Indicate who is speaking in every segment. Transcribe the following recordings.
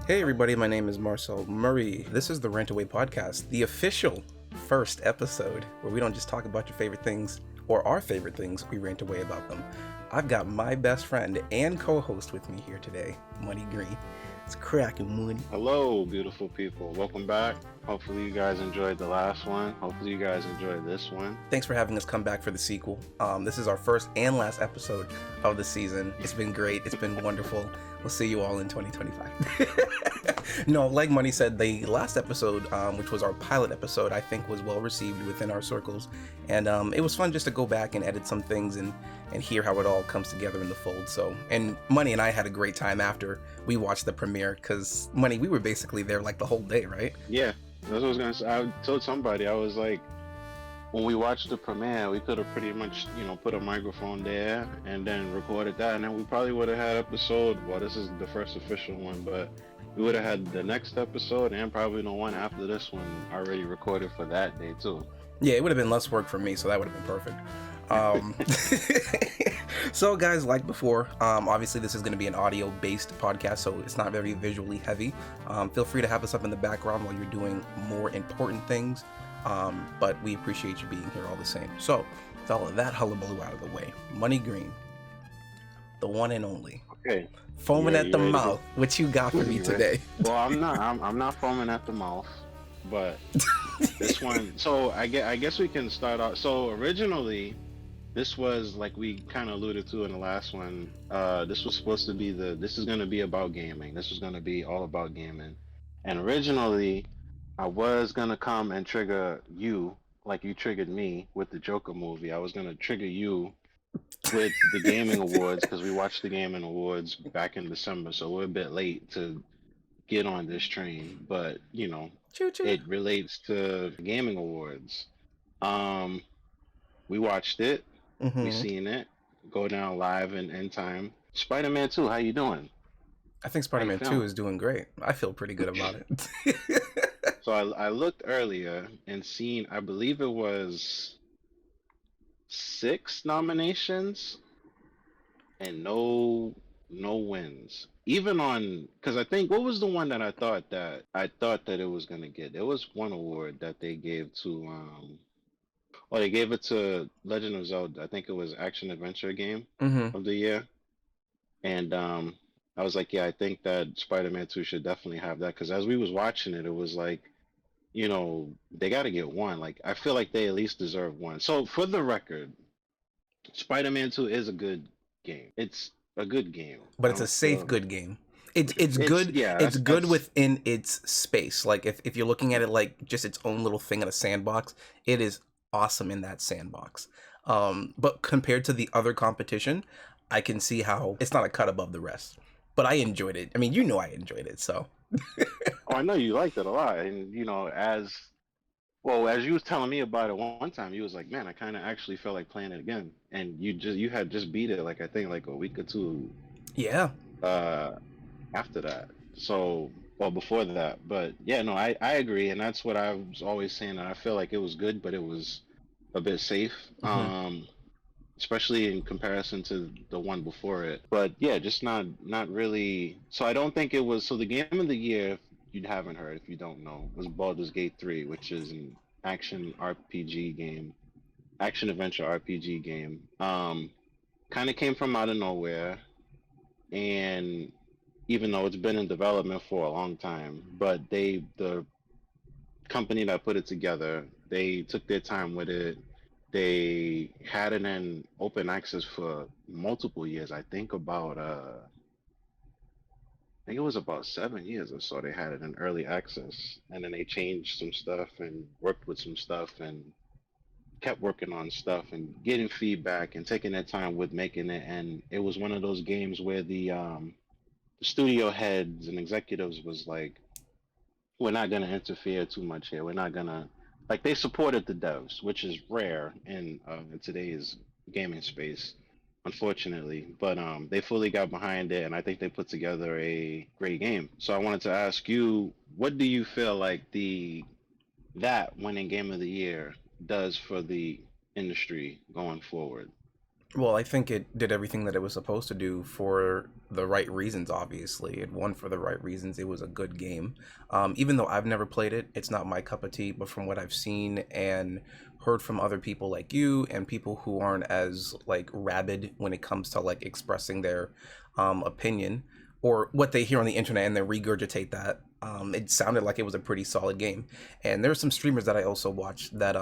Speaker 1: Hey everybody, my name is Marcell Murray. This is the Rant-A-Way podcast, the official first episode where we don't just talk about your favorite things or our favorite things, we rant away about them. I've got my best friend and co-host with me here today, Money Green. It's cracking, Money.
Speaker 2: Hello, beautiful people. Welcome back. Hopefully you guys enjoyed the last one. Hopefully you guys enjoyed this one.
Speaker 1: Thanks for having us come back for the sequel. This is our first and last episode of the season. It's been great. It's been wonderful. We'll see you all in 2025. No, like Money said, the last episode, which was our pilot episode, I think was well received within our circles. And it was fun just to go back and edit some things and hear how it all comes together in the fold. So, and Money and I had a great time after we watched the premiere because, Money, we were basically there like the whole day, right?
Speaker 2: Yeah, that's what I was going to say. I told somebody, I was like, when we watched the premiere, we could have pretty much, put a microphone there and then recorded that. And then we probably would have had episode, well, this is the first official one, but we would have had the next episode and probably the one after this one already recorded for that day too.
Speaker 1: Yeah, it would have been less work for me, so that would have been perfect. So guys, like before, obviously this is going to be an audio-based podcast, so it's not very visually heavy. Feel free to have us up in the background while you're doing more important things, but we appreciate you being here all the same. So, with all of that hullabaloo out of the way, Money Green, the one and only.
Speaker 2: Okay.
Speaker 1: Foaming at the mouth. What you got for me today?
Speaker 2: Well, I'm not foaming at the mouth, but this one. So I guess we can start off. So originally, this was like we kind of alluded to in the last one. This was supposed to be this is going to be about gaming. This was going to be all about gaming. And originally, I was going to come and trigger you like you triggered me with the Joker movie. I was going to trigger you with the gaming awards because we watched the gaming awards back in December, so we're a bit late to get on this train, but
Speaker 1: Choo-choo.
Speaker 2: it relates to gaming awards. We watched it. We seen it go down live in time. Spider-Man 2, how you doing?
Speaker 1: I think Spider-Man 2 is doing great. I feel pretty good about it.
Speaker 2: So I looked earlier and seen, I believe it was 6 nominations and no wins. Even on, because I think, what was the one that I thought that it was gonna get? There was one award that they gave to they gave it to Legend of Zelda. I think it was Action Adventure Game of the Year. And I was like, yeah, I think that Spider-Man 2 should definitely have that, because as we was watching it, it was like, they got to get one. Like, I feel like they at least deserve one. So for the record, Spider-Man 2 is a good game. It's a good game.
Speaker 1: But it's a safe good game. It's good.
Speaker 2: Yeah,
Speaker 1: it's good within its space. Like if you're looking at it like just its own little thing in a sandbox, it is awesome in that sandbox. But compared to the other competition, I can see how it's not a cut above the rest. But I enjoyed it. I mean, I enjoyed it, so.
Speaker 2: Oh, I know you liked it a lot, and as you was telling me about it one time, you was like, man, I kind of actually felt like playing it again, and you had just beat it like I think like a week or two.
Speaker 1: Yeah.
Speaker 2: After that, so before that, but yeah, no, I agree, and that's what I was always saying. That I feel like it was good, but it was a bit safe. Especially in comparison to the one before it. But yeah, just not really. So I don't think it was. So the game of the year, if you haven't heard, if you don't know, was Baldur's Gate 3, which is an action RPG game, action adventure RPG game. Kind of came from out of nowhere, and even though it's been in development for a long time, but the company that put it together, they took their time with it. They had it in open access for multiple years. I think it was about 7 years or so. They had it in early access, and then they changed some stuff and worked with some stuff and kept working on stuff and getting feedback and taking their time with making it. And it was one of those games where the studio heads and executives was like, we're not going to interfere too much here. We're not going to, like, they supported the devs, which is rare in today's gaming space, unfortunately. But they fully got behind it, and I think they put together a great game. So I wanted to ask you, what do you feel like that winning game of the year does for the industry going forward?
Speaker 1: Well, I think it did everything that it was supposed to do for the right reasons. Obviously, it won for the right reasons. It was a good game. Even though I've never played it, it's not my cup of tea. But from what I've seen and heard from other people like you and people who aren't as like rabid when it comes to like expressing their opinion or what they hear on the internet and then regurgitate that. It sounded like it was a pretty solid game. And there's some streamers that I also watch that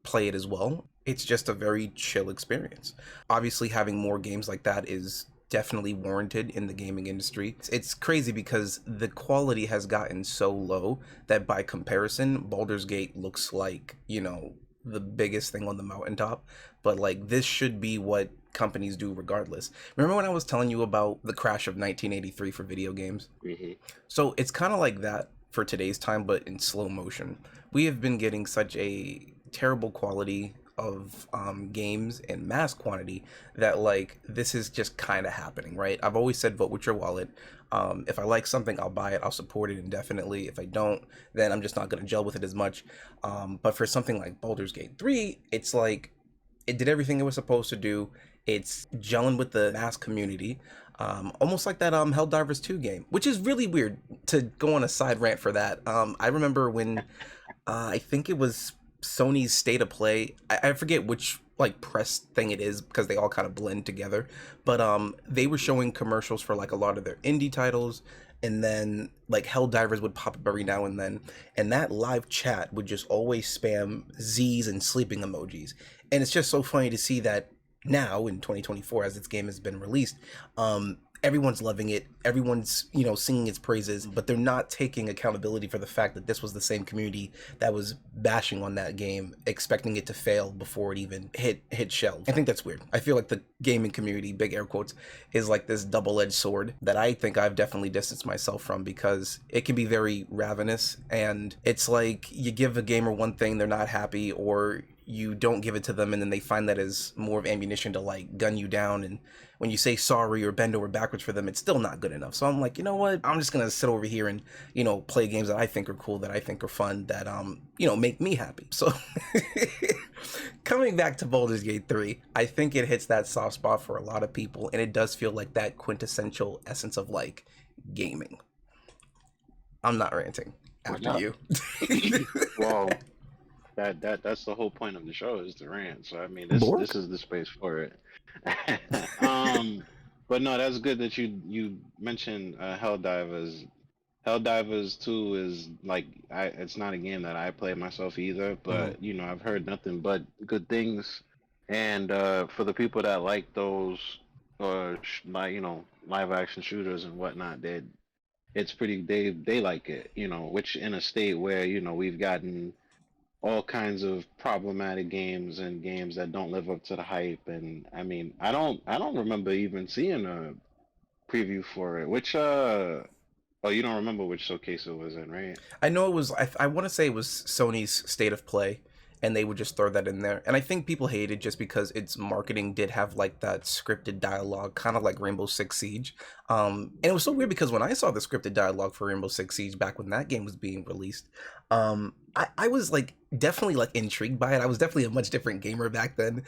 Speaker 1: play it as well. It's just a very chill experience. Obviously, having more games like that is definitely warranted in the gaming industry. It's crazy because the quality has gotten so low that by comparison, Baldur's Gate looks like, the biggest thing on the mountaintop. But like this should be what companies do regardless. Remember when I was telling you about the crash of 1983 for video games?
Speaker 2: Hmm.
Speaker 1: So it's kind of like that for today's time, but in slow motion. We have been getting such a terrible quality of games in mass quantity that like this is just kind of happening, right? I've always said vote with your wallet. If I like something, I'll buy it. I'll support it indefinitely. If I don't, then I'm just not going to gel with it as much. But for something like Baldur's Gate 3, it's like it did everything it was supposed to do. It's gelling with the mass community, almost like that Helldivers 2 game, which is really weird to go on a side rant for that. I remember when I think it was Sony's State of Play. I forget which like press thing it is because they all kind of blend together. But they were showing commercials for like a lot of their indie titles, and then like Helldivers would pop up every now and then, and that live chat would just always spam Z's and sleeping emojis. And it's just so funny to see that now in 2024 as this game has been released, everyone's loving it, everyone's singing its praises, but they're not taking accountability for the fact that this was the same community that was bashing on that game, expecting it to fail before it even hit shelves. I think that's weird. I feel like the gaming community, big air quotes, is like this double-edged sword that I think I've definitely distanced myself from, because it can be very ravenous, and it's like you give a gamer one thing, they're not happy, or you don't give it to them and then they find that as more of ammunition to like gun you down, and when you say sorry or bend over backwards for them, it's still not good enough. So I'm like, you know what, I'm just gonna sit over here and play games that I think are cool, that I think are fun, that make me happy. So coming back to Baldur's Gate 3, I think it hits that soft spot for a lot of people, and it does feel like that quintessential essence of like gaming. I'm not ranting after
Speaker 2: Yeah.
Speaker 1: you.
Speaker 2: Well, that's the whole point of the show, is to rant. So I mean, this
Speaker 1: Bork?
Speaker 2: is the space for it. um, but no, that's good that you mentioned Helldivers. Helldivers 2 is like, it's not a game that I play myself either,
Speaker 1: Mm-hmm.
Speaker 2: but I've heard nothing but good things. And for the people that like those, or like live action shooters and whatnot, it's pretty, they like it, which in a state where we've gotten all kinds of problematic games and games that don't live up to the hype. And I mean, I don't remember even seeing a preview for it. Which oh, you don't remember which showcase it was in, right?
Speaker 1: I know it was. I want to say it was Sony's State of Play, and they would just throw that in there. And I think people hated just because its marketing did have like that scripted dialogue, kind of like Rainbow Six Siege. And it was so weird because when I saw the scripted dialogue for Rainbow Six Siege back when that game was being released, I was like definitely like intrigued by it. I was definitely a much different gamer back then,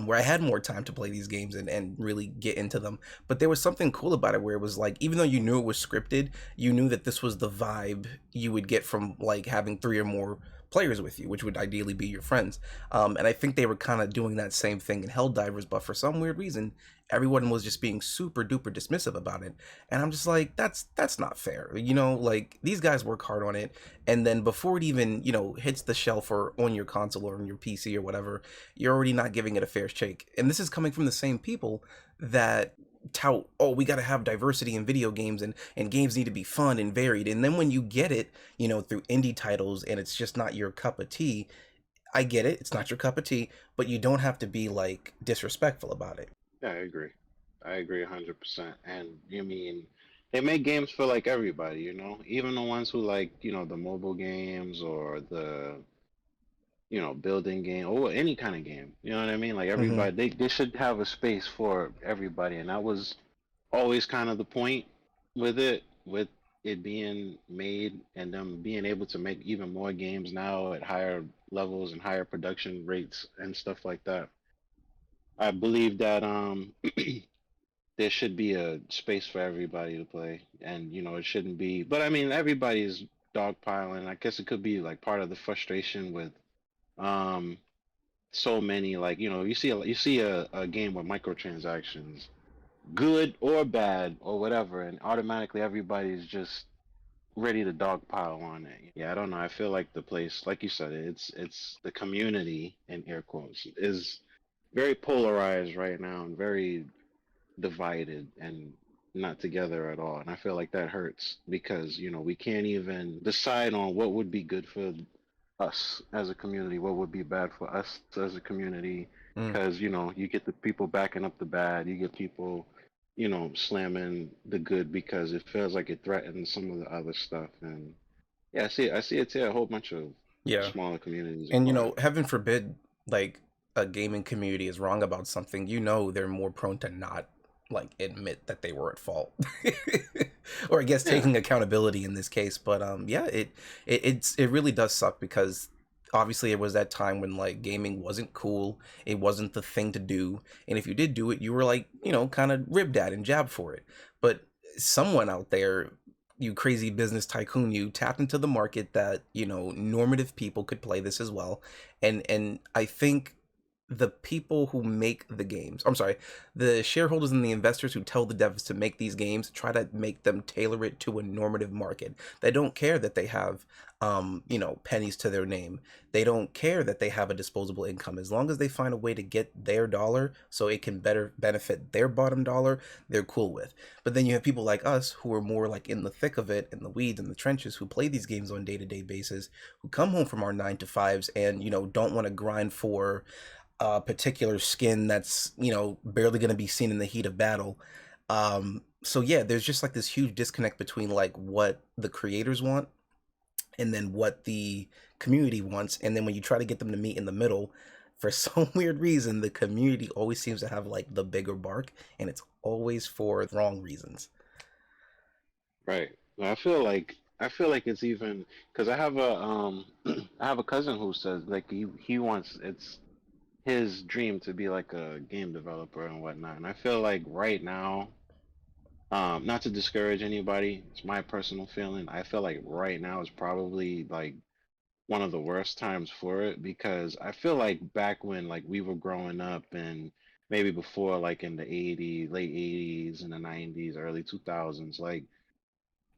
Speaker 1: where I had more time to play these games and really get into them. But there was something cool about it where it was like, even though you knew it was scripted, you knew that this was the vibe you would get from like having three or more players with you, which would ideally be your friends. And I think they were kind of doing that same thing in Helldivers, but for some weird reason, everyone was just being super duper dismissive about it. And I'm just like, that's not fair. Like these guys work hard on it, and then before it even, hits the shelf or on your console or on your PC or whatever, you're already not giving it a fair shake. And this is coming from the same people that tout, oh, we got to have diversity in video games, and games need to be fun and varied. And then when you get it, through indie titles, and it's just not your cup of tea, I get it, it's not your cup of tea, but you don't have to be like disrespectful about it.
Speaker 2: Yeah, I agree. I agree 100%. And you mean, they make games for like everybody, even the ones who like, the mobile games or the, building game or any kind of game. You know what I mean? Like
Speaker 1: Hmm.
Speaker 2: everybody, they should have a space for everybody. And that was always kind of the point with it being made, and them being able to make even more games now at higher levels and higher production rates and stuff like that. I believe that there should be a space for everybody to play, and it shouldn't be. But I mean, everybody's dogpiling. I guess it could be like part of the frustration with um so many, like you see a game with microtransactions, good or bad or whatever, and automatically everybody's just ready to dogpile on it. Yeah, I don't know. I feel like the place, like you said, it's the community in air quotes is very polarized right now and very divided and not together at all. And I feel like that hurts because, we can't even decide on what would be good for us as a community, what would be bad for us as a community.
Speaker 1: Mm.
Speaker 2: Because, you get the people backing up the bad, you get people, slamming the good because it feels like it threatens some of the other stuff. And yeah, I see it tear a whole bunch of
Speaker 1: Yeah.
Speaker 2: smaller communities
Speaker 1: And
Speaker 2: apart.
Speaker 1: heaven forbid, like a gaming community is wrong about something, they're more prone to not like admit that they were at fault, or I guess
Speaker 2: Yeah,
Speaker 1: taking accountability in this case. But yeah, it really does suck because obviously it was that time when like gaming wasn't cool, it wasn't the thing to do, and if you did do it, you were like kind of ribbed at and jabbed for it. But someone out there, you crazy business tycoon, you tapped into the market that normative people could play this as well. And I think the people who make the games, I'm sorry, the shareholders and the investors who tell the devs to make these games, try to make them tailor it to a normative market. They don't care that they have pennies to their name. They don't care that they have a disposable income. As long as they find a way to get their dollar so it can better benefit their bottom dollar, they're cool with. But then you have people like us who are more like in the thick of it, in the weeds, in the trenches, who play these games on day-to-day basis, who come home from our 9 to 5s and don't want to grind for a particular skin that's barely going to be seen in the heat of battle. So yeah, there's just like this huge disconnect between like what the creators want and then what the community wants, and then when you try to get them to meet in the middle, for some weird reason the community always seems to have like the bigger bark, and it's always for the wrong reasons.
Speaker 2: right. Well, I feel like it's even because I have a I have a cousin who says like he wants it's his dream to be like a game developer and whatnot. And I feel like right now, not to discourage anybody, it's my personal feeling. I feel like right now is probably like one of the worst times for it because I feel like back when like we were growing up and maybe before like in the 80s, late 80s and the 90s, early 2000s, like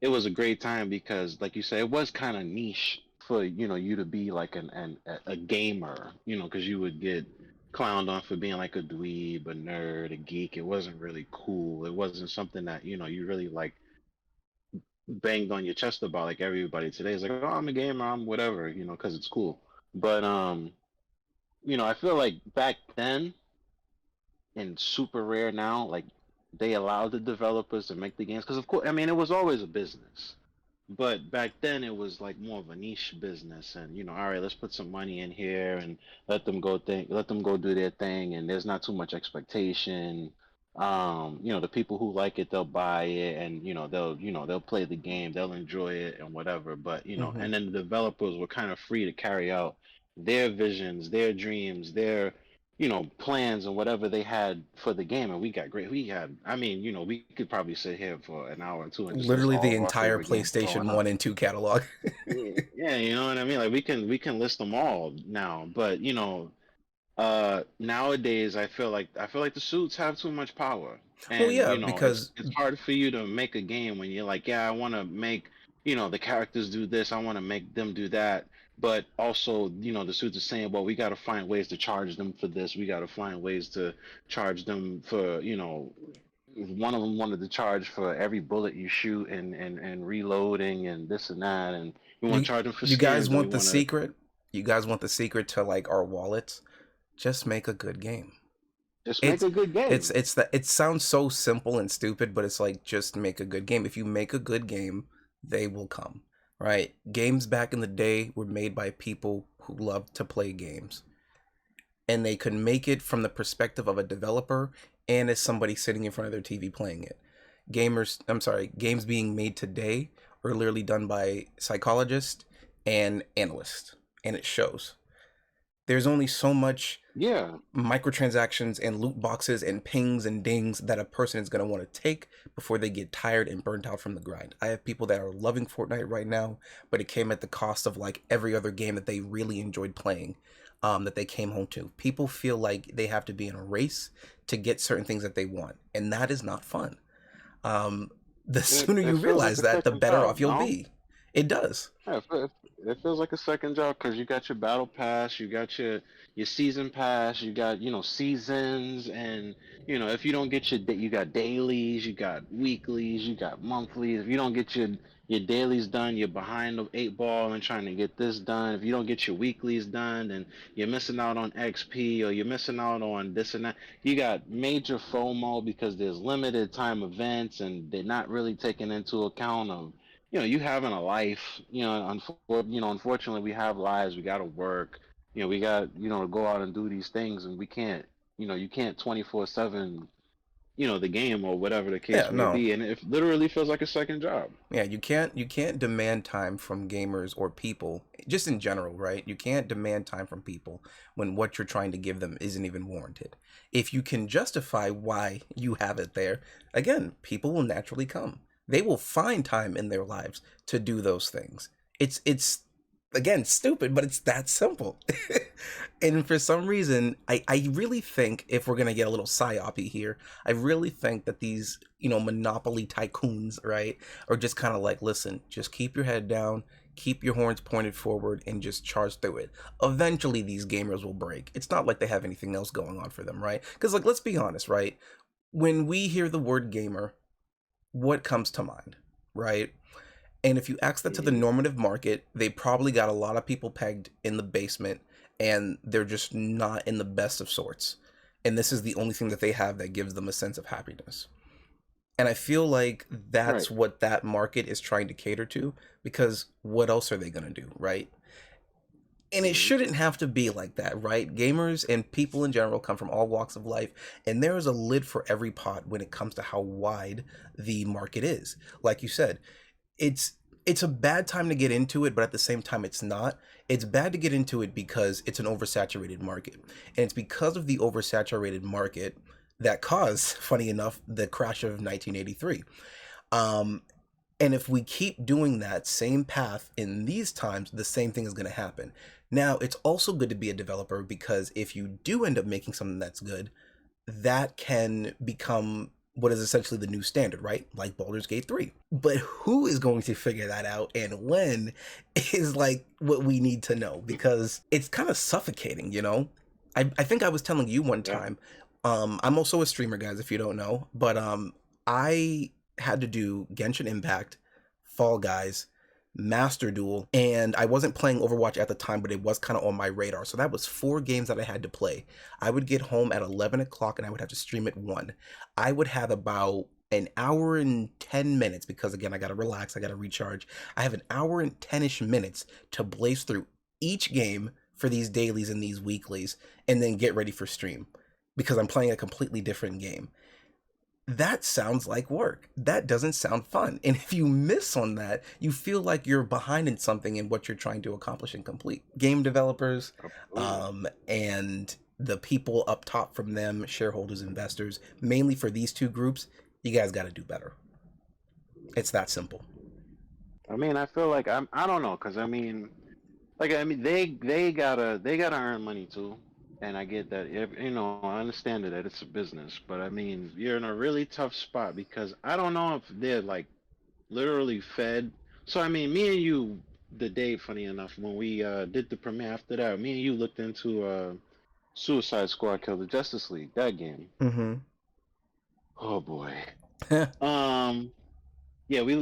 Speaker 2: it was a great time because like you said, it was kind of niche for you to be like a gamer, because you would get clowned on for being like a dweeb, a nerd, a geek. It wasn't really cool. It wasn't something that you really like banged on your chest about like everybody today is like, oh, I'm a gamer, I'm whatever, because it's cool. But I feel like back then and super rare now, like they allowed the developers to make the games because of course, I mean, it was always a business. But back then it was like more of a niche business, and all right, let's put some money in here and let them go do their thing, and there's not too much expectation. The people who like it, they'll buy it, and they'll play the game, they'll enjoy it and whatever. But
Speaker 1: Hmm.
Speaker 2: and then the developers were kind of free to carry out their visions, their dreams, their plans and whatever they had for the game. And we got great. We had, I mean, we could probably sit here for an hour or two and just list
Speaker 1: Literally
Speaker 2: all
Speaker 1: the
Speaker 2: of our
Speaker 1: entire
Speaker 2: favorite games growing
Speaker 1: PlayStation
Speaker 2: up.
Speaker 1: 1 and 2 catalog.
Speaker 2: Yeah, yeah, you know what I mean? Like we can list them all now, but nowadays I feel like the suits have too much power,
Speaker 1: Well,
Speaker 2: and
Speaker 1: yeah,
Speaker 2: it's
Speaker 1: because
Speaker 2: it's hard for you to make a game when you're like, yeah, I want to make the characters do this, I want to make them do that, but also the suits are saying, well, we got to find ways to charge them for this, we got to find ways to charge them for one of them wanted to charge for every bullet you shoot and reloading and this and that, and we want
Speaker 1: you
Speaker 2: to charge them for
Speaker 1: you guys
Speaker 2: skins, and we
Speaker 1: want the
Speaker 2: want to
Speaker 1: secret. You guys want the secret to like our wallets. Just make a good game.
Speaker 2: just make
Speaker 1: It's
Speaker 2: a good game.
Speaker 1: it sounds so simple and stupid, but it's like just make a good game. If you make a good game, they will come. Right? Games back in the day were made by people who loved to play games, and they could make it from the perspective of a developer and as somebody sitting in front of their TV playing it. Games being made today are literally done by psychologists and analysts, and it shows. There's only so much
Speaker 2: Yeah.
Speaker 1: microtransactions and loot boxes and pings and dings that a person is going to want to take before they get tired and burnt out from the grind. I have people that are loving Fortnite right now, but it came at the cost of like every other game that they really enjoyed playing, that they came home to. People feel like they have to be in a race to get certain things that they want, and that is not fun. Um, the
Speaker 2: It
Speaker 1: sooner you
Speaker 2: it feels like
Speaker 1: realize
Speaker 2: a
Speaker 1: that, the
Speaker 2: second
Speaker 1: better
Speaker 2: job,
Speaker 1: off you'll
Speaker 2: no?
Speaker 1: be. It does.
Speaker 2: Yeah, it feels like a second job because you got your battle pass, you got your season pass, you got seasons, and if you don't get you got dailies, you got weeklies, you got monthlies. If you don't get your dailies done, you're behind the eight ball and trying to get this done. If you don't get your weeklies done, then you're missing out on XP or you're missing out on this and that. You got major FOMO because there's limited time events and they're not really taking into account of you having a life, unfortunately we have lives, we got to work, we got, to go out and do these things and we can't, you can't 24/7, the game or whatever the case
Speaker 1: Yeah,
Speaker 2: may
Speaker 1: no.
Speaker 2: be. And it literally feels like a second job.
Speaker 1: Yeah, you can't demand time from gamers or people just in general, right? You can't demand time from people when what you're trying to give them isn't even warranted. If you can justify why you have it there, again, people will naturally come. They will find time in their lives to do those things. It's again stupid, but it's that simple. And for some reason, I really think if we're gonna get a little psyopy here, I really think that these, monopoly tycoons, right, are just kind of like, listen, just keep your head down, keep your horns pointed forward, and just charge through it. Eventually, these gamers will break. It's not like they have anything else going on for them, right? Because, like, let's be honest, right? When we hear the word gamer, what comes to mind, right? And if you ask that to the
Speaker 2: Hmm.
Speaker 1: normative market, they probably got a lot of people pegged in the basement and they're just not in the best of sorts. And this is the only thing that they have that gives them a sense of happiness. And I feel like
Speaker 2: Right.
Speaker 1: that's what that market is trying to cater to, because what else are they going to do, right? And it
Speaker 2: Hmm.
Speaker 1: shouldn't have to be like that, right? Gamers and people in general come from all walks of life, and there is a lid for every pot when it comes to how wide the market is. Like you said, it's it's a bad time to get into it, but at the same time it's not. It's bad to get into it because it's an oversaturated market. And it's because of the oversaturated market that caused, funny enough, the crash of 1983. Um and if we keep doing that same path in these times, the same thing is going to happen. Now, it's also good to be a developer because if you do end up making something that's good, that can become what is essentially the new standard, right? Like Baldur's Gate 3. But who is going to figure that out and when is like what we need to know, because it's kind of suffocating, you know? I think I was telling you one
Speaker 2: Yeah.
Speaker 1: time, I'm also a streamer, guys, if you don't know, but I had to do Genshin Impact, Fall Guys, Master Duel, and I wasn't playing Overwatch at the time, but it was kind of on my radar. So that was 4 games that I had to play. I would get home at 11 o'clock and I would have to stream at 1. I would have about an hour and 10 minutes because, again, I got to relax, I got to recharge. I have an hour and 10-ish minutes to blaze through each game for these dailies and these weeklies and then get ready for stream because I'm playing a completely different game. That sounds like work. That doesn't sound fun. And if you miss on that, you feel like you're behind in something in what you're trying to accomplish and complete. Game developers,
Speaker 2: Absolutely.
Speaker 1: and the people up top from them, shareholders, investors, mainly for these two groups, you guys got to do better. It's that simple.
Speaker 2: I mean, I feel like I don't know, cause I mean, they gotta earn money too, and I get that. I understand that it's a business, but I mean, you're in a really tough spot because I don't know if they're like literally fed. So I mean, me and you, the day, funny enough, when we did the premiere after that, me and you looked into Suicide Squad: Kill the Justice League, that game.
Speaker 1: Mm-hmm.
Speaker 2: Oh boy. Um, yeah, we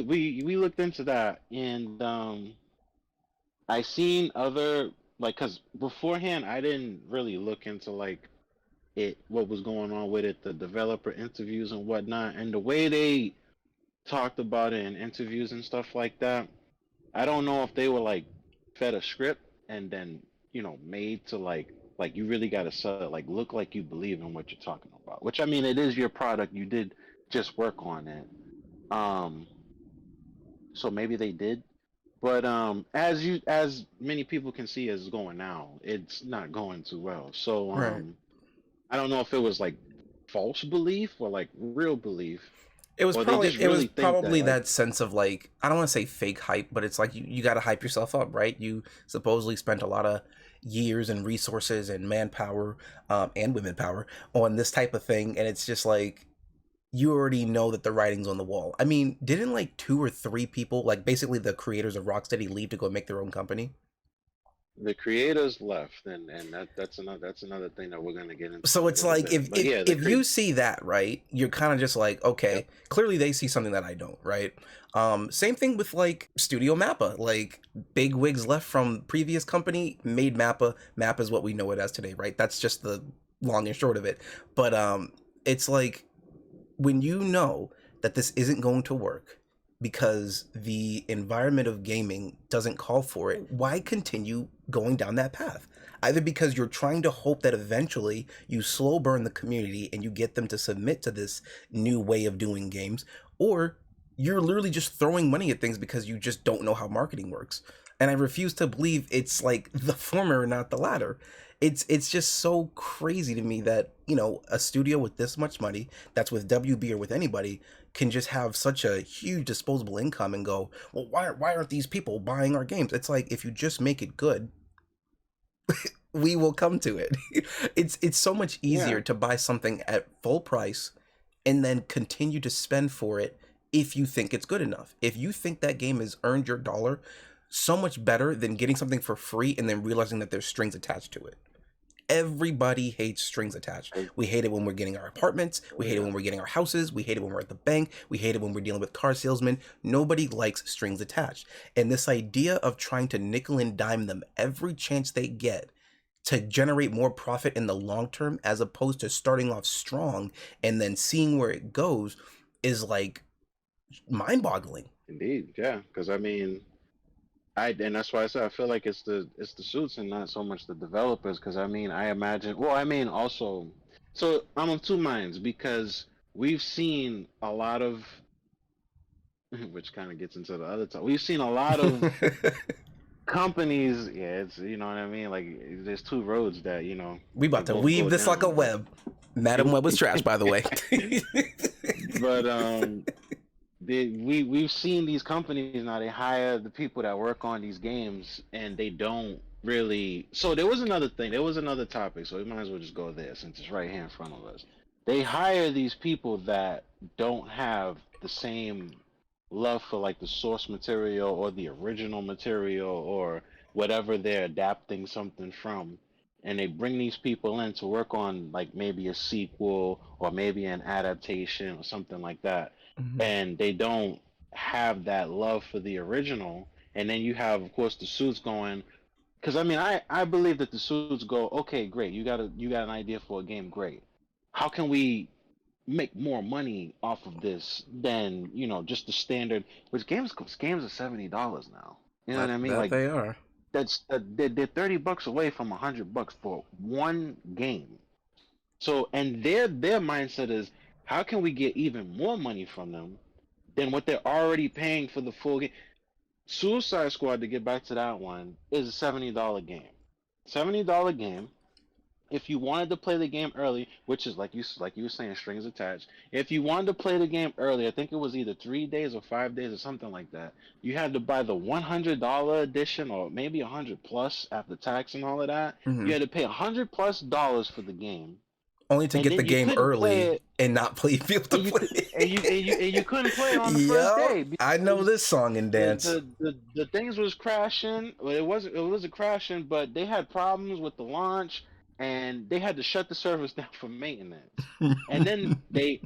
Speaker 2: looked into that, and I seen other like because beforehand I didn't really look into like what was going on with it, the developer interviews and whatnot, and the way they talked about it in interviews and stuff like that. I don't know if they were like fed a script and then made to like you really got to sell it, like look like you believe in what you're talking about. Which I mean, it is your product. You did just work on it. Um, so maybe they did, But as many people can see as it's going now, it's not going too well. So
Speaker 1: Right.
Speaker 2: I don't know if it was like false belief or like real belief,
Speaker 1: It was
Speaker 2: or they
Speaker 1: probably
Speaker 2: just
Speaker 1: it was
Speaker 2: really think that
Speaker 1: probably
Speaker 2: like
Speaker 1: that sense of like, I don't want to say fake hype, but it's like you got to hype yourself up, right? You supposedly spent a lot of years and resources and manpower, and women power on this type of thing, and it's just like you already know that the writing's on the wall. I mean, didn't like two or three people, like basically the creators of Rocksteady, leave to go make their own company?
Speaker 2: the creators left, and that's another thing that we're gonna get into
Speaker 1: So
Speaker 2: in a
Speaker 1: it's
Speaker 2: little
Speaker 1: like
Speaker 2: bit.
Speaker 1: if
Speaker 2: But
Speaker 1: if,
Speaker 2: yeah,
Speaker 1: if you see that, right, you're kind of just like,
Speaker 2: yep,
Speaker 1: okay, clearly they see something that I don't, right? Same thing with like Studio Mappa. Like big wigs left from previous company made Mappa. Mappa is what we know it as today, right? That's just the long and short of it. But it's like when you know that this isn't going to work because the environment of gaming doesn't call for it, why continue going down that path? Either because you're trying to hope that eventually you slow burn the community and you get them to submit to this new way of doing games, or you're literally just throwing money at things because you just don't know how marketing works. And I refuse to believe it's like the former, not the latter. It's just so crazy to me that, a studio with this much money, that's with WB or with anybody, can just have such a huge disposable income and go, well, why aren't these people buying our games? It's like if you just make it good, we will come to it. It's so much
Speaker 2: yeah,
Speaker 1: easier to buy something at full price and then continue to spend for it if you think it's good enough. If you think that game has earned your dollar, so much better than getting something for free and then realizing that there's strings attached to it. Everybody hates strings attached. We hate it when we're getting our apartments. We hate it
Speaker 2: yeah.
Speaker 1: when we're getting our houses. We hate it when we're at the bank. We hate it when we're dealing with car salesmen. Nobody likes strings attached. And this idea of trying to nickel and dime them every chance they get to generate more profit in the long term, as opposed to starting off strong and then seeing where it goes, is like mind boggling.
Speaker 2: Indeed, yeah. Because I mean, and that's why I said I feel like it's the suits and not so much the developers. Because I mean, I imagine. Well, I mean, also, so I'm of two minds because we've seen a lot of, which kind of gets into the other talk. We've seen a lot of companies. Yeah, it's what I mean. Like, there's two roads that
Speaker 1: We about
Speaker 2: can
Speaker 1: to
Speaker 2: both
Speaker 1: weave
Speaker 2: go
Speaker 1: this like a
Speaker 2: down,
Speaker 1: web. Madam Web was trash, by the way.
Speaker 2: but we've seen these companies now. They hire the people that work on these games, and they don't really. So there was another thing. There was another topic. So we might as well just go there since it's right here in front of us. They hire these people that don't have the same love for like the source material or the original material or whatever they're adapting something from, and they bring these people in to work on like maybe a sequel or maybe an adaptation or something like that,
Speaker 1: Mhm.
Speaker 2: and they don't have that love for the original. And then you have, of course, the suits going, because I mean, I believe that the suits go, okay, great, you got an idea for a game, great. How can we make more money off of this than just the standard? Which games are $70 now. You know what
Speaker 1: That
Speaker 2: I mean?
Speaker 1: that
Speaker 2: Like
Speaker 1: they are.
Speaker 2: they're $30 away from $100 for one game. So and their mindset is, how can we get even more money from them than what they're already paying for the full game? Suicide Squad, to get back to that one, is a $70 game. $70 game. If you wanted to play the game early, which is like you were saying, strings attached. If you wanted to play the game early, I think it was either 3 days or 5 days or something like that. You had to buy the $100 edition, or maybe 100 plus after tax and all of that.
Speaker 1: Hmm.
Speaker 2: You had to pay $100 plus for the game,
Speaker 1: Only to
Speaker 2: and
Speaker 1: get the
Speaker 2: then you
Speaker 1: game
Speaker 2: couldn't play
Speaker 1: early
Speaker 2: it,
Speaker 1: and not play be able to
Speaker 2: and you
Speaker 1: play.
Speaker 2: could and you couldn't play it on the first
Speaker 1: Yo,
Speaker 2: day
Speaker 1: I know
Speaker 2: because
Speaker 1: this song and
Speaker 2: the
Speaker 1: dance.
Speaker 2: the things was crashing. Well, it wasn't crashing, but they had problems with the launch, and they had to shut the servers down for maintenance. And then they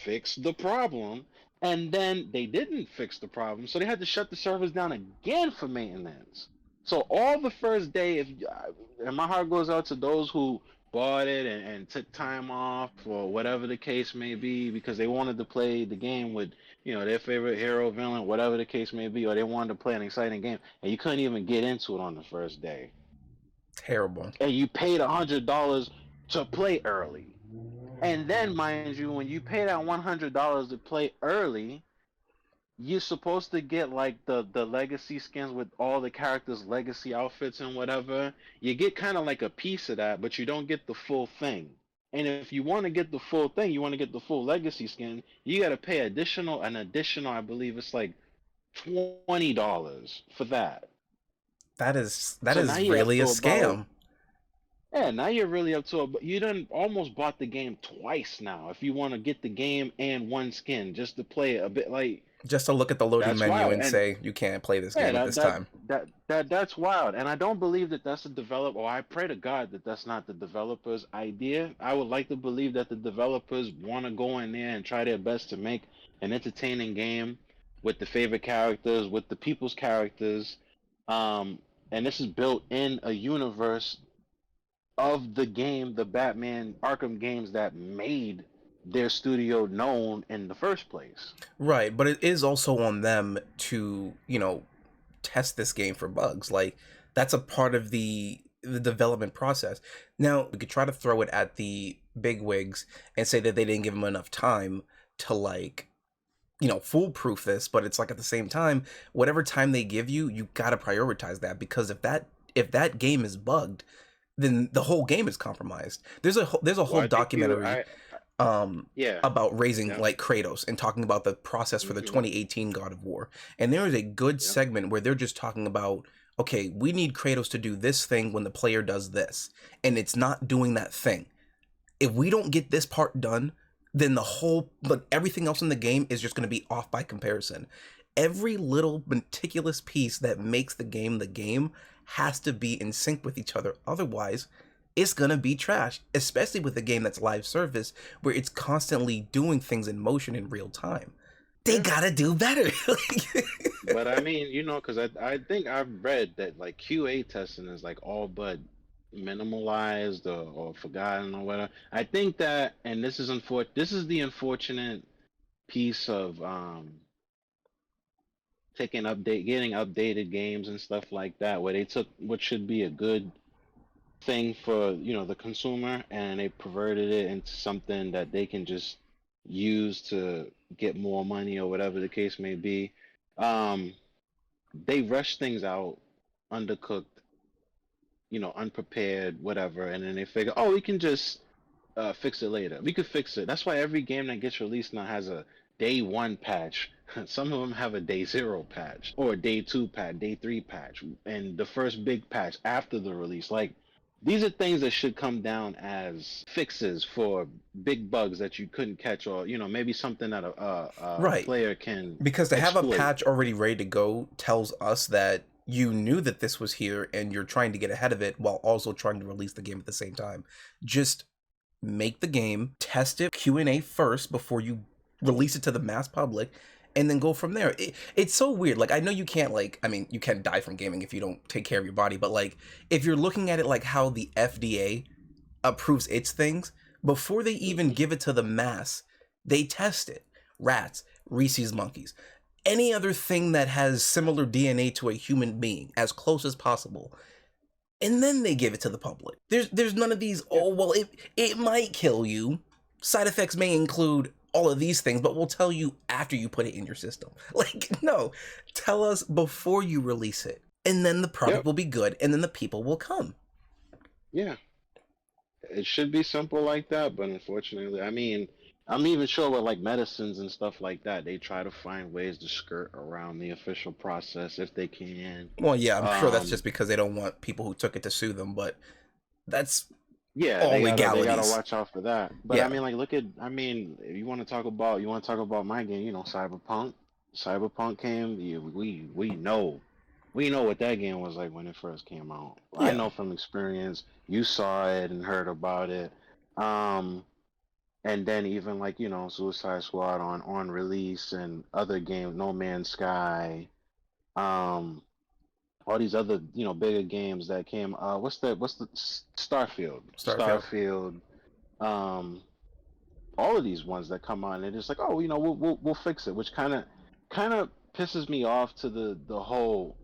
Speaker 2: fixed the problem, and then they didn't fix the problem, so they had to shut the servers down again for maintenance. So all the first day, and my heart goes out to those who bought it and took time off or whatever the case may be because they wanted to play the game with their favorite hero, villain, whatever the case may be, or they wanted to play an exciting game, and you couldn't even get into it on the first day,
Speaker 1: Terrible.
Speaker 2: and you paid $100 to play early. And then, mind you, when you pay that $100 to play early, you're supposed to get like the legacy skins with all the characters' legacy outfits and whatever. You get kind of like a piece of that, but you don't get the full thing. And if you want to get the full thing, you want to get the full legacy skin, you got to pay an additional, I believe it's like $20 for that.
Speaker 1: That
Speaker 2: So now
Speaker 1: is
Speaker 2: you're up
Speaker 1: really a
Speaker 2: to about,
Speaker 1: scam.
Speaker 2: yeah, now you're really up to but you done almost bought the game twice now. If you want to get the game and one skin just to play it a bit, like
Speaker 1: Just to look at the loading
Speaker 2: that's
Speaker 1: menu
Speaker 2: wild.
Speaker 1: and
Speaker 2: And
Speaker 1: say you can't play this
Speaker 2: yeah,
Speaker 1: game at
Speaker 2: that
Speaker 1: this
Speaker 2: that
Speaker 1: time.
Speaker 2: that's wild. And I don't believe that that's the developer. Or I pray to God that that's not the developer's idea. I would like to believe that the developers want to go in there and try their best to make an entertaining game with the favorite characters, with the people's characters. Um, and this is built in a universe of the game, the Batman Arkham games that made their studio known in the first place.
Speaker 1: Right, but it is also on them to, test this game for bugs. Like that's a part of the development process. Now, we could try to throw it at the big wigs and say that they didn't give them enough time to like, foolproof this, but it's like at the same time, whatever time they give you, you got to prioritize that because if that game is bugged, then the whole game is compromised. There's a
Speaker 2: Well,
Speaker 1: whole
Speaker 2: I think you,
Speaker 1: documentary
Speaker 2: I yeah,
Speaker 1: about raising
Speaker 2: yeah,
Speaker 1: like Kratos and talking about the process for the
Speaker 2: hmm
Speaker 1: 2018 God of War. And there is a good
Speaker 2: yeah.
Speaker 1: segment where they're just talking about, okay, we need Kratos to do this thing when the player does this, and it's not doing that thing. If we don't get this part done, then but everything else in the game is just going to be off by comparison. Every little meticulous piece that makes the game has to be in sync with each other. Otherwise, it's gonna be trash, especially with a game that's live service where it's constantly doing things in motion in real time. They
Speaker 2: Yeah.
Speaker 1: gotta do better.
Speaker 2: But I mean, because I think I've read that like QA testing is like all but minimalized or forgotten or whatever. I think that, and this is the unfortunate piece of getting updated games and stuff like that, where they took what should be a good thing for the consumer and they perverted it into something that they can just use to get more money or whatever the case may be. Um, they rush things out, undercooked, unprepared, whatever, and then they figure, oh, we can just fix it later. We could fix it. That's why every game that gets released now has a day one patch. Some of them have a day zero patch or a day two patch, day three patch, and the first big patch after the release. Like these are things that should come down as fixes for big bugs that you couldn't catch, or maybe something that a
Speaker 1: Right.
Speaker 2: player can
Speaker 1: Because to have a
Speaker 2: exploit.
Speaker 1: patch already ready to go tells us that you knew that this was here and you're trying to get ahead of it while also trying to release the game at the same time. Just make the game, test it, Q&A first before you release it to the mass public, and then go from there. It's so weird. Like, I know you can't, like, I mean, you can die from gaming if you don't take care of your body, but, like, if you're looking at it like how the FDA approves its things, before they even
Speaker 2: Hmm.
Speaker 1: give it to the mass, they test it. Rats, rhesus monkeys, any other thing that has similar DNA to a human being, as close as possible, and then they give it to the public. There's none of these,
Speaker 2: Yeah.
Speaker 1: oh well, it might kill you. Side effects may include all of these things, but we'll tell you after you put it in your system. Like, no, tell us before you release it. And then the product
Speaker 2: Yep.
Speaker 1: will be good, and then the people will come.
Speaker 2: Yeah. It should be simple like that, but unfortunately, I mean, I'm even sure with like medicines and stuff like that, they try to find ways to skirt around the official process if they can.
Speaker 1: Well, yeah, I'm sure that's
Speaker 2: Um,
Speaker 1: just because they don't want people who took it to sue them, but that's
Speaker 2: yeah,
Speaker 1: all
Speaker 2: they gotta
Speaker 1: legalities.
Speaker 2: watch out for that. But I
Speaker 1: Yeah.
Speaker 2: mean, like, I mean, if you want to talk about my game, Cyberpunk. Cyberpunk came. We know what that game was like when it first came out. I
Speaker 1: Yeah.
Speaker 2: know from experience. You saw it and heard about it. Um, and then even like Suicide Squad on release and other games, No Man's Sky, um, all these other bigger games that came. What's the Starfield?
Speaker 1: Starfield.
Speaker 2: Starfield. Um, all of these ones that come on, and it's like, oh, we'll fix it, which kind of pisses me off to the whole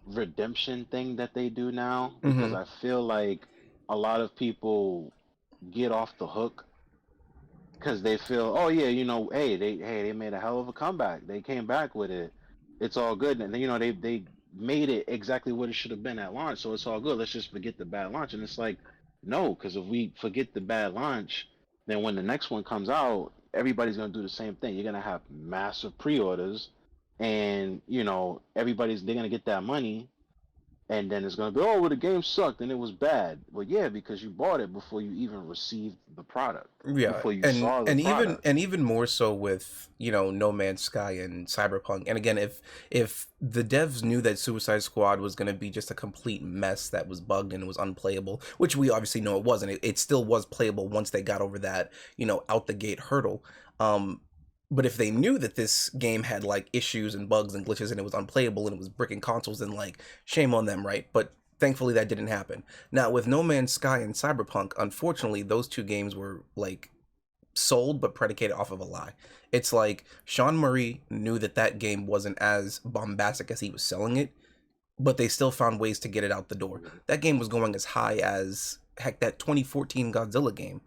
Speaker 2: redemption thing that they do now, because
Speaker 1: Mm-hmm.
Speaker 2: I feel like a lot of people get off the hook because they feel, oh yeah, hey, they made a hell of a comeback. They came back with it. It's all good, and then they made it exactly what it should have been at launch, so it's all good. Let's just forget the bad launch, and it's like, no, because if we forget the bad launch, then when the next one comes out, everybody's gonna do the same thing. You're gonna have massive pre-orders, and they're gonna get that money, and then it's gonna be, oh, well, the game sucked and it was bad. Well, yeah, because you bought it before you even received the product,
Speaker 1: Yeah,
Speaker 2: before you
Speaker 1: and
Speaker 2: saw the
Speaker 1: and even
Speaker 2: product.
Speaker 1: and even more so with No Man's Sky and Cyberpunk. And again, if the devs knew that Suicide Squad was going to be just a complete mess that was bugged and was unplayable, which we obviously know it wasn't, it still was playable once they got over that out the gate hurdle. But if they knew that this game had like issues and bugs and glitches and it was unplayable and it was bricking consoles, then like shame on them, right? But thankfully that didn't happen. Now with No Man's Sky and Cyberpunk, unfortunately those two games were like sold but predicated off of a lie. It's like Sean Murray knew that that game wasn't as bombastic as he was selling it, but they still found ways to get it out the door. That game was going as high as heck that 2014 Godzilla game,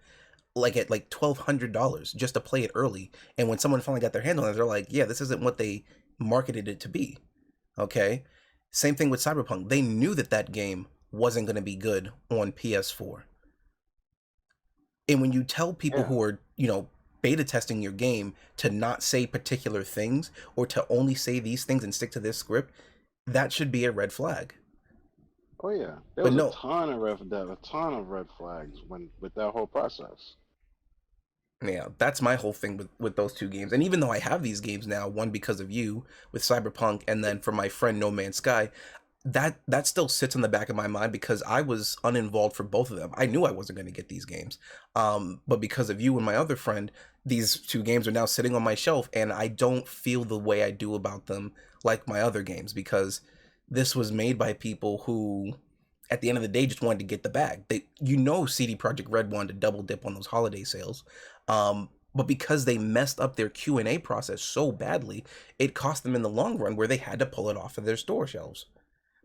Speaker 1: like at like $1,200 just to play it early. And when someone finally got their hand on it, they're like, yeah, this isn't what they marketed it to be. Okay. Same thing with Cyberpunk. They knew that that game wasn't going to be good on PS4. And when you tell people
Speaker 2: Yeah.
Speaker 1: who are, beta testing your game to not say particular things or to only say these things and stick to this script, that should be a red flag.
Speaker 2: Oh yeah. There
Speaker 1: But
Speaker 2: was a
Speaker 1: no,
Speaker 2: ton of red flags when with that whole process.
Speaker 1: yeah, that's my whole thing with those two games. And even though I have these games now, one because of you with Cyberpunk, and then for my friend No Man's Sky, that still sits in the back of my mind because I was uninvolved for both of them. I knew I wasn't going to get these games, but because of you and my other friend, these two games are now sitting on my shelf, and I don't feel the way I do about them like my other games because this was made by people who, at the end of the day, just wanted to get the bag. CD Projekt Red wanted to double dip on those holiday sales, but because they messed up their Q&A process so badly, it cost them in the long run where they had to pull it off of their store shelves.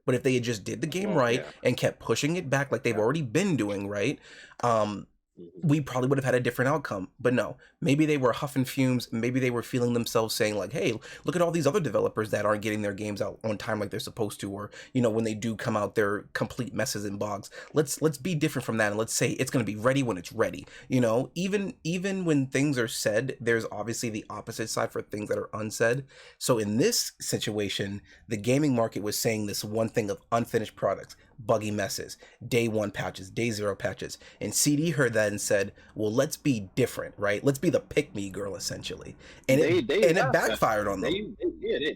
Speaker 1: But if they had just did the game
Speaker 2: Well,
Speaker 1: right
Speaker 2: yeah.
Speaker 1: and kept pushing it back like they've
Speaker 2: Yeah.
Speaker 1: already been doing, right, um,
Speaker 2: Mhm.
Speaker 1: we probably would have had a different outcome. But no, maybe they were huffing fumes. Maybe they were feeling themselves saying like, "Hey, look at all these other developers that aren't getting their games out on time like they're supposed to," or when they do come out, they're complete messes and bogs. Let's be different from that, and let's say it's going to be ready when it's ready. Even when things are said, there's obviously the opposite side for things that are unsaid. So in this situation, the gaming market was saying this one thing of unfinished products, buggy messes, day one patches, day zero patches. And CD heard that and said, well, let's be different, right? Let's be the pick me girl, essentially. And it
Speaker 2: They
Speaker 1: and it
Speaker 2: laughed at
Speaker 1: backfired
Speaker 2: them.
Speaker 1: on them.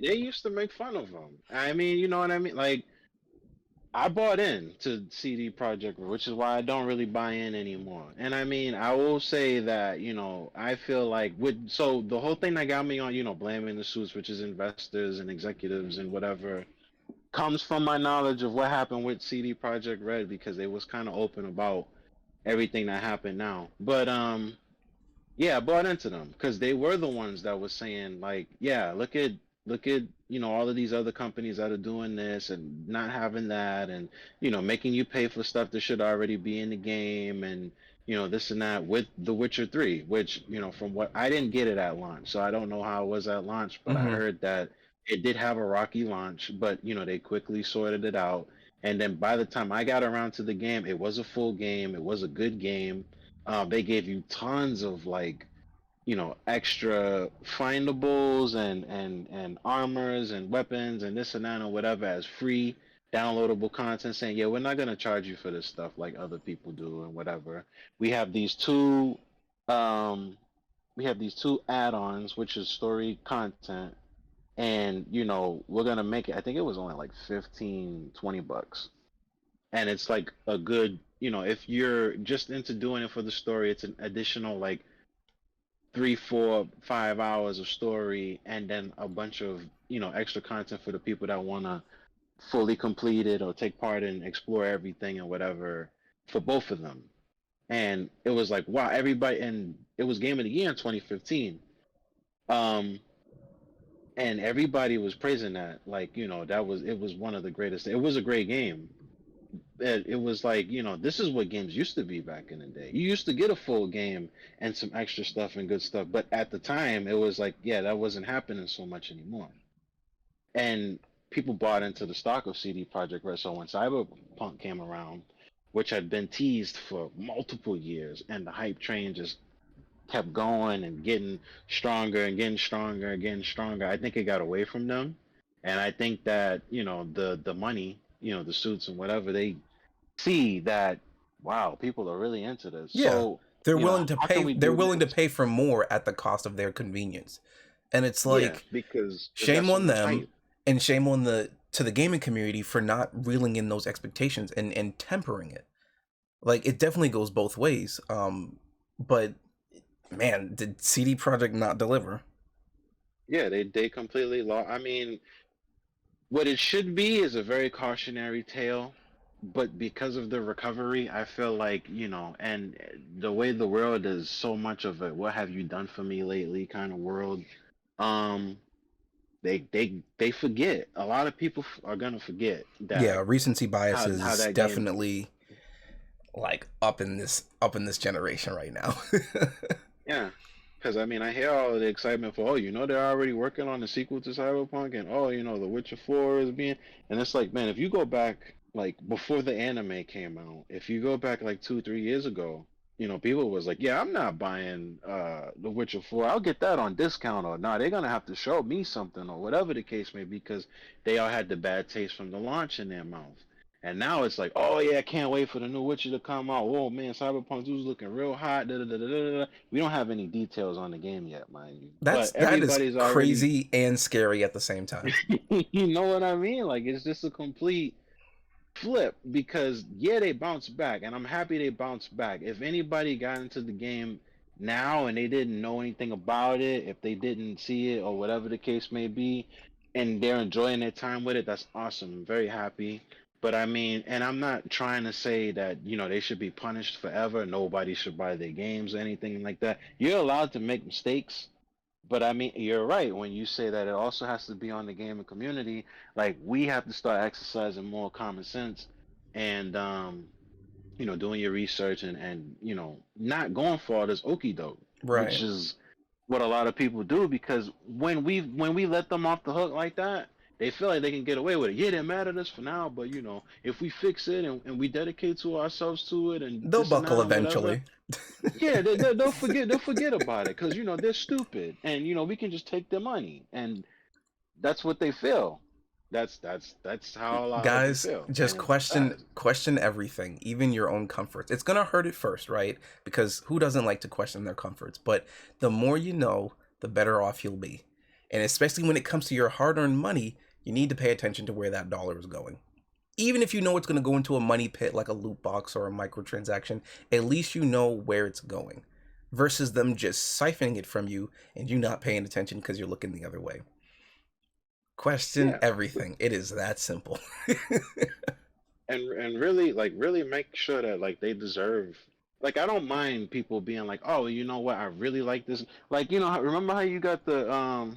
Speaker 2: They used to make fun of them. I mean, you know what I mean? Like I bought in to CD Projekt, which is why I don't really buy in anymore. And I mean, I will say that, I feel like the whole thing that got me on, blaming the suits, which is investors and executives and whatever, comes from my knowledge of what happened with CD Projekt Red because they was kind of open about everything that happened now. But yeah, I bought into them because they were the ones that was saying like, yeah, look at all of these other companies that are doing this and not having that, and making you pay for stuff that should already be in the game, and this and that with The Witcher 3, which from what I didn't get it at launch, so I don't know how it was at launch, but I
Speaker 1: Mm-hmm.
Speaker 2: heard that it did have a rocky launch, but they quickly sorted it out, and then by the time I got around to the game, it was a full game, it was a good game. They gave you tons of like extra findables and armors and weapons and this and that and whatever as free downloadable content, saying, yeah, we're not going to charge you for this stuff like other people do and whatever. We have these two um we have these two add-ons, which is story content, and we're going to make it, I think it was only like 15-20 bucks, and it's like a good, if you're just into doing it for the story, it's an additional like 3, 4, 5 hours of story, and then a bunch of extra content for the people that want to fully complete it or take part and explore everything and whatever, for both of them. And it was like, wow, everybody, and it was game of the year in 2015. um and everybody was praising that, like, that was, it was one of the greatest, it was a great game. it was like, this is what games used to be back in the day. You used to get a full game and some extra stuff and good stuff, but at the time it was like, yeah, that wasn't happening so much anymore. And people bought into the stock of CD Projekt Red. So when Cyberpunk came around, which had been teased for multiple years, and the hype train just kept going and getting stronger and getting stronger and getting stronger, I think it got away from them. And I think that, the money, the suits and whatever, they see that, wow, people are really into this.
Speaker 1: Yeah,
Speaker 2: So,
Speaker 1: they're willing to
Speaker 2: how can
Speaker 1: pay.
Speaker 2: we
Speaker 1: They're
Speaker 2: do
Speaker 1: willing to
Speaker 2: this?
Speaker 1: pay for more at the cost of their convenience, and it's
Speaker 2: Yeah,
Speaker 1: like
Speaker 2: because they got
Speaker 1: shame
Speaker 2: so
Speaker 1: on
Speaker 2: much
Speaker 1: them,
Speaker 2: hype.
Speaker 1: and shame on the gaming community for not reeling in those expectations and tempering it. Like it definitely goes both ways. But man, did CD Projekt not deliver?
Speaker 2: Yeah, they completely lost. I mean, what it should be is a very cautionary tale, but because of the recovery, I feel like, and the way the world is so much of a "what have you done for me lately" kind of world, um, they forget. A lot of people are gonna forget that
Speaker 1: Yeah, recency bias
Speaker 2: how
Speaker 1: is
Speaker 2: that game.
Speaker 1: definitely like up in this generation right now.
Speaker 2: Yeah, because I mean, I hear all of the excitement for, oh, they're already working on the sequel to Cyberpunk, and oh, The Witcher 4 is being, and it's like, man, if you go back like before the anime came out, if you go back like 2, 3 years ago, people was like, yeah, I'm not buying The Witcher 4. I'll get that on discount, or nah, they're gonna have to show me something, or whatever the case may be, because they all had the bad taste from the launch in their mouth. And now it's like, oh yeah, I can't wait for the new Witcher to come out. Oh man, Cyberpunk 2's looking real hot. Da, da, da, da, da, da. We don't have any details on the game yet, mind you. But
Speaker 1: That is
Speaker 2: everybody's already,
Speaker 1: crazy and scary at the same time.
Speaker 2: you know what I mean? Like it's just a complete flip because yeah, they bounced back, and I'm happy they bounced back. If anybody got into the game now and they didn't know anything about it, if they didn't see it or whatever the case may be, and they're enjoying their time with it, that's awesome. I'm very happy. But I mean, and I'm not trying to say that they should be punished forever. Nobody should buy their games or anything like that. You're allowed to make mistakes, but I mean, you're right when you say that it also has to be on the gaming community. Like we have to start exercising more common sense and doing your research and not going for all this okie doke, which
Speaker 1: Right.
Speaker 2: is what a lot of people do because when we let them off the hook like that, they feel like they can get away with it. Yeah, they're mad at us for now, but if we fix it and we dedicate to ourselves to it and
Speaker 1: They'll
Speaker 2: this and
Speaker 1: buckle
Speaker 2: that and whatever,
Speaker 1: eventually.
Speaker 2: yeah, they'll forget about it because they're stupid, and we can just take their money, and that's what they feel. That's how a lot of them
Speaker 1: Guys,
Speaker 2: feel,
Speaker 1: just
Speaker 2: and it's
Speaker 1: question
Speaker 2: sad.
Speaker 1: question everything, even your own comforts. It's gonna hurt at first, right? Because who doesn't like to question their comforts? But the more you know, the better off you'll be. And especially when it comes to your hard-earned money, you need to pay attention to where that dollar is going. Even if you know it's gonna go into a money pit like a loot box or a microtransaction, at least you know where it's going. Versus them just siphoning it from you and you not paying attention because you're looking the other way. Question
Speaker 2: Yeah,
Speaker 1: everything. It is that simple.
Speaker 2: and really like really make sure that like they deserve. Like I don't mind people being like, oh, you know what, I really like this. Like remember how you got the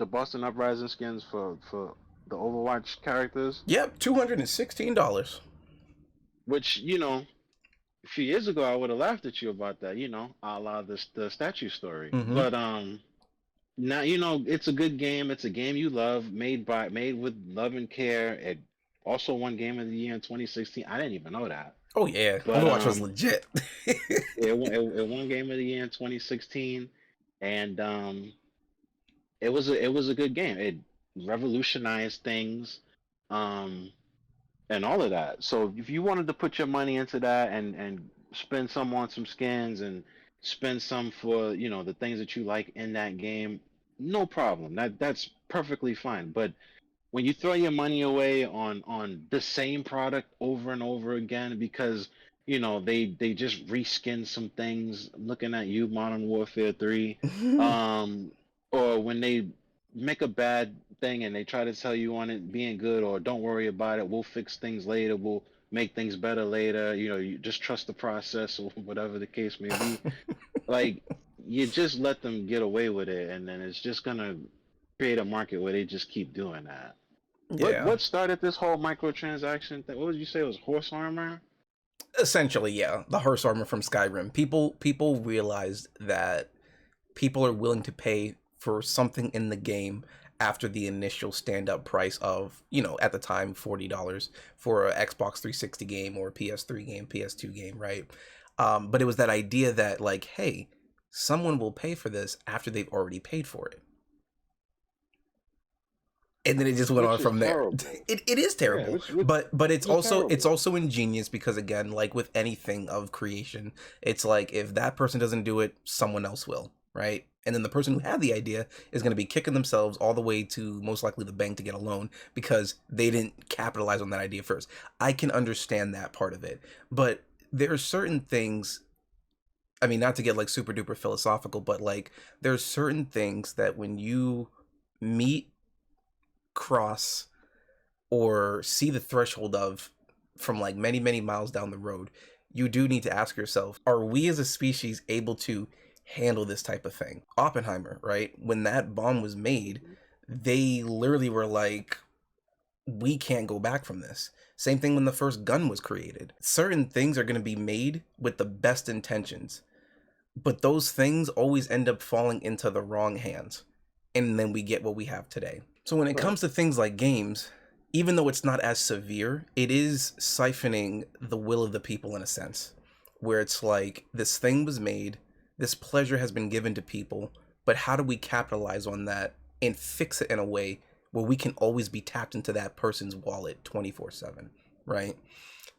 Speaker 2: Boston Uprising skins for the Overwatch characters,
Speaker 1: Yep, $216.
Speaker 2: which a few years ago I would have laughed at you about that, a la the statue story.
Speaker 1: Mm-hmm.
Speaker 2: But now it's a good game. It's a game you love, made with love and care. It also won Game of the Year in 2016. I didn't even know that,
Speaker 1: Oh yeah,
Speaker 2: but
Speaker 1: Overwatch was legit.
Speaker 2: it won Game of the Year in 2016, and it was a good game. It revolutionized things. Um, and all of that. So if you wanted to put your money into that and spend some on some skins and spend some for the things that you like in that game, no problem. That's perfectly fine. But when you throw your money away on the same product over and over again because they just reskin some things. I'm looking at you, Modern Warfare 3, um, or when they make a bad thing and they try to tell you on it being good or don't worry about it, we'll fix things later, we'll make things better later. You just trust the process or whatever the case may be. Like you just let them get away with it, and then it's just gonna create a market where they just keep doing that.
Speaker 1: Yeah.
Speaker 2: What started this whole microtransaction thing? What would you say it was horse armor?
Speaker 1: Essentially, yeah, the hearse armor from Skyrim. People realized that people are willing to pay for something in the game after the initial stand up price of, at the time, $40 for a Xbox 360 game or a PS3 game, PS2 game, right? But it was that idea that, like, hey, someone will pay for this after they've already paid for it. And then it just went on
Speaker 2: Which is
Speaker 1: from there.
Speaker 2: terrible.
Speaker 1: It is
Speaker 2: Yeah,
Speaker 1: terrible, but it's
Speaker 2: which is terrible.
Speaker 1: also ingenious because, again, like with anything of creation, it's like if that person doesn't do it, someone else will, right? And then the person who had the idea is going to be kicking themselves all the way to most likely the bank to get a loan because they didn't capitalize on that idea first. I can understand that part of it, but there are certain things. I mean, not to get like super duper philosophical, but like there's certain things that when you meet, cross, or see the threshold of from like many, many miles down the road, you do need to ask yourself, are we as a species able to handle this type of thing? Oppenheimer, right? When that bomb was made,
Speaker 2: Mhm.
Speaker 1: they literally were like, we can't go back from this. Same thing when the first gun was created. Certain things are going to be made with the best intentions, but those things always end up falling into the wrong hands. And then we get what we have today. So when it
Speaker 2: Right.
Speaker 1: comes to things like games, even though it's not as severe, it is siphoning the will of the people in a sense, where it's like this thing was made, this pleasure has been given to people, but how do we capitalize on that and fix it in a way where we can always be tapped into that person's wallet 24/7, right?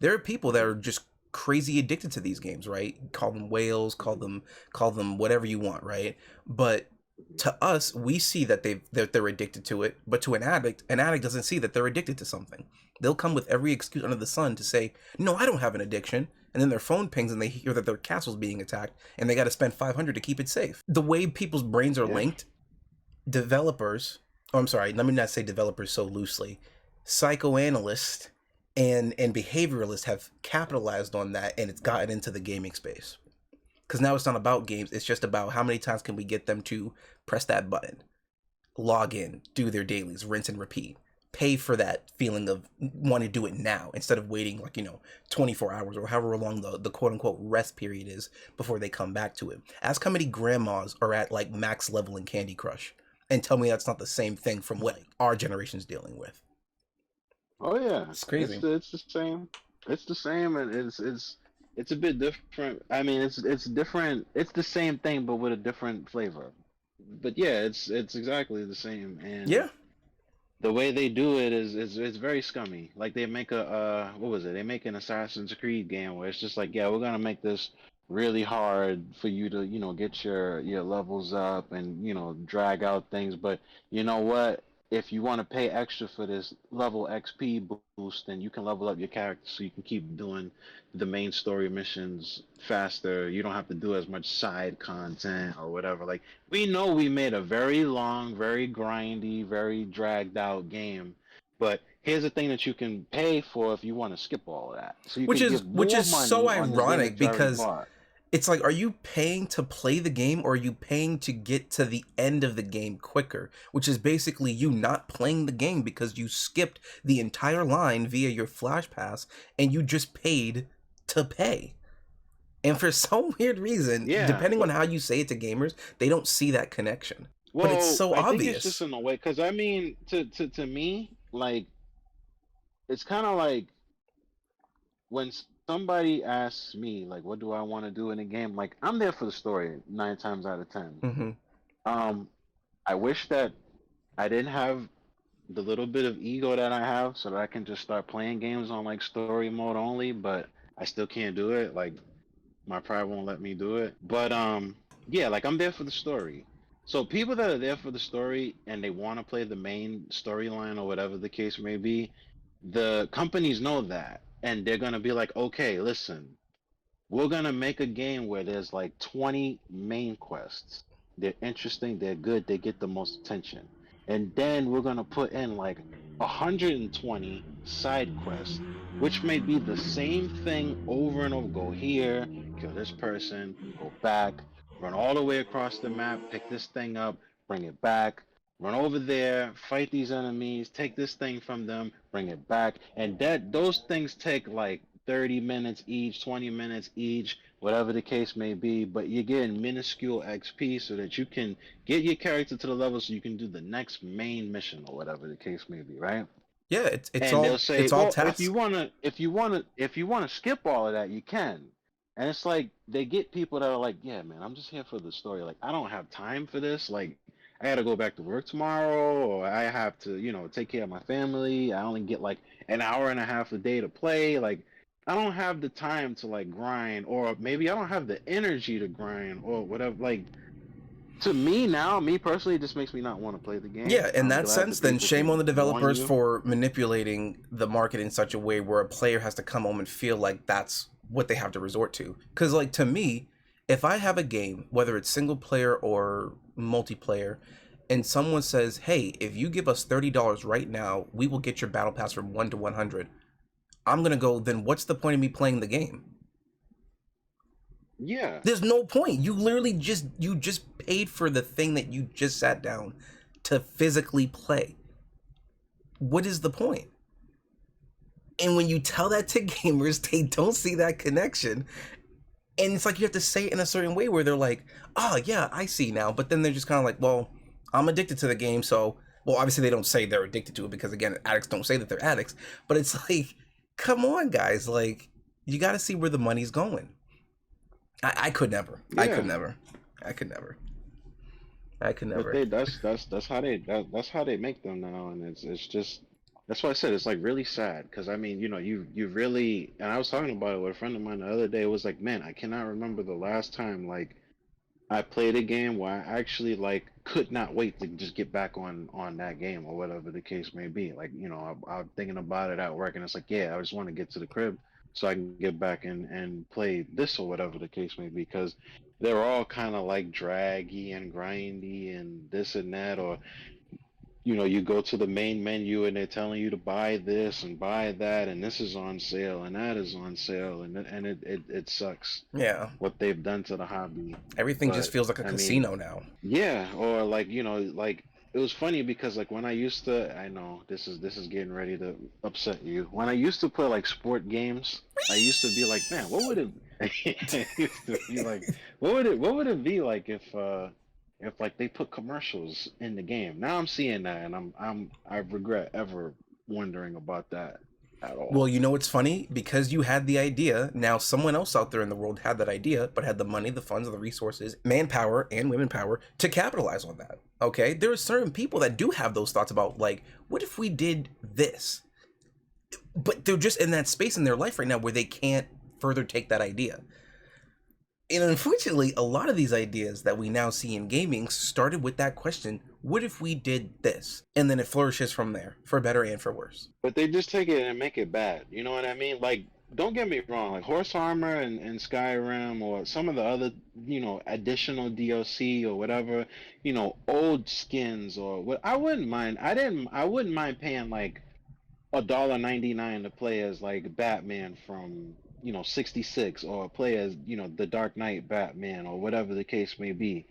Speaker 1: There are people that
Speaker 2: Mhm.
Speaker 1: are just crazy addicted to these games, right? Call them whales,
Speaker 2: Mhm.
Speaker 1: call them whatever you want, right? But to us, we see that they're addicted to it, but to an addict doesn't see that they're addicted to something. They'll come with every excuse under the sun to say, "No, I don't have an addiction." And then their phone pings and they hear that their castle's being attacked and they got to spend 500 to keep it safe. The way people's brains are
Speaker 2: Yeah.
Speaker 1: linked, developers, oh, I'm sorry, let me not say developers so loosely, psychoanalysts and behavioralists have capitalized on that and it's gotten into the gaming space. Because now it's not about games, it's just about how many times can we get them to press that button, log in, do their dailies, rinse and repeat, pay for that feeling of wanting to do it now instead of waiting like 24 hours or however long the quote unquote rest period is before they come back to it. Ask how many grandmas are at like max level in Candy Crush and tell me that's not the same thing from what our generation's dealing with.
Speaker 2: Oh yeah.
Speaker 1: It's crazy.
Speaker 2: It's the same. It's the same, and it's a bit different. I mean, it's different. It's the same thing, but with a different flavor. But yeah, it's exactly the same, and
Speaker 1: Yeah.
Speaker 2: the way they do it is very scummy. Like they make a what was it? They make an Assassin's Creed game where it's just like, yeah, we're gonna make this really hard for you to get your levels up and drag out things. But you know what? If you want to pay extra for this level XP boost, then you can level up your character so you can keep doing the main story missions faster. You don't have to do as much side content or whatever. Like we know we made a very long, very grindy, very dragged out game, but here's the thing that you can pay for if you want to skip all of that. So you
Speaker 1: Which
Speaker 2: can
Speaker 1: is
Speaker 2: give
Speaker 1: which
Speaker 2: more
Speaker 1: is so
Speaker 2: money on this game
Speaker 1: ironic
Speaker 2: that you already
Speaker 1: because
Speaker 2: bought.
Speaker 1: it's like, are you paying to play the game or are you paying to get to the end of the game quicker? Which is basically you not playing the game because you skipped the entire line via your Flash Pass and you just paid to pay. And for some weird reason,
Speaker 2: Yeah,
Speaker 1: depending on
Speaker 2: but
Speaker 1: how you say it to gamers, they don't see that connection. But it's
Speaker 2: well,
Speaker 1: so
Speaker 2: I think it's just
Speaker 1: obvious.
Speaker 2: in a way because I mean, to me, like it's kind of like when somebody asks me like, what do I want to do in a game? Like I'm there for the story 9 times out of 10.
Speaker 1: Hmm.
Speaker 2: Um, I wish that I didn't have the little bit of ego that I have so that I can just start playing games on like story mode only, but I still can't do it. Like my pride won't let me do it. But yeah, like I'm there for the story. So people that are there for the story and they want to play the main storyline or whatever the case may be, the companies know that and they're going to be like, "Okay, listen, we're gonna make a game where there's like 20 main quests. They're interesting, they're good, they get the most attention. And then we're gonna put in like 120 side quests, which may be the same thing over and over. Go here, kill this person, go back, run all the way across the map, pick this thing up, bring it back. Run over there, fight these enemies, take this thing from them, bring it back, and those things take like 30 minutes each, 20 minutes each, whatever the case may be. But you're getting minuscule XP so that you can get your character to the level so you can do the next main mission or whatever the case may be, right?
Speaker 1: Yeah, it's
Speaker 2: And they'll
Speaker 1: all
Speaker 2: say,
Speaker 1: it's all
Speaker 2: well,
Speaker 1: tasks.
Speaker 2: if you wanna skip all of that, you can. And it's like they get people that are like, yeah, man, I'm just here for the story. Like, I don't have time for this. Like, I got to go back to work tomorrow, or I have to, take care of my family. I only get like an hour and a half a day to play. Like, I don't have the time to like grind, or maybe I don't have the energy to grind, or whatever. Like, to me now, me personally, it just makes me not want to play the game.
Speaker 1: Yeah, in
Speaker 2: I'm
Speaker 1: that
Speaker 2: glad
Speaker 1: sense,
Speaker 2: that
Speaker 1: then
Speaker 2: people
Speaker 1: shame on
Speaker 2: can
Speaker 1: the
Speaker 2: warn
Speaker 1: developers
Speaker 2: you.
Speaker 1: for manipulating the market in such a way where a player has to come home and feel like that's what they have to resort to. Because, like, to me, if I have a game, whether it's single player or multiplayer, and someone says, hey, if you give us $30 right now, we will get your battle pass from 1 to 100. I'm going to go, then what's the point of me playing the game?
Speaker 2: Yeah.
Speaker 1: There's no point. You literally you just paid for the thing that you just sat down to physically play. What is the point? And when you tell that to gamers, they don't see that connection. And it's like you have to say it in a certain way where they're like, oh, yeah, I see now. But then they're just kind of like, well, I'm addicted to the game. So, well, obviously they don't say they're addicted to it because, again, addicts don't say that they're addicts. But it's like, come on, guys. Like, you got to see where the money's going. I could never. I could
Speaker 2: Yeah.
Speaker 1: never. I could never. I could
Speaker 2: But
Speaker 1: never.
Speaker 2: they that's how that's how they make them now, and it's just that's why I said it's like really sad because I mean you really, and I was talking about it with a friend of mine the other day. It was like, man, I cannot remember the last time like I played a game where I actually like could not wait to just get back on that game or whatever the case may be. Like I'm thinking about it at work, and it's like, yeah, I just want to get to the crib so I can get back and play this or whatever the case may be because they're all kind of like draggy and grindy and this and that, or you go to the main menu and they're telling you to buy this and buy that, and this is on sale and that is on sale, and it sucks
Speaker 1: Yeah.
Speaker 2: what they've done to the hobby.
Speaker 1: Everything just
Speaker 2: But
Speaker 1: feels like a
Speaker 2: I mean,
Speaker 1: casino now.
Speaker 2: yeah, or like like it was funny because like when I used to, I know this is getting ready to upset you. When I used to play like sport games, I used to be like, man, what would it? I used to be like, what would it be like if like they put commercials in the game? Now I'm seeing that, and I regret ever wondering about that at
Speaker 1: Well,
Speaker 2: all.
Speaker 1: you know what's funny? Because you had the idea, now someone else out there in the world had that idea, but had the money, the funds, the resources, manpower, and women power to capitalize on that. Okay? There are certain people that do have those thoughts about, like, what if we did this? But they're just in that space in their life right now where they can't further take that idea. And unfortunately, a lot of these ideas that we now see in gaming started with that question, what if we did this? And then it flourishes from there, for better and for worse.
Speaker 2: But they just take it and make it bad. You know what I mean? Like, don't get me wrong. Like Horse Armor and Skyrim or some of the other, additional DLC or whatever, old skins or what. I wouldn't mind. I wouldn't mind paying like $1.99 to play as like Batman from, 66 or play as, the Dark Knight Batman or whatever the case may be.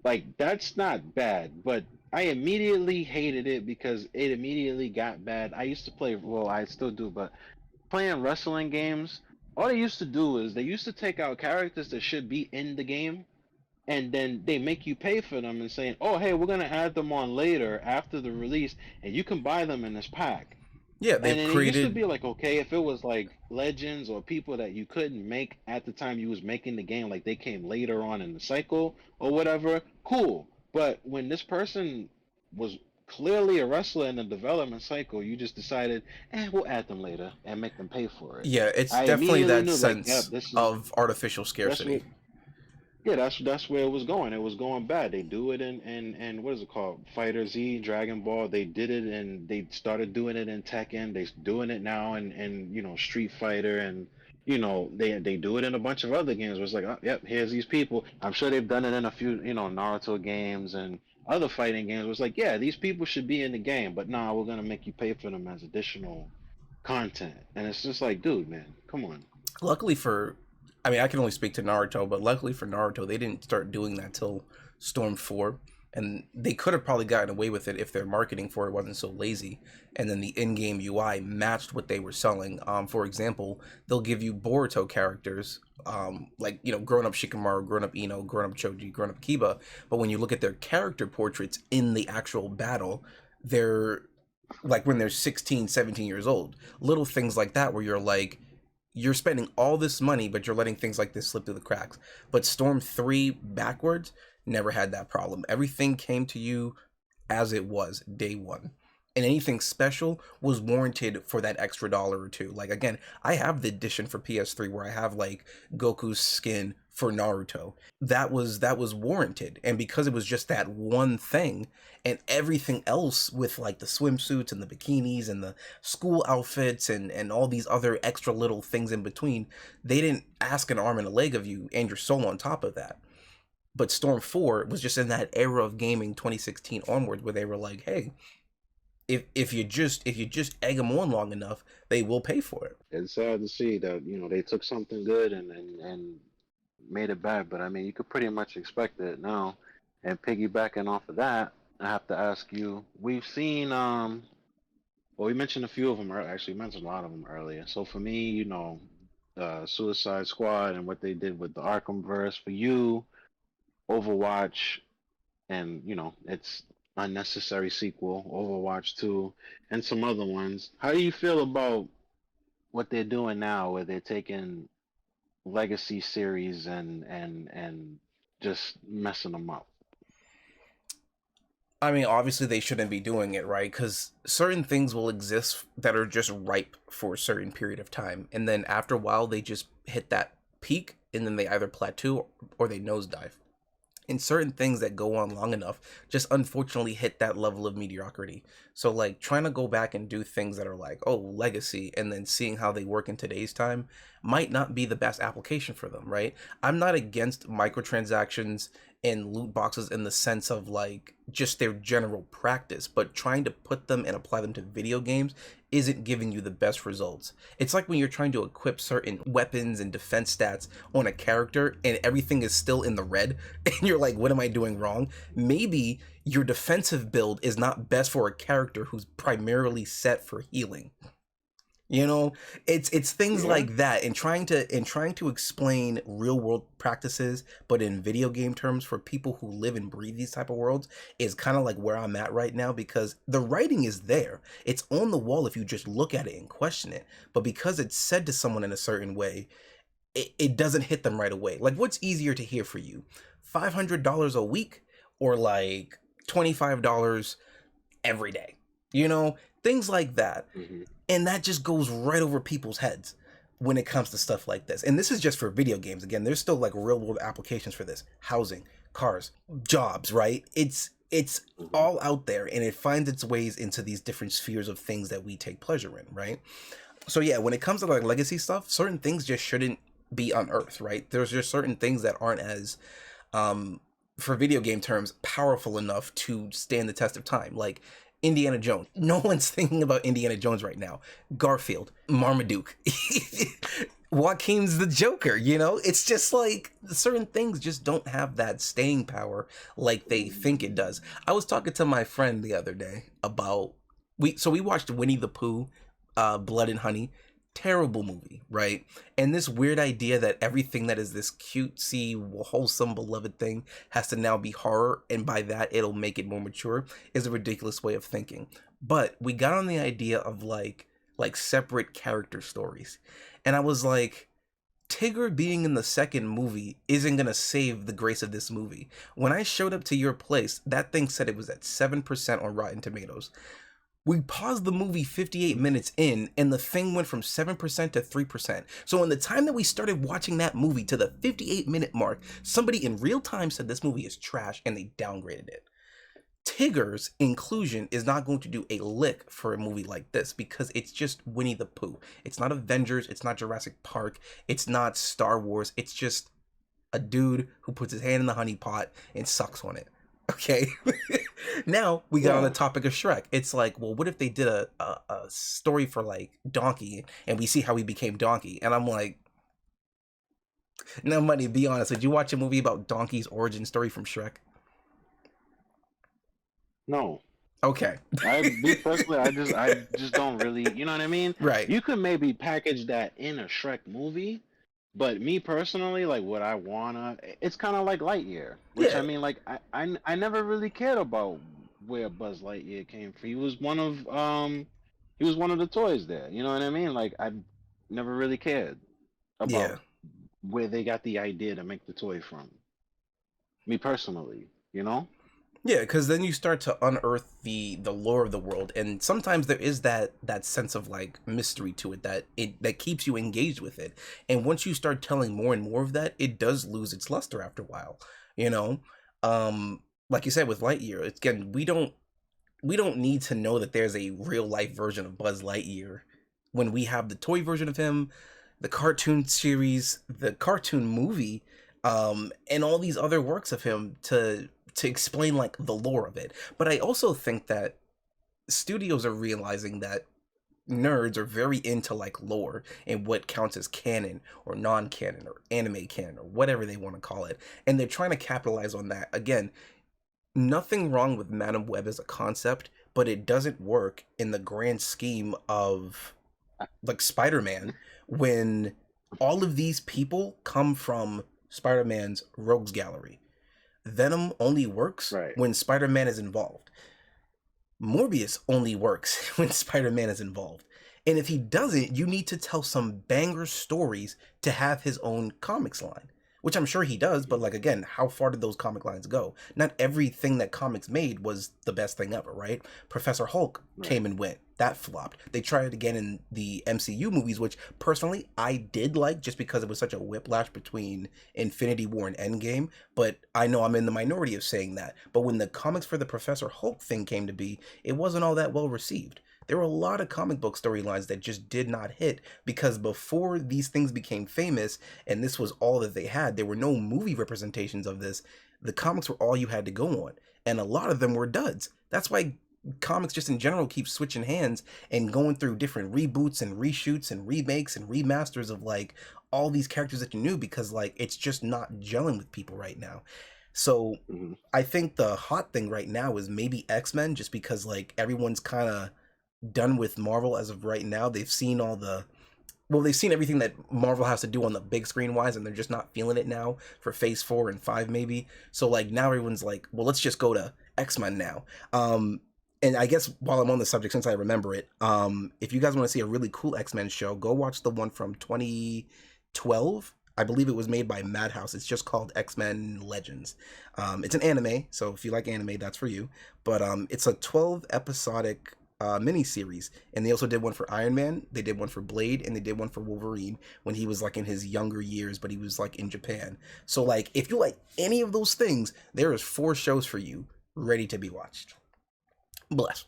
Speaker 2: Like that's not bad, but I immediately hated it because it immediately got bad. I used to play, well, I still do, but playing wrestling games, all they used to do is they used to take out characters that should be in the game, and then they make you pay for them and saying, "Oh, hey, we're gonna add them on later after the release, and you can buy them in this pack."
Speaker 1: Yeah,
Speaker 2: And
Speaker 1: they've
Speaker 2: then it used to
Speaker 1: created.
Speaker 2: be like, okay, if it was like legends or people that you couldn't make at the time you was making the game, like they came later on in the cycle or whatever, cool. But when this person was clearly a wrestler in the development cycle, you just decided, we'll add them later and make them pay for it.
Speaker 1: Yeah, it's
Speaker 2: I
Speaker 1: definitely
Speaker 2: immediately
Speaker 1: that
Speaker 2: knew like, yep,
Speaker 1: sense
Speaker 2: this is
Speaker 1: of artificial
Speaker 2: that's what
Speaker 1: scarcity.
Speaker 2: yeah, that's where it was going. It was going bad. They do it in what is it called? Fighter Z, Dragon Ball. They did it and they started doing it in Tekken. They doing it now in Street Fighter, and they do it in a bunch of other games where it's like, oh, yep, here's these people. I'm sure they've done it in a few Naruto games and other fighting games where it's like, yeah, these people should be in the game, but nah, we're gonna make you pay for them as additional content. And it's just like, dude, man, come on.
Speaker 1: Luckily for, I mean, I can only speak to Naruto, but luckily for Naruto, they didn't start doing that till Storm 4. And they could have probably gotten away with it if their marketing for it wasn't so lazy. And then the in-game UI matched what they were selling. For example, they'll give you Boruto characters, like, grown-up Shikamaru, grown-up Ino, grown-up Choji, grown-up Kiba. But when you look at their character portraits in the actual battle, they're like when they're 16, 17 years old. Little things like that where you're like, you're spending all this money, but you're letting things like this slip through the cracks. But Storm 3 backwards never had that problem. Everything came to you as it was day one. And anything special was warranted for that extra dollar or two. Like, again, I have the edition for PS3 where I have like Goku's skin for Naruto. That was warranted. And because it was just that one thing, and everything else with like the swimsuits and the bikinis and the school outfits and all these other extra little things in between, they didn't ask an arm and a leg of you and your soul on top of that. But Storm 4 was just in that era of gaming 2016 onwards where they were like, hey, if you just egg them on long enough, they will pay for it.
Speaker 2: It's sad to see that they took something good and made it bad, but I mean you could pretty much expect it now. And piggybacking off of that, I have to ask you: we've seen well, we mentioned a few of them. Actually, mentioned a lot of them earlier. So for me, Suicide Squad and what they did with the Arkham verse. For you, Overwatch, and its unnecessary sequel, Overwatch 2, and some other ones. How do you feel about what they're doing now, where they're taking legacy series and just messing them up?
Speaker 1: I mean, obviously they shouldn't be doing it, right? Because certain things will exist that are just ripe for a certain period of time, and then after a while they just hit that peak, and then they either plateau or they nosedive. And certain things that go on long enough just unfortunately hit that level of mediocrity. So like trying to go back and do things that are like, oh, legacy, and then seeing how they work in today's time might not be the best application for them, right? I'm not against microtransactions and loot boxes in the sense of like just their general practice, but trying to put them and apply them to video games isn't giving you the best results. It's like when you're trying to equip certain weapons and defense stats on a character and everything is still in the red and you're like, what am I doing wrong? Maybe your defensive build is not best for a character who's primarily set for healing. It's things
Speaker 2: Yeah.
Speaker 1: like that, and trying to explain real world practices but in video game terms for people who live and breathe these type of worlds is kind of like where I'm at right now, because the writing is there, it's on the wall if you just look at it and question it, but because it's said to someone in a certain way, it doesn't hit them right away. Like, what's easier to hear for you, $500 a week or like $25 every day? Things like that.
Speaker 2: Hmm.
Speaker 1: And that just goes right over people's heads when it comes to stuff like this. And this is just for video games. Again, there's still like real world applications for this. Housing, cars, jobs, right? It's
Speaker 2: Hmm.
Speaker 1: all out there, and it finds its ways into these different spheres of things that we take pleasure in, right? So yeah, when it comes to like legacy stuff, certain things just shouldn't be unearthed, right? There's just certain things that aren't as for video game terms, powerful enough to stand the test of time. Like Indiana Jones. No one's thinking about Indiana Jones right now. Garfield, Marmaduke, Joaquin's the Joker, It's just like certain things just don't have that staying power like they think it does. I was talking to my friend the other day about we watched Winnie the Pooh, Blood and Honey. Terrible movie, right? And this weird idea that everything that is this cutesy, wholesome, beloved thing has to now be horror, and by that it'll make it more mature, is a ridiculous way of thinking. But we got on the idea of like separate character stories, and I was like, Tigger being in the second movie isn't gonna save the grace of this movie. When I showed up to your place, that thing said it was at 7% on Rotten Tomatoes. We paused the movie 58 minutes in, and the thing went from 7% to 3%. So in the time that we started watching that movie to the 58-minute mark, somebody in real time said this movie is trash and they downgraded it. Tigger's inclusion is not going to do a lick for a movie like this because it's just Winnie the Pooh. It's not Avengers, it's not Jurassic Park, it's not Star Wars, it's just a dude who puts his hand in the honey pot and sucks on it. Okay. Now we got on the
Speaker 2: Yeah.
Speaker 1: topic of Shrek. It's like, well, what if they did a story for like Donkey and we see how he became Donkey? And I'm like, no, money, be honest. Did you watch a movie about Donkey's origin story from Shrek?
Speaker 2: No.
Speaker 1: Okay.
Speaker 2: Me personally, I just don't really, you know what I mean?
Speaker 1: Right.
Speaker 2: You could maybe package that in a Shrek movie, but me personally, like what I wanna, it's kind of like Lightyear, which
Speaker 1: Yeah.
Speaker 2: I mean, like I never really cared about where Buzz Lightyear came from. He was one of the toys there. You know what I mean? Like I never really cared
Speaker 1: Yeah.
Speaker 2: about where they got the idea to make the toy from. Me personally, you know?
Speaker 1: Yeah, because then you start to unearth the lore of the world, and sometimes there is that sense of like mystery to it that keeps you engaged with it. And once you start telling more and more of that, it does lose its luster after a while. You know, like you said with Lightyear, it's, again, we don't need to know that there's a real life version of Buzz Lightyear when we have the toy version of him, the cartoon series, the cartoon movie, and all these other works of him to explain like the lore of it. But I also think that studios are realizing that nerds are very into like lore and what counts as canon or non-canon or anime canon or whatever they want to call it, and they're trying to capitalize on that. Again, nothing wrong with Madam Web as a concept, but it doesn't work in the grand scheme of like Spider-Man when all of these people come from Spider-Man's rogues gallery. Venom only works
Speaker 2: Right.
Speaker 1: when Spider-Man is involved. Morbius only works when Spider-Man is involved. And if he doesn't, you need to tell some banger stories to have his own comics line, which I'm sure he does, but like again, how far did those comic lines go? Not everything that comics made was the best thing ever, right? Professor Hulk
Speaker 2: Right.
Speaker 1: came and went. That flopped. They tried it again in the MCU movies, which personally I did like just because it was such a whiplash between Infinity War and Endgame, but I know I'm in the minority of saying that. But when the comics for the Professor Hulk thing came to be, it wasn't all that well received. There were a lot of comic book storylines that just did not hit because before these things became famous and this was all that they had, there were no movie representations of this. The comics were all you had to go on, and a lot of them were duds. That's why comics just in general keep switching hands and going through different reboots and reshoots and remakes and remasters of like all these characters that you knew because like it's just not gelling with people right now. So
Speaker 2: Hmm.
Speaker 1: I think the hot thing right now is maybe X-Men, just because like everyone's kind of done with Marvel as of right now. They've seen all the they've seen everything that Marvel has to do on the big screen wise, and they're just not feeling it now for Phase 4 and 5 maybe. So like now everyone's like, well, let's just go to X-Men now. And I guess while I'm on the subject, since I remember it, if you guys want to see a really cool X-Men show, go watch the one from 2012. I believe it was made by Madhouse. It's just called X-Men Legends. It's an anime, so if you like anime, that's for you. But it's a 12 episodic miniseries, and they also did one for Iron Man. They did one for Blade, and they did one for Wolverine when he was like in his younger years, but he was like in Japan. So like, if you like any of those things, there is 4 shows for you ready to be watched. Bless.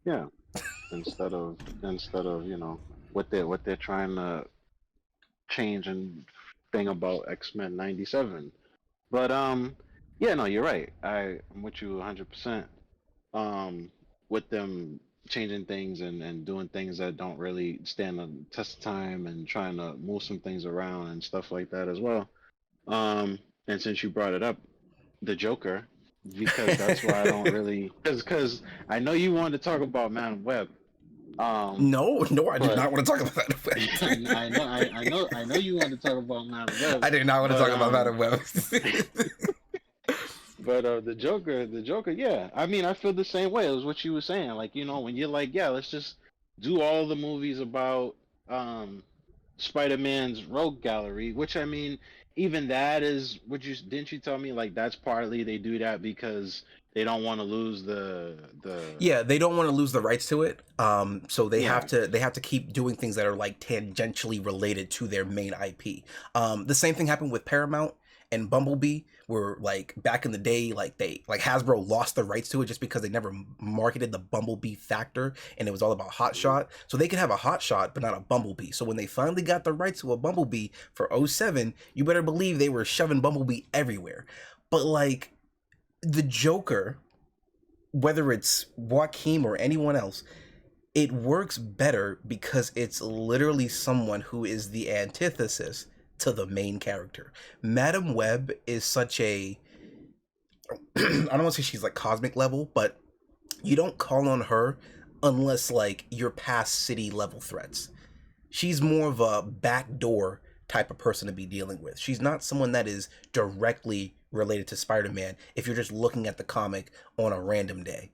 Speaker 2: Yeah. Instead of what they're trying to change and thing about X-Men 97. But yeah, no, you're right. I'm with you 100%. Um with them changing things and doing things that don't really stand the test of time and trying to move some things around and stuff like that as well. And since you brought it up, the Joker, because that's why I don't really because I know you wanted to talk about Madam Web. Um
Speaker 1: No, I did
Speaker 2: but
Speaker 1: not want to talk about
Speaker 2: I know you want to talk about Madam Web,
Speaker 1: I did not want to
Speaker 2: but
Speaker 1: talk about Madam Web.
Speaker 2: the Joker, yeah. I mean, I feel the same way. It was what you were saying. Like, when you're like, yeah, let's just do all the movies about um Spider-Man's Rogue Gallery, which I mean, even that is what you didn't you tell me like that's partly they do that because they don't want to lose the
Speaker 1: Yeah, they don't want to lose the rights to it. So
Speaker 2: yeah.
Speaker 1: they have to keep doing things that are like tangentially related to their main IP. The same thing happened with Paramount and Bumblebee, where like back in the day, like they like Hasbro lost the rights to it just because they never marketed the Bumblebee factor, and it was all about Hot
Speaker 2: Mhm.
Speaker 1: Shot. So they could have a Hot Shot, but not a Bumblebee. So when they finally got the rights to a Bumblebee for '07, you better believe they were shoving Bumblebee everywhere. But like the Joker, whether it's Joaquin or anyone else, it works better because it's literally someone who is the antithesis to the main character. Madam Web is such a I don't want to say she's like cosmic level, but you don't call on her unless like you're past city level threats. She's more of a backdoor type of person to be dealing with. She's not someone that is directly related to Spider-Man if you're just looking at the comic on a random day.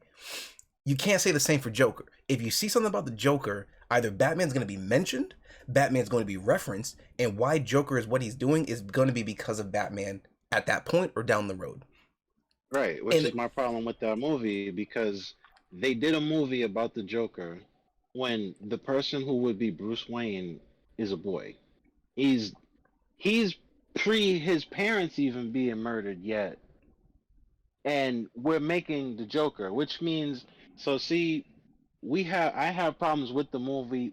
Speaker 1: You can't say the same for Joker. If you see something about the Joker, either Batman's going to be mentioned, Batman's going to be referenced, and why Joker is what he's doing is going to be because of Batman at that point or down the road.
Speaker 2: Right, which
Speaker 1: And
Speaker 2: is my problem with that movie because they did a movie about the Joker when the person who would be Bruce Wayne is a boy. He's he's pre his parents even being murdered yet, and we're making the Joker, which means so see I have problems with the movie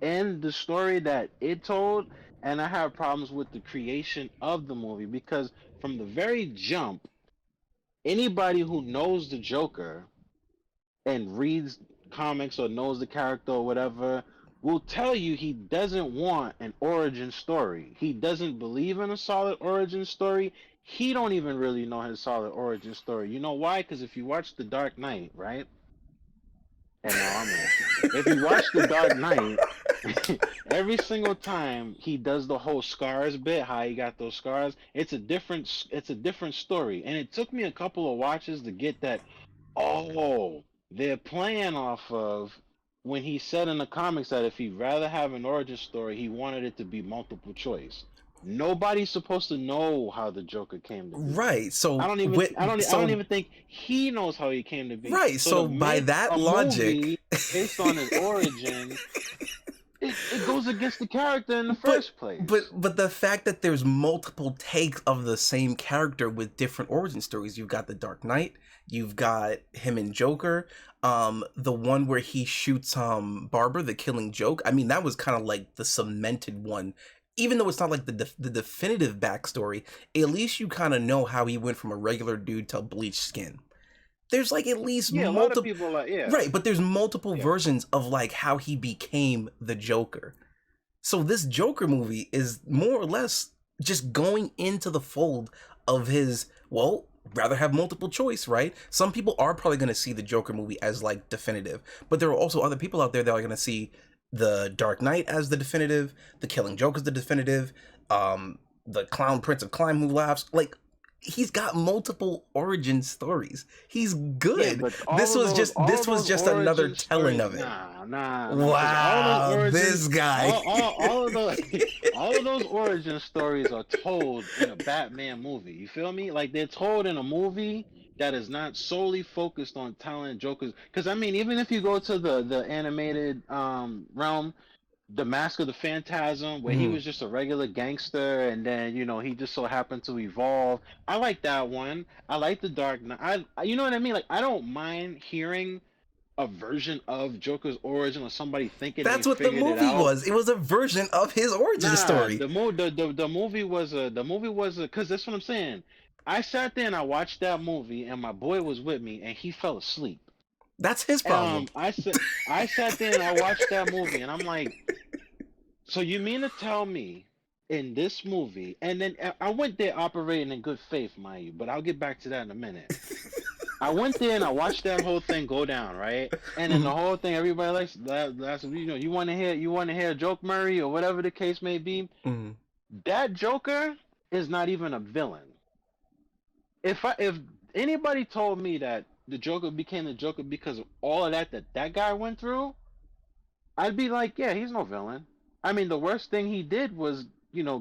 Speaker 2: and the story that it told, and I have problems with the creation of the movie because from the very jump, anybody who knows the Joker and reads comics or knows the character or whatever will tell you he doesn't want an origin story. He doesn't believe in a solid origin story. He don't even really know his solid origin story. You know why? Because if you watch The Dark Knight, right? And now I'm ranting. If you watch The Dark Knight, every single time he does the whole scars bit, how he got those scars, it's a different story. And it took me a couple of watches to get that. Oh, they're playing off of when he said in the comics that if he'd rather have an origin story, he wanted it to be multiple choice. Nobody's supposed to know how the Joker came to be.
Speaker 1: right,
Speaker 2: I
Speaker 1: so
Speaker 2: don't even
Speaker 1: with
Speaker 2: I don't I don't
Speaker 1: so
Speaker 2: even think he knows how he came to be.
Speaker 1: right,
Speaker 2: So to
Speaker 1: so by
Speaker 2: make
Speaker 1: that
Speaker 2: a
Speaker 1: logic,
Speaker 2: movie based on his origin, it goes against the character in the
Speaker 1: but
Speaker 2: first place.
Speaker 1: but the fact that there's multiple takes of the same character with different origin stories. You've got the Dark Knight, you've got him and Joker, the one where he shoots Barber, the Killing Joke. I mean, that was kind of like the cemented one. Even though it's not like the definitive backstory, at least you kind of know how he went from a regular dude to bleached skin. There's like at least
Speaker 2: Yeah, a lot of
Speaker 1: multiple,
Speaker 2: people are like, yeah,
Speaker 1: right, but there's multiple
Speaker 2: yeah.
Speaker 1: versions of like how he became the Joker. So this Joker movie is more or less just going into the fold of his, well, rather have multiple choice, right? Some people are probably going to see the Joker movie as like definitive, but there are also other people out there that are going to see the Dark Knight as the definitive, the Killing Joke as the definitive, the Clown Prince of Crime who laughs. Like, he's got multiple origin stories. He's
Speaker 2: Yeah,
Speaker 1: good.
Speaker 2: but all
Speaker 1: This
Speaker 2: of
Speaker 1: was
Speaker 2: those
Speaker 1: just another
Speaker 2: origin
Speaker 1: telling
Speaker 2: stories,
Speaker 1: of it.
Speaker 2: nah, because all of those
Speaker 1: Wow,
Speaker 2: origin,
Speaker 1: this guy.
Speaker 2: all of those, all of those origin stories are told in a Batman movie. You feel me? Like they're told in a movie that is not solely focused on telling Joker's. Because I mean, even if you go to the animated realm, the Mask of the Phantasm, where he
Speaker 1: Mhm.
Speaker 2: was just a regular gangster, and then he just so happened to evolve. I like that one. I like the Dark Knight. You know what I mean? Like I don't mind hearing a version of Joker's origin or somebody thinking they
Speaker 1: That's what the
Speaker 2: figured it
Speaker 1: movie
Speaker 2: out.
Speaker 1: was. It was a version of his origin
Speaker 2: Nah,
Speaker 1: story.
Speaker 2: the movie was because that's what I'm saying. I sat there and I watched that movie, and my boy was with me, and he fell asleep.
Speaker 1: That's his problem.
Speaker 2: I sat there and I watched that movie, and I'm like, so you mean to tell me in this movie, and then I went there operating in good faith, mind you, but I'll get back to that in a minute. I went there and I watched that whole thing go down, right? And then the
Speaker 1: Mhm.
Speaker 2: whole thing, everybody likes that's you want to hear a joke, Murray, or whatever the case may be.
Speaker 1: Mhm.
Speaker 2: That Joker is not even a villain. If anybody told me that the Joker became the Joker because of all of that guy went through, I'd be like, yeah, he's no villain. I mean, the worst thing he did was,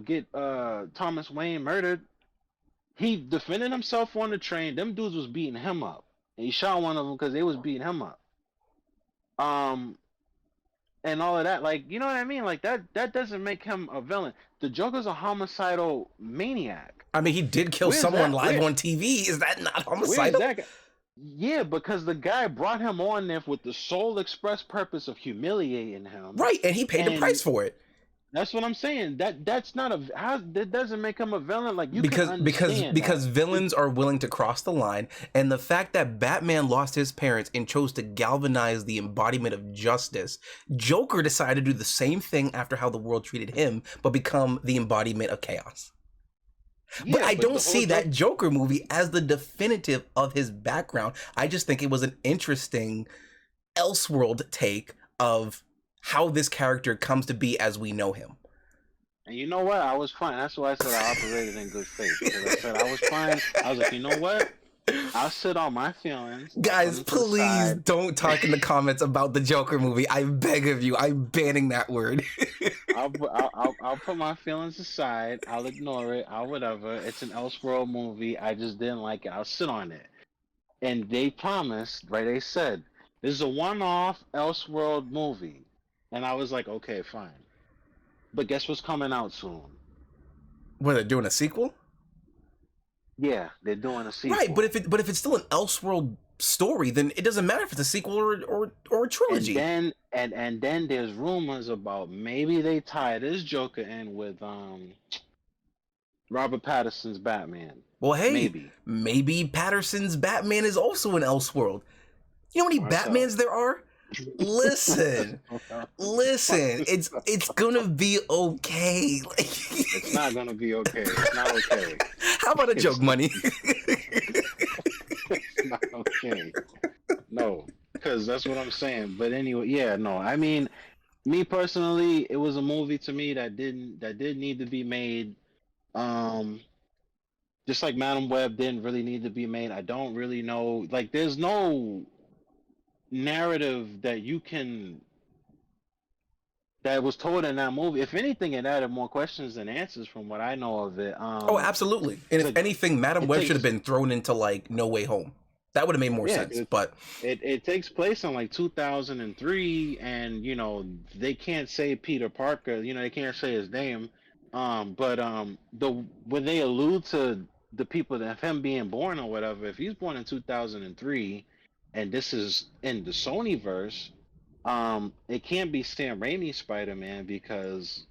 Speaker 2: get Thomas Wayne murdered. He defended himself on the train. Them dudes was beating him up. And he shot one of them because they was beating him up. Um, and all of that, like, you know what I mean? Like that doesn't make him a villain. The Joker's a homicidal maniac.
Speaker 1: I mean, he did kill
Speaker 2: Where's
Speaker 1: someone
Speaker 2: that?
Speaker 1: live on TV. Is that not
Speaker 2: Where's
Speaker 1: homicidal?
Speaker 2: that guy? Yeah, because the guy brought him on there with the sole express purpose of humiliating him.
Speaker 1: Right, and he paid the price
Speaker 2: And
Speaker 1: for it.
Speaker 2: that's what I'm saying. That's not that doesn't make him a villain. Like you can
Speaker 1: Because
Speaker 2: understand that.
Speaker 1: villains are willing to cross the line, and the fact that Batman lost his parents and chose to galvanize the embodiment of justice, Joker decided to do the same thing after how the world treated him, but become the embodiment of chaos. But
Speaker 2: Yeah,
Speaker 1: I
Speaker 2: but
Speaker 1: don't
Speaker 2: the whole
Speaker 1: see
Speaker 2: joke.
Speaker 1: that Joker movie as the definitive of his background. I just think it was an interesting Elseworld take of how this character comes to be as we know him.
Speaker 2: And you know what? I was fine. That's why I said I operated in good faith because I said I was fine. I was like, you know what? I'll sit on my feelings. I'll put
Speaker 1: Guys,
Speaker 2: them to the
Speaker 1: please
Speaker 2: side.
Speaker 1: don't talk in the comments about the Joker movie. I beg of you. I'm banning that word.
Speaker 2: I'll put my feelings aside. I'll ignore it. I'll whatever. It's an Elseworld movie. I just didn't like it. I'll sit on it. And they promised, right? They said this is a one-off Elseworld movie, and I was like, okay, fine. But guess what's coming out soon?
Speaker 1: What, they're doing a sequel?
Speaker 2: Yeah, they're doing a
Speaker 1: Right,
Speaker 2: sequel.
Speaker 1: but if it's still an Elseworld story, then it doesn't matter if it's a sequel or a
Speaker 2: And
Speaker 1: trilogy.
Speaker 2: then there's rumors about maybe they tie this Joker in with Robert Pattinson's Batman.
Speaker 1: Well, hey,
Speaker 2: Maybe.
Speaker 1: maybe Patterson's Batman is also an Elseworld. You know how many
Speaker 2: Marcell.
Speaker 1: Batmans there are? Listen, listen. It's gonna be okay.
Speaker 2: It's not gonna be okay. It's not okay.
Speaker 1: How about a
Speaker 2: It's
Speaker 1: joke, money?
Speaker 2: it's not okay. No, because that's what I'm saying. But anyway, yeah, no. I mean, me personally, it was a movie to me that did need to be made. Um, just like Madam Web didn't really need to be made. I don't really know. Like, there's no narrative that was told in that movie. If anything, it added more questions than answers from what I know of it.
Speaker 1: Oh, absolutely. And if
Speaker 2: But
Speaker 1: anything, Madam
Speaker 2: it
Speaker 1: Web should have
Speaker 2: takes
Speaker 1: been thrown into like No Way Home. That would have made more
Speaker 2: yeah,
Speaker 1: sense. But
Speaker 2: it takes place in like 2003, and they can't say Peter Parker. They can't say his name. But the when they allude to the people that him being born or whatever, if he's born in 2003, and this is in the Sony verse, it can't be Sam Raimi's Spider-Man because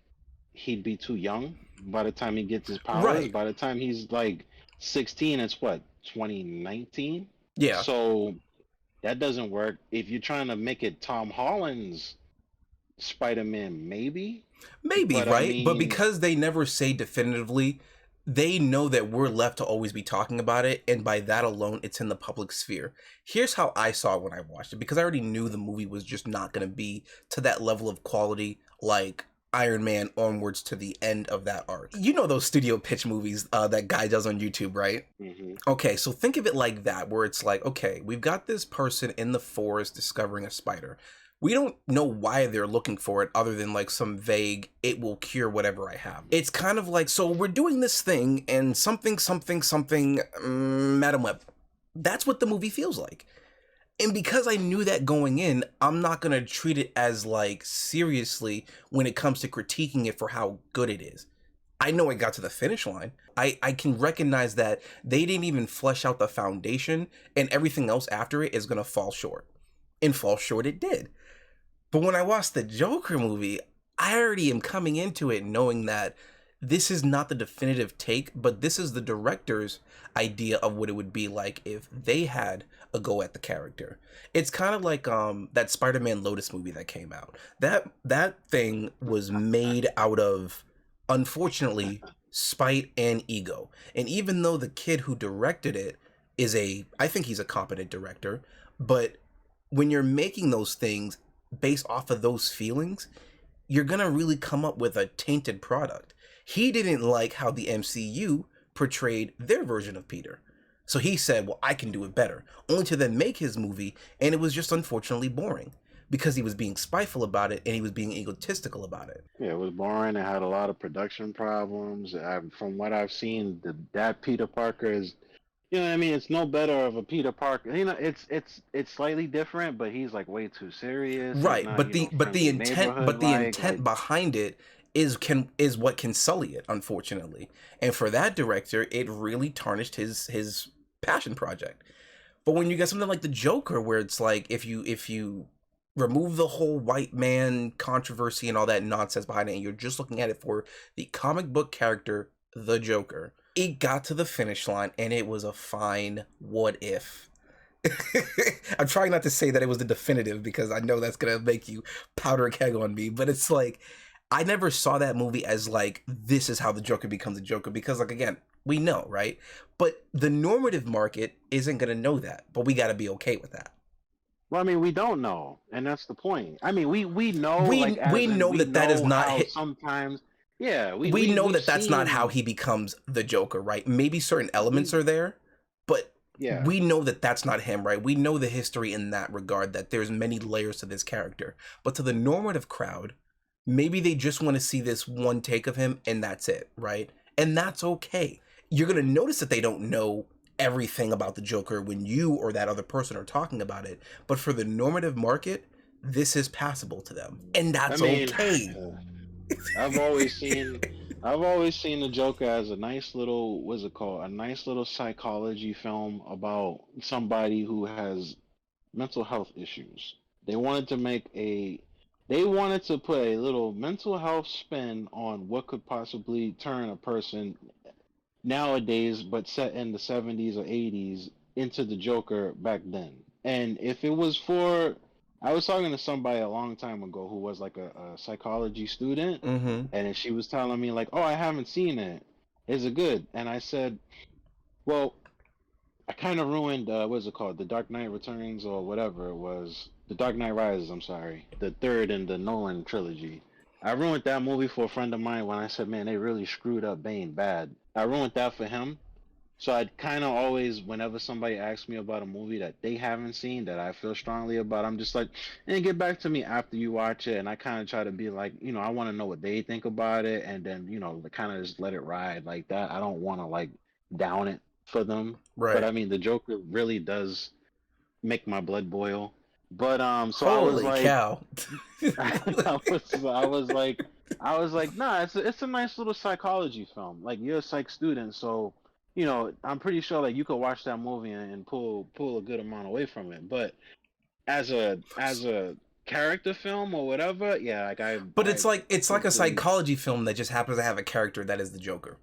Speaker 2: he'd be too young by the time he gets his powers.
Speaker 1: right,
Speaker 2: By the time he's like 16, it's what, 2019?
Speaker 1: yeah,
Speaker 2: So that doesn't work. If you're trying to make it Tom Holland's Spider-Man, maybe.
Speaker 1: maybe
Speaker 2: But I
Speaker 1: right. But
Speaker 2: mean,
Speaker 1: because they never say definitively, they know that we're left to always be talking about it, and by that alone, it's in the public sphere. Here's how I saw it when I watched it, because I already knew the movie was just not going to be to that level of quality like Iron Man onwards to the end of that arc. You know those studio pitch movies that guy does on YouTube, right?
Speaker 2: mhm.
Speaker 1: Okay, so think of it like that, where it's like, okay, we've got this person in the forest discovering a spider. We don't know why they're looking for it other than like some vague, it will cure whatever I have. It's kind of like, so we're doing this thing and something, Madam Web. That's what the movie feels like. And because I knew that going in, I'm not going to treat it as like seriously when it comes to critiquing it for how good it is. I know it got to the finish line. I can recognize that they didn't even flesh out the foundation, and everything else after it is going to fall short. And fall short it did. But when I watched the Joker movie, I already am coming into it knowing that this is not the definitive take, but this is the director's idea of what it would be like if they had a go at the character. It's kind of like that Spider-Man Lotus movie that came out. That thing was made out of, unfortunately, spite and ego. And even though the kid who directed it I think he's a competent director, but when you're making those things based off of those feelings, you're gonna really come up with a tainted product. He didn't like how the MCU portrayed their version of Peter. So he said, well, I can do it better, only to then make his movie, and it was just unfortunately boring because he was being spiteful about it and he was being egotistical about it.
Speaker 2: Yeah, it was boring. It had a lot of production problems. From what I've seen, that Peter Parker is, what I mean? It's no better of a Peter Parker. It's slightly different, but he's like way too serious. He's
Speaker 1: Right,
Speaker 2: not,
Speaker 1: but the
Speaker 2: friendly
Speaker 1: intent
Speaker 2: neighborhood
Speaker 1: but the
Speaker 2: like.
Speaker 1: intent behind it is what can sully it, unfortunately. And for that director, it really tarnished his passion project. But when you get something like the Joker, where it's like if you remove the whole white man controversy and all that nonsense behind it, and you're just looking at it for the comic book character, the Joker, it got to the finish line and it was a fine what if. I'm trying not to say that it was the definitive because I know that's gonna make you powder a keg on me, but it's like I never saw that movie as like this is how the Joker becomes a Joker, because like again, We know, right? But the normative market isn't going to know that, but we got to be okay with that.
Speaker 2: Well, I mean, we don't know, and that's the point. I mean, we know, like,
Speaker 1: We
Speaker 2: as in
Speaker 1: know
Speaker 2: we
Speaker 1: that that is
Speaker 2: know
Speaker 1: not
Speaker 2: how
Speaker 1: hit.
Speaker 2: sometimes, yeah,
Speaker 1: We know
Speaker 2: we've
Speaker 1: that that's not how
Speaker 2: seen,
Speaker 1: he becomes the Joker, right? Maybe certain elements
Speaker 2: we
Speaker 1: are there, but
Speaker 2: yeah.
Speaker 1: we know that that's not him, right? We know the history in that regard, that there's many layers to this character. But to the normative crowd, maybe they just want to see this one take of him and that's it, right? And that's okay. You're going to notice that they don't know everything about the Joker when you or that other person are talking about it. But for the normative market, this is passable to them. And
Speaker 2: I
Speaker 1: that's
Speaker 2: mean,
Speaker 1: okay.
Speaker 2: I've always seen I've always seen the Joker as a nice little, what's it called? A nice little psychology film about somebody who has mental health issues. They wanted to make a they wanted to put a little mental health spin on what could possibly turn a person nowadays, but set in the 70s or 80s, into the Joker back then. And if it was for, I was talking to somebody a long time ago who was like a psychology student,
Speaker 1: Mm-hmm.
Speaker 2: and she was telling me like, "Oh, I haven't seen it. Is it good?" And I said, "Well, I kind of ruined what's it called, The Dark Knight Returns or whatever it was, The Dark Knight Rises. I'm sorry, the third in the Nolan trilogy. I ruined that movie for a friend of mine when I said, man, they really screwed up Bane bad. I ruined that for him. So I'd kind of always, whenever somebody asks me about a movie that they haven't seen that I feel strongly about, I'm just like, and get back to me after you watch it. And I kind of try to be like, I want to know what they think about it, and then kind of just let it ride like that. I don't want to like down it for them. But
Speaker 1: Right.
Speaker 2: I mean, the Joker really does make my blood boil. But so I was
Speaker 1: Holy
Speaker 2: like,
Speaker 1: cow.
Speaker 2: I was like, nah, it's a nice little psychology film. Like, you're a psych student, so I'm pretty sure like you could watch that movie and pull a good amount away from it. But as a character film or whatever, yeah, like
Speaker 1: But
Speaker 2: I
Speaker 1: it's like a
Speaker 2: completely,
Speaker 1: psychology film that just happens to have a character that is the Joker.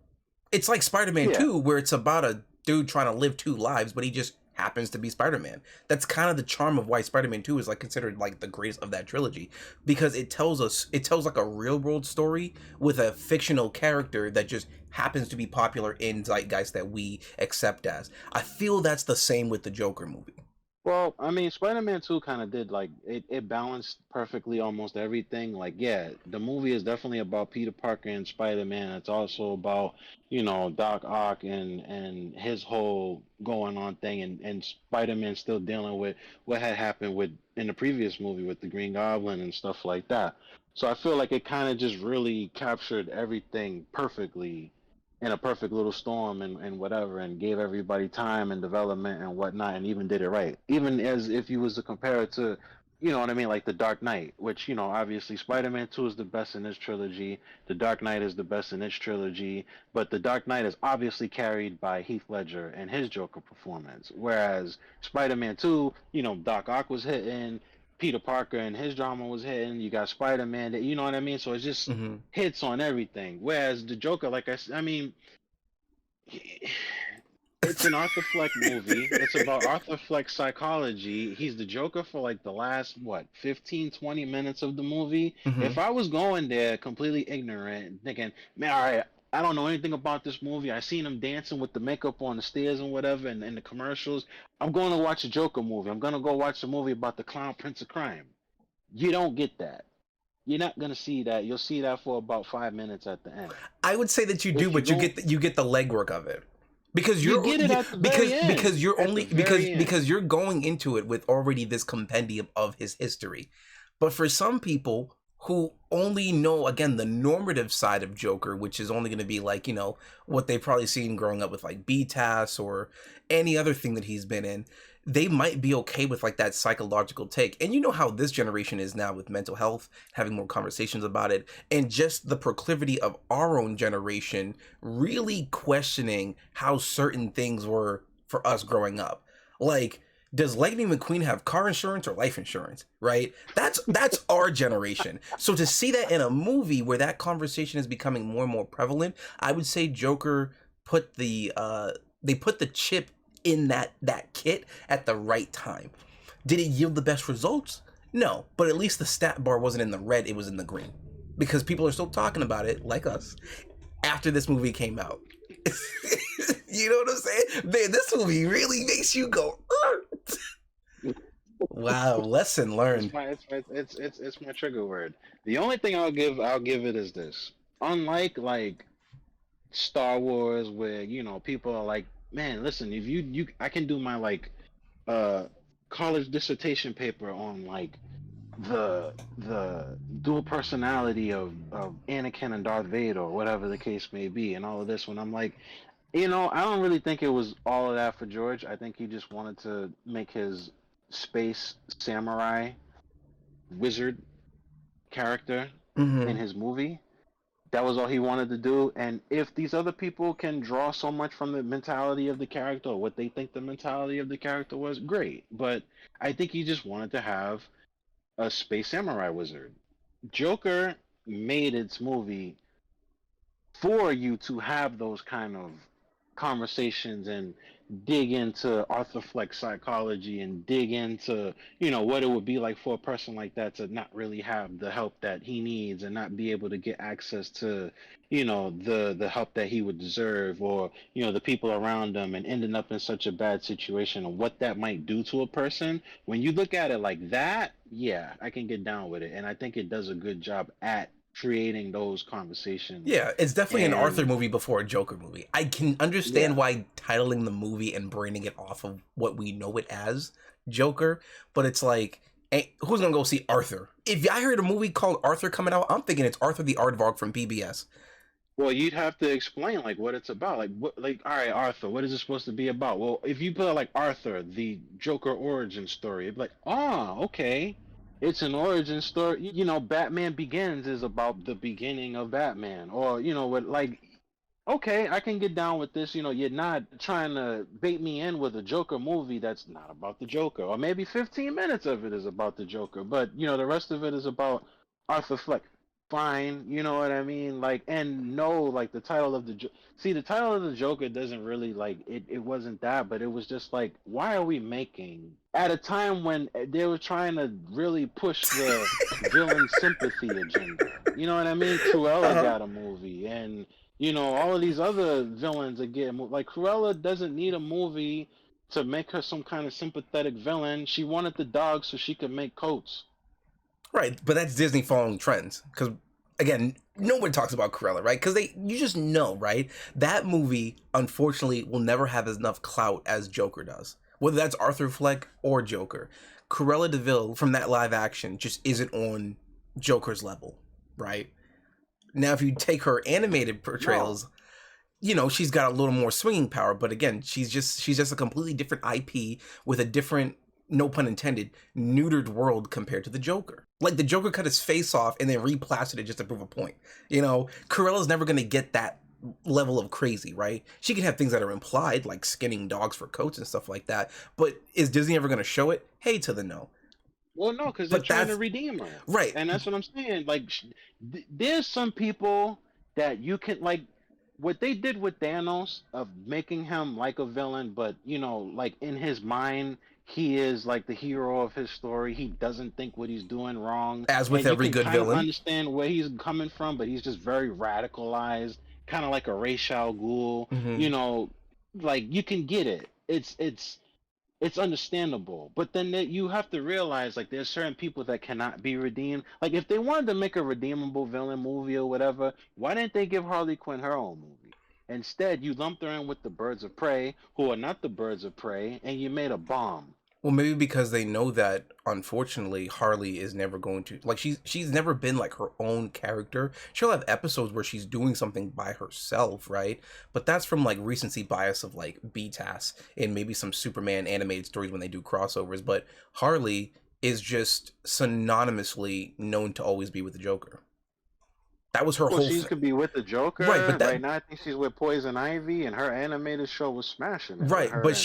Speaker 1: It's like Spider-Man
Speaker 2: yeah.
Speaker 1: 2, where it's about a dude trying to live two lives, but he just happens to be Spider-Man. That's kind of the charm of why Spider-Man 2 is like considered like the greatest of that trilogy, because it tells like a real world story with a fictional character that just happens to be popular in zeitgeist that we accept as. I feel that's the same with the Joker movie.
Speaker 2: Well, I mean, Spider-Man 2 kind of did like it balanced perfectly almost everything. Like, yeah, the movie is definitely about Peter Parker and Spider-Man. It's also about, Doc Ock and his whole going on thing, and Spider-Man still dealing with what had happened with in the previous movie with the Green Goblin and stuff like that. So I feel like it kind of just really captured everything perfectly in a perfect little storm and whatever, and gave everybody time and development and whatnot, and even did it right, even as if you was to compare it to, what I mean, like the Dark Knight, which, obviously Spider-Man 2 is the best in this trilogy, the Dark Knight is the best in this trilogy, but the Dark Knight is obviously carried by Heath Ledger and his Joker performance, whereas Spider-Man 2, Doc Ock was hitting, Peter Parker and his drama was hitting. You got Spider Man. You know what I mean? So it just
Speaker 1: Mm-hmm.
Speaker 2: hits on everything. Whereas the Joker, like I mean, it's an Arthur Fleck movie. It's about Arthur Fleck's psychology. He's the Joker for like the last, what, 15, 20 minutes of the movie.
Speaker 1: Mm-hmm.
Speaker 2: If I was going there completely ignorant, thinking, man, all right, I don't know anything about this movie. I seen him dancing with the makeup on the stairs and whatever, and in the commercials. I'm going to watch a Joker movie. I'm going to go watch a movie about the clown prince of crime. You don't get that. You're not going to see that. You'll see that for about 5 minutes at the end.
Speaker 1: I would say that you do,
Speaker 2: If you
Speaker 1: but
Speaker 2: go,
Speaker 1: you get the legwork of it, because
Speaker 2: you get it at the very end.
Speaker 1: because you're
Speaker 2: At the
Speaker 1: only
Speaker 2: very end.
Speaker 1: because you're going into it with already this compendium of his history. But for some people who only know, again, the normative side of Joker, which is only going to be like, what they've probably seen growing up with like BTAS or any other thing that he's been in, they might be okay with like that psychological take. And you know how this generation is now with mental health, having more conversations about it, and just the proclivity of our own generation really questioning how certain things were for us growing up. Like, does Lightning McQueen have car insurance or life insurance? Right? That's our generation. So to see that in a movie where that conversation is becoming more and more prevalent, I would say Joker put they put the chip in that kit at the right time. Did it yield the best results? No, but at least the stat bar wasn't in the red, it was in the green. Because people are still talking about it, like us, after this movie came out. You know what I'm saying? Man, this movie really makes you go. Wow, lesson
Speaker 2: It's
Speaker 1: learned.
Speaker 2: my it's my trigger word. The only thing I'll give it is this. Unlike like Star Wars, where people are like, man, listen, if you I can do my like uh college dissertation paper on like the dual personality of Anakin and Darth Vader or whatever the case may be, and all of this. When I'm like, I don't really think it was all of that for George. I think he just wanted to make his space samurai wizard character in
Speaker 1: Mm-hmm.
Speaker 2: his movie. That was all he wanted to do. And if these other people can draw so much from the mentality of the character or what they think the mentality of the character was, great. But I think he just wanted to have a space samurai wizard. Joker made its movie for you to have those kind of conversations and dig into Arthur Fleck's psychology and dig into, what it would be like for a person like that to not really have the help that he needs and not be able to get access to, the help that he would deserve, or, the people around him, and ending up in such a bad situation and what that might do to a person. When you look at it like that, yeah, I can get down with it. And I think it does a good job at creating those conversations.
Speaker 1: Yeah, it's definitely an Arthur
Speaker 2: And
Speaker 1: movie before a Joker movie. I can understand
Speaker 2: yeah,
Speaker 1: why titling the movie and branding it off of what we know it as Joker, but it's like, who's gonna go see Arthur? If I heard a movie called Arthur coming out, I'm thinking it's Arthur the Aardvark from PBS.
Speaker 2: well, you'd have to explain like what it's about. Like what, like, all right, Arthur, what is it supposed to be about? Well, if you put it like Arthur, the Joker origin story, it'd be like, oh, okay. It's an origin story. Batman Begins is about the beginning of Batman. Or, what, like, okay, I can get down with this. You're not trying to bait me in with a Joker movie that's not about the Joker. Or maybe 15 minutes of it is about the Joker, but the rest of it is about Arthur Fleck. Fine, you know what I mean? Like, and no, like the title of see, the title of the Joker doesn't really like it wasn't that, but it was just like, why are we making at a time when they were trying to really push the villain sympathy agenda? You know what I mean? Cruella
Speaker 1: Uh-huh.
Speaker 2: got a movie, and all of these other villains are getting like Cruella doesn't need a movie to make her some kind of sympathetic villain. She wanted the dog so she could make coats.
Speaker 1: Right, but that's Disney following trends. Because again, no one talks about Cruella, right? Because you just know, right? That movie, unfortunately, will never have enough clout as Joker does. Whether that's Arthur Fleck or Joker, Cruella Deville from that live action just isn't on Joker's level, right? Now, if you take her animated
Speaker 2: No.
Speaker 1: portrayals, she's got a little more swinging power, but again, she's just a completely different IP with a different, no pun intended, neutered world compared to the Joker. Like the Joker cut his face off and then replastered it just to prove a point. Corella's never gonna get that level of crazy, right? She can have things that are implied, like skinning dogs for coats and stuff like that. But is Disney ever gonna show it? Hey to the no.
Speaker 2: Well, no, because they're
Speaker 1: But
Speaker 2: trying to
Speaker 1: that's
Speaker 2: redeem her,
Speaker 1: right.
Speaker 2: and that's what I'm saying. Like, there's some people that you can like. What they did with Thanos of making him like a villain, but like in his mind, he is like the hero of his story. He doesn't think what he's doing wrong,
Speaker 1: As with
Speaker 2: and you
Speaker 1: every
Speaker 2: can
Speaker 1: good
Speaker 2: kind of
Speaker 1: villain.
Speaker 2: understand where he's coming from, but he's just very radicalized, kind of like a Ra's al Ghul.
Speaker 1: Mm-hmm.
Speaker 2: You know, like you can get it. It's understandable, but then you have to realize like there's certain people that cannot be redeemed. Like if they wanted to make a redeemable villain movie or whatever, why didn't they give Harley Quinn her own movie? Instead, you lumped her in with the Birds of Prey, who are not the Birds of Prey, and you made a bomb.
Speaker 1: Well, maybe because they know that unfortunately Harley is never going to like she's never been like her own character. She'll have episodes where she's doing something by herself, right? But that's from like recency bias of like BTAS and maybe some Superman animated stories when they do crossovers. But Harley is just synonymously known to always be with the Joker. That was her
Speaker 2: Well,
Speaker 1: whole
Speaker 2: she
Speaker 1: thing.
Speaker 2: could be with the
Speaker 1: Right,
Speaker 2: Joker
Speaker 1: but that
Speaker 2: right now. I think she's with Poison Ivy, and her animated show was smashing it with
Speaker 1: right,
Speaker 2: her
Speaker 1: but
Speaker 2: and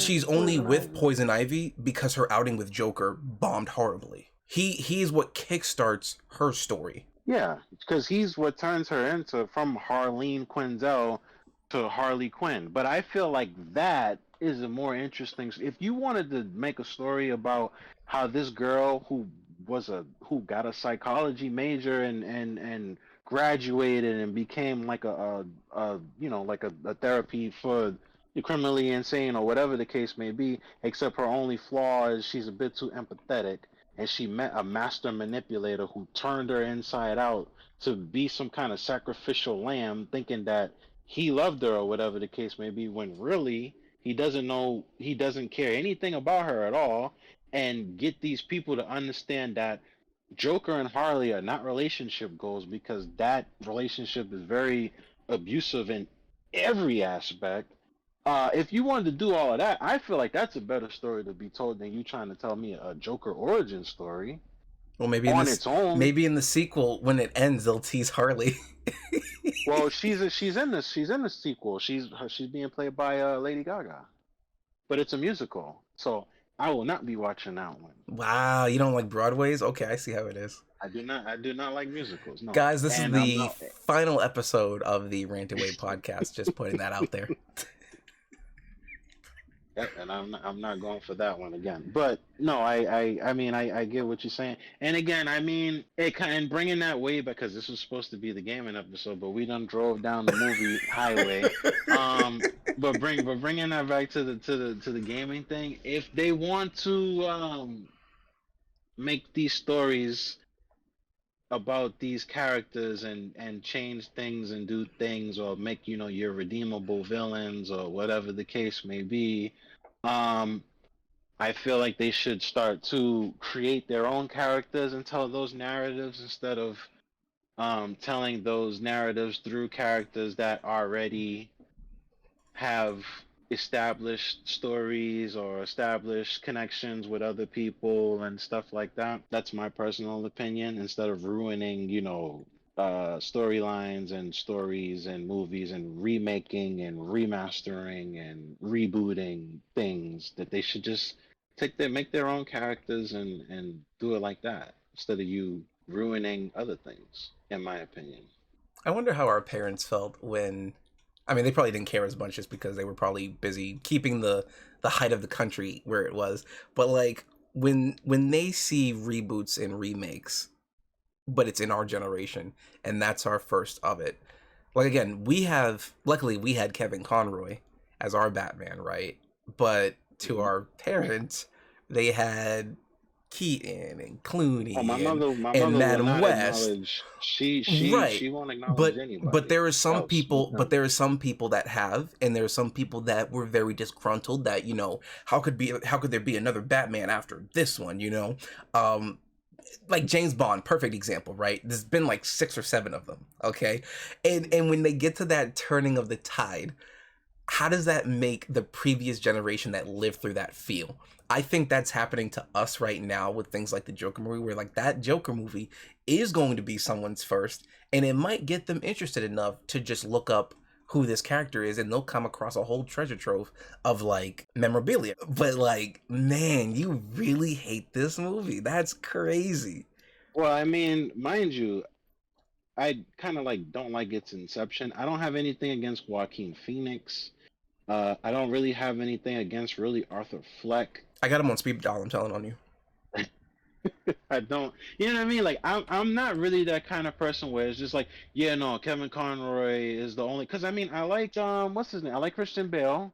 Speaker 1: she's only
Speaker 2: Poison
Speaker 1: with
Speaker 2: Ivy.
Speaker 1: Poison Ivy because her outing with Joker bombed horribly. He's what kickstarts her story.
Speaker 2: Yeah, because he's what turns her into from Harleen Quinzel to Harley Quinn. But I feel like that is a more interesting. If you wanted to make a story about how this girl who got a psychology major and graduated and became like like a therapy for the criminally insane or whatever the case may be. Except her only flaw is she's a bit too empathetic, and she met a master manipulator who turned her inside out to be some kind of sacrificial lamb, thinking that he loved her or whatever the case may be, when really he doesn't care anything about her at all, and get these people to understand that Joker and Harley are not relationship goals, because that relationship is very abusive in every aspect. If you wanted to do all of that, I feel like that's a better story to be told than you trying to tell me a Joker origin story
Speaker 1: Well,
Speaker 2: on its own.
Speaker 1: maybe in the sequel, when it ends, they'll tease Harley.
Speaker 2: Well, she's in the sequel. She's being played by Lady Gaga, but it's a musical, so I will not be watching that one.
Speaker 1: Wow, you don't like Broadway's? Okay, I see how it is.
Speaker 2: I do not like musicals. No,
Speaker 1: Guys, this is
Speaker 2: and
Speaker 1: the final episode of the Rant-A-Way podcast. Just putting that out there.
Speaker 2: Yeah, and I'm not going for that one again. But no, I mean I get what you're saying. And again, I mean it kind of bringing that way, because this was supposed to be the gaming episode, but we done drove down the movie highway. But bringing that back to the gaming thing, if they want to make these stories about these characters and change things and do things, or make your redeemable villains or whatever the case may be, I feel like they should start to create their own characters and tell those narratives, instead of telling those narratives through characters that already have established stories or established connections with other people and stuff like that. That's my personal opinion. Instead of ruining, storylines and stories and movies and remaking and remastering and rebooting things, that they should just make their own characters and do it like that, instead of you ruining other things, in my opinion.
Speaker 1: I wonder how our parents felt when, I mean, they probably didn't care as much, just because they were probably busy keeping the height of the country where it was. But like when they see reboots and remakes, but it's in our generation and that's our first of it. Like again, luckily we had Kevin Conroy as our Batman, right? But to our parents, they had Keaton and Clooney and Madam West.
Speaker 2: She won't acknowledge anybody.
Speaker 1: But there are some
Speaker 2: else.
Speaker 1: people, but there are some people that have, and there are some people that were very disgruntled that, how could there be another Batman after this one, like James Bond, perfect example, right? There's been like 6 or 7 of them, okay? And when they get to that turning of the tide, how does that make the previous generation that lived through that feel? I think that's happening to us right now with things like the Joker movie, where like that Joker movie is going to be someone's first, and it might get them interested enough to just look up who this character is, and they'll come across a whole treasure trove of like memorabilia. But like, man, you really hate this movie. That's crazy.
Speaker 2: Well, I mean, mind you, I kind of don't like its inception. I don't have anything against Joaquin Phoenix. I don't really have anything against really Arthur Fleck.
Speaker 1: I got him on speed dial, I'm telling on you.
Speaker 2: I don't, you know what I mean? Like, I'm not really that kind of person where it's just like, yeah, no, Kevin Conroy is the only, because I mean, I like, what's his name? I like Christian Bale.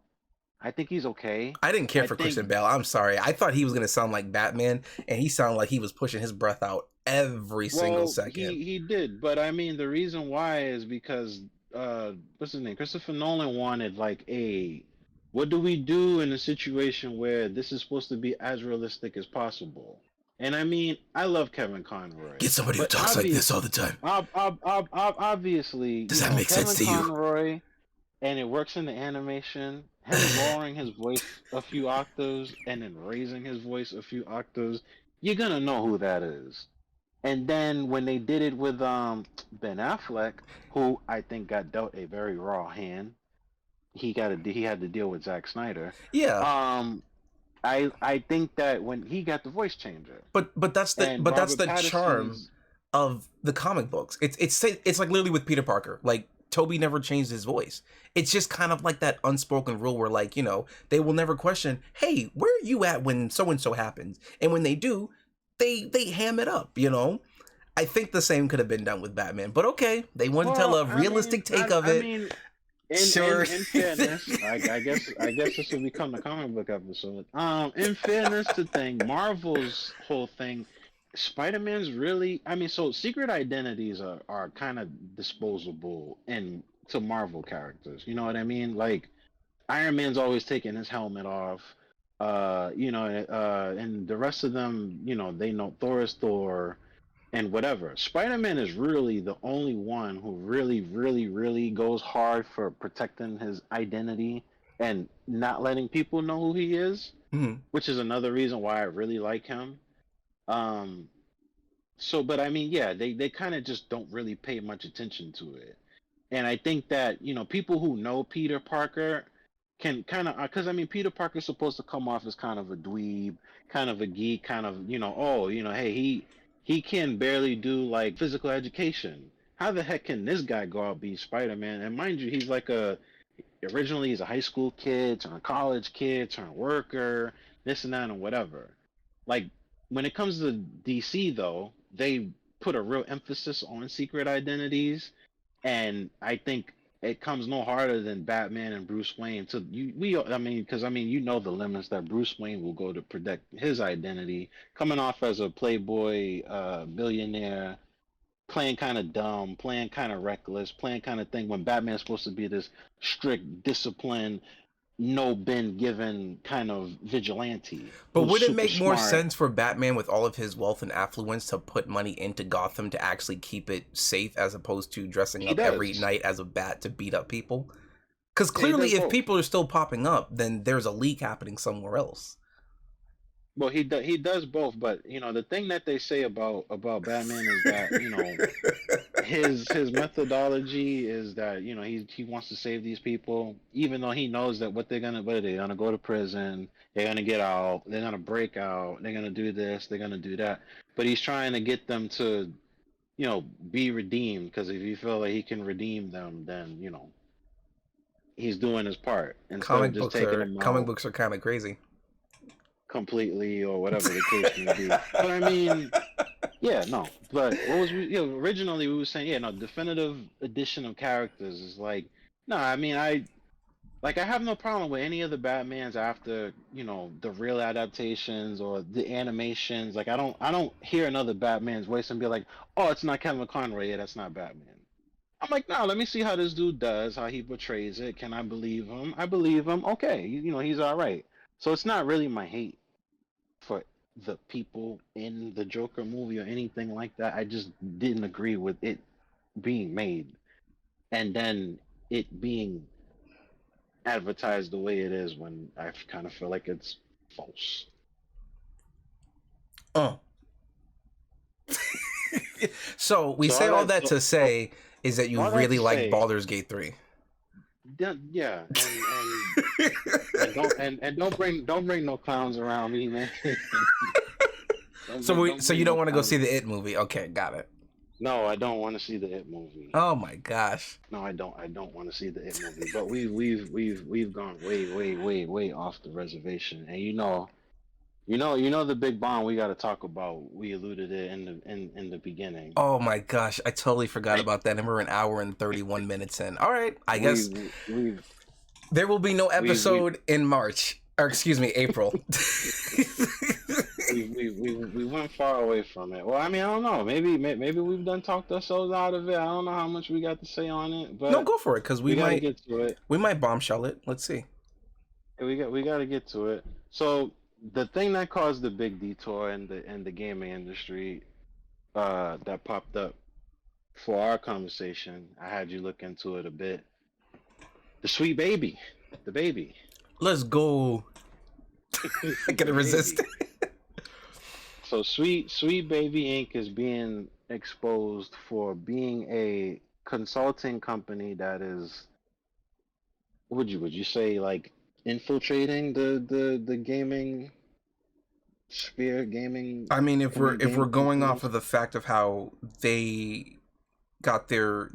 Speaker 2: I think he's okay.
Speaker 1: I didn't care for Christian Bale. I'm sorry. I thought he was going to sound like Batman, and he sounded like he was pushing his breath out every single second.
Speaker 2: He did, but I mean, the reason why is because, what's his name? Christopher Nolan wanted what do we do in a situation where this is supposed to be as realistic as possible? And I mean, I love Kevin Conroy.
Speaker 1: Get somebody who talks like this all the time.
Speaker 2: Obviously,
Speaker 1: does that make sense to you?
Speaker 2: Kevin Conroy, and it works in the animation. Him lowering his voice a few octaves and then raising his voice a few octaves, you're gonna know who that is. And then when they did it with Ben Affleck, who I think got dealt a very raw hand, he had to deal with Zack Snyder.
Speaker 1: Yeah.
Speaker 2: I think that when he got the voice changer,
Speaker 1: but that's the charm of the comic books. It's like literally with Peter Parker. Like Toby never changed his voice. It's just kind of like that unspoken rule where like, they will never question, hey, where are you at when so and so happens? And when they do, they ham it up, I think the same could have been done with Batman, but okay, they want to tell
Speaker 2: Well,
Speaker 1: a realistic take of
Speaker 2: I
Speaker 1: it.
Speaker 2: mean,
Speaker 1: Sure.
Speaker 2: in fairness, I guess this will become the comic book episode. In fairness to thing, Marvel's whole thing, Spider-Man's really, I mean, so secret identities are kind of disposable in to Marvel characters. You know what I mean? Like Iron Man's always taking his helmet off. And the rest of them, they know Thor is Thor and whatever. Spider-Man is really the only one who really, really, really goes hard for protecting his identity and not letting people know who he is,
Speaker 1: Mhm.
Speaker 2: which is another reason why I really like him. Um, but I mean, yeah, they kind of just don't really pay much attention to it. And I think that, people who know Peter Parker can kind of, because I mean, Peter Parker's supposed to come off as kind of a dweeb, kind of a geek, kind of, hey, he can barely do like physical education. How the heck can this guy go out be Spider-Man? And mind you, originally he's a high school kid, turned college kid, turned worker, this and that and whatever. Like when it comes to DC though, they put a real emphasis on secret identities, and I think it comes no harder than Batman and Bruce Wayne. So because the limits that Bruce Wayne will go to protect his identity, coming off as a playboy billionaire, playing kind of dumb, playing kind of reckless, playing kind of thing when Batman's supposed to be this strict, disciplined, no been given kind of vigilante
Speaker 1: But
Speaker 2: who's
Speaker 1: would it
Speaker 2: super
Speaker 1: make more
Speaker 2: smart.
Speaker 1: sense for Batman with all of his wealth and affluence to put money into Gotham to actually keep it safe as opposed to dressing
Speaker 2: He
Speaker 1: up every
Speaker 2: does.
Speaker 1: night as a bat to beat up people? Because
Speaker 2: Yeah, he
Speaker 1: clearly
Speaker 2: does
Speaker 1: if
Speaker 2: both.
Speaker 1: people are still popping up, then there's a leak happening somewhere else.
Speaker 2: Well, he does both, but the thing that they say about Batman is that his methodology is that he wants to save these people, even though he knows that what they're gonna go to prison, they're gonna get out, they're gonna break out, they're gonna do this, they're gonna do that, but he's trying to get them to be redeemed, because if you feel like he can redeem them, then he's doing his part instead of just taking them
Speaker 1: Comic
Speaker 2: out
Speaker 1: books are kind of crazy.
Speaker 2: completely or whatever the case may be. But I mean, yeah, no. But what was originally we were saying, yeah, no, definitive edition of characters is like, no, I mean, I have no problem with any of the Batmans after, the real adaptations or the animations. Like I don't hear another Batman's voice and be like, "Oh, it's not Kevin Conroy. Yeah, that's not Batman." I'm like, "No, let me see how this dude does, how he portrays it. Can I believe him? I believe him. Okay, he's all right." So it's not really my hate for the people in the Joker movie or anything like that. I just didn't agree with it being made and then it being advertised the way it is when I kind of feel like it's false.
Speaker 1: Oh. So we
Speaker 2: So
Speaker 1: say
Speaker 2: all
Speaker 1: all
Speaker 2: that,
Speaker 1: that to say is that you
Speaker 2: all that
Speaker 1: really
Speaker 2: to
Speaker 1: like
Speaker 2: say,
Speaker 1: Baldur's Gate 3.
Speaker 2: yeah, and don't bring no clowns around me, man.
Speaker 1: So you
Speaker 2: bring
Speaker 1: don't
Speaker 2: no
Speaker 1: want to go
Speaker 2: clowns.
Speaker 1: see the It movie? Okay, got it.
Speaker 2: No, I don't want to see the It movie.
Speaker 1: Oh my gosh.
Speaker 2: No, I don't. I don't want to see the It movie. But we've gone way, way, way, way off the reservation. And the big bomb we got to talk about. We alluded it in the beginning.
Speaker 1: Oh my gosh, I totally forgot
Speaker 2: I
Speaker 1: about that, and we're an hour and 31 minutes in. All right, I guess
Speaker 2: we
Speaker 1: there will be no
Speaker 2: we
Speaker 1: episode in March, or excuse me, April.
Speaker 2: we went far away from it. Well, I mean, I don't know. Maybe we've done talked ourselves out of it. I don't know how much we got to say on it,
Speaker 1: No,
Speaker 2: but
Speaker 1: go for it, because
Speaker 2: we got to get to it.
Speaker 1: we might bombshell it. Let's see.
Speaker 2: We got to get to it. So the thing that caused the big detour in the gaming industry that popped up for our conversation, I had you look into it a bit. The sweet baby, the baby.
Speaker 1: Let's go. I
Speaker 2: The
Speaker 1: gotta resist.
Speaker 2: baby. So Sweet Baby Inc. is being exposed for being a consulting company that is, would you say, like infiltrating the gaming sphere, gaming
Speaker 1: I mean, if
Speaker 2: in the
Speaker 1: we're
Speaker 2: gaming
Speaker 1: going off
Speaker 2: companies?
Speaker 1: of the fact of how they got their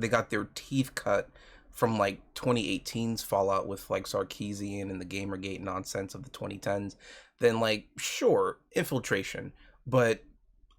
Speaker 1: teeth cut from like 2018's Fallout with like Sarkeesian and the Gamergate nonsense of the 2010s, then like sure, infiltration. But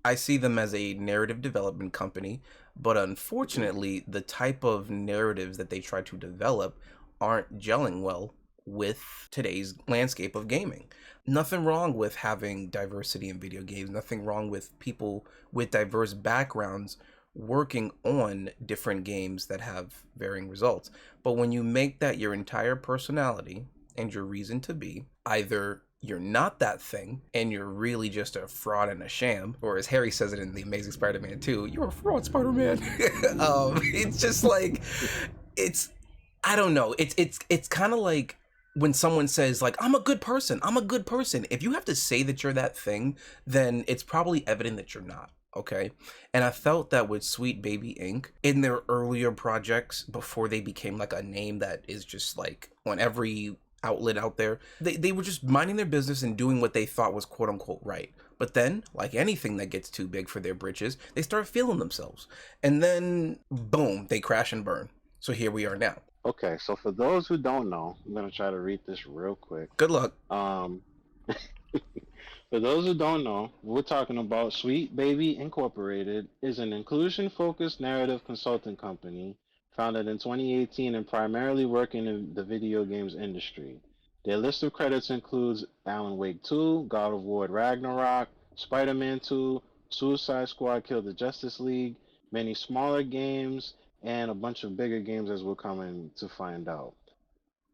Speaker 1: I see them as a narrative development company, but unfortunately, the type of narratives that they try to develop aren't gelling well with today's landscape of gaming. Nothing wrong with having diversity in video games, nothing wrong with people with diverse backgrounds working on different games that have varying results. But when you make that your entire personality and your reason to be, either you're not that thing and you're really just a fraud and a sham, or as Harry says it in the Amazing Spider-Man 2, you're a fraud, Spider-Man. It's just like, it's, I don't know, it's kind of like when someone says like, I'm a good person, I'm a good person. If you have to say that you're that thing, then it's probably evident that you're not. Okay. And I felt that with Sweet Baby Inc. in their earlier projects, before they became like a name that is just like on every outlet out there, they were just minding their business and doing what they thought was quote unquote right. But then, like anything that gets too big for their britches, they start feeling themselves. And then, boom, they crash and burn. So here we are now.
Speaker 2: Okay, so for those who don't know, I'm gonna try to read this real quick.
Speaker 1: Good luck.
Speaker 2: For those who don't know, we're talking about Sweet Baby Incorporated is an inclusion-focused narrative consulting company founded in 2018 and primarily working in the video games industry. Their list of credits includes Alan Wake 2, God of War Ragnarok, Spider-Man 2, Suicide Squad Kill the Justice League, many smaller games, and a bunch of bigger games as we're coming to find out.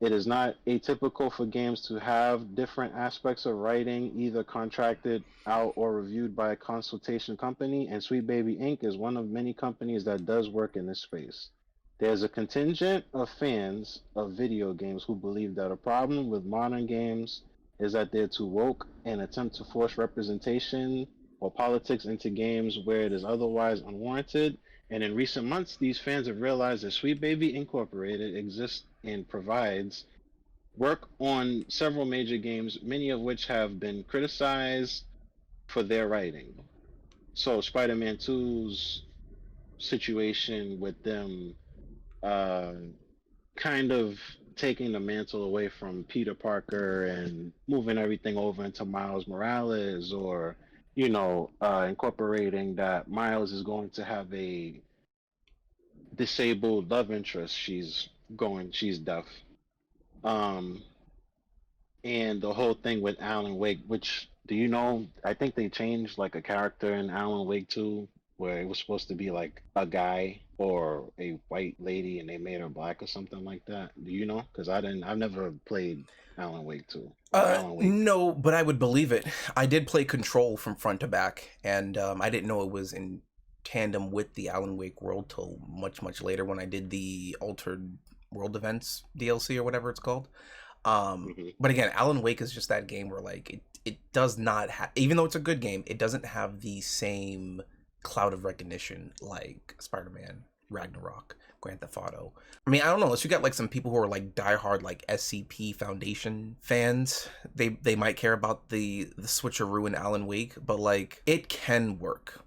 Speaker 2: It is not atypical for games to have different aspects of writing either contracted out or reviewed by a consultation company, and Sweet Baby Inc. is one of many companies that does work in this space. There's a contingent of fans of video games who believe that a problem with modern games is that they're too woke and attempt to force representation or politics into games where it is otherwise unwarranted. And in recent months, these fans have realized that Sweet Baby Incorporated exists and provides work on several major games, many of which have been criticized for their writing. So Spider-Man 2's situation with them uh, kind of taking the mantle away from Peter Parker and moving everything over into Miles Morales, or incorporating that Miles is going to have a disabled love interest. She's deaf. Um, and the whole thing with Alan Wake, which do you know? I think they changed like a character in Alan Wake 2 where it was supposed to be like a guy or a white lady, and they made her black or something like that. Do you know? Because I've never played Alan Wake 2 or Alan Wake.
Speaker 1: No, but I would believe it. I did play Control from front to back, and I didn't know it was in tandem with the Alan Wake world till much, much later when I did the Altered World Events DLC or whatever it's called. But again, Alan Wake is just that game where like it does not have, even though it's a good game, it doesn't have the same cloud of recognition like Spider-Man, Ragnarok, Grand Theft Auto. I mean, I don't know, unless you got like some people who are like diehard like SCP Foundation fans, they might care about the switcheroo in Alan Wake, but like it can work.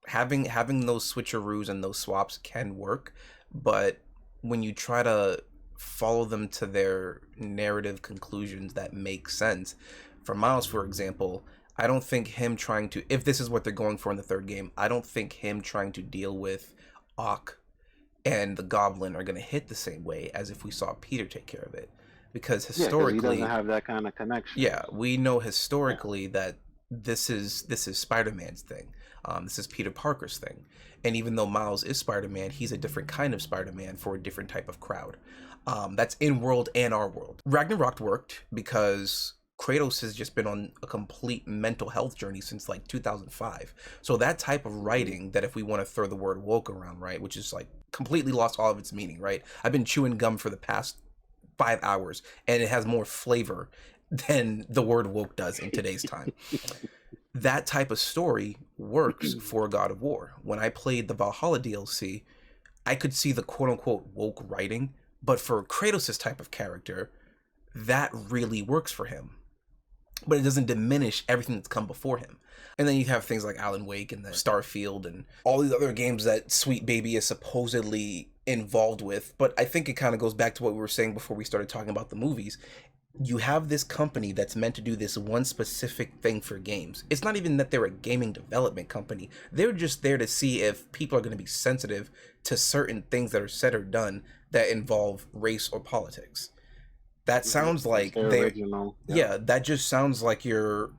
Speaker 1: Having those switcheroos and those swaps can work, but when you try to follow them to their narrative conclusions that make sense, for Miles, for example, I don't think him trying to, if this is what they're going for in the third game, I don't think him trying to deal with Ock and the Goblin are going to hit the same way as if we saw Peter take care of it. Because historically,
Speaker 2: he doesn't have that kind of connection.
Speaker 1: Yeah, we know historically that this is Spider-Man's thing. This is Peter Parker's thing. And even though Miles is Spider-Man, he's a different kind of Spider-Man for a different type of crowd. That's in world and our world. Ragnarok worked because Kratos has just been on a complete mental health journey since like 2005. So that type of writing, that if we want to throw the word woke around, right, which is like completely lost all of its meaning, right? I've been chewing gum for the past 5 hours and it has more flavor than the word woke does in today's time. That type of story works for God of War. When I played the Valhalla DLC, I could see the quote unquote woke writing, but for Kratos' type of character, that really works for him. But it doesn't diminish everything that's come before him. And then you have things like Alan Wake and the Starfield and all these other games that Sweet Baby is supposedly involved with. But I think it kind of goes back to what we were saying before we started talking about the movies. you have this company that's meant to do this one specific thing for games. It's not even that they're a gaming development company. They're just there to see if people are going to be sensitive to certain things that are said or done that involve race or politics. That
Speaker 2: Hmm.
Speaker 1: sounds
Speaker 2: That's
Speaker 1: like
Speaker 2: their
Speaker 1: they're,
Speaker 2: original. Yep.
Speaker 1: yeah, that just sounds like you're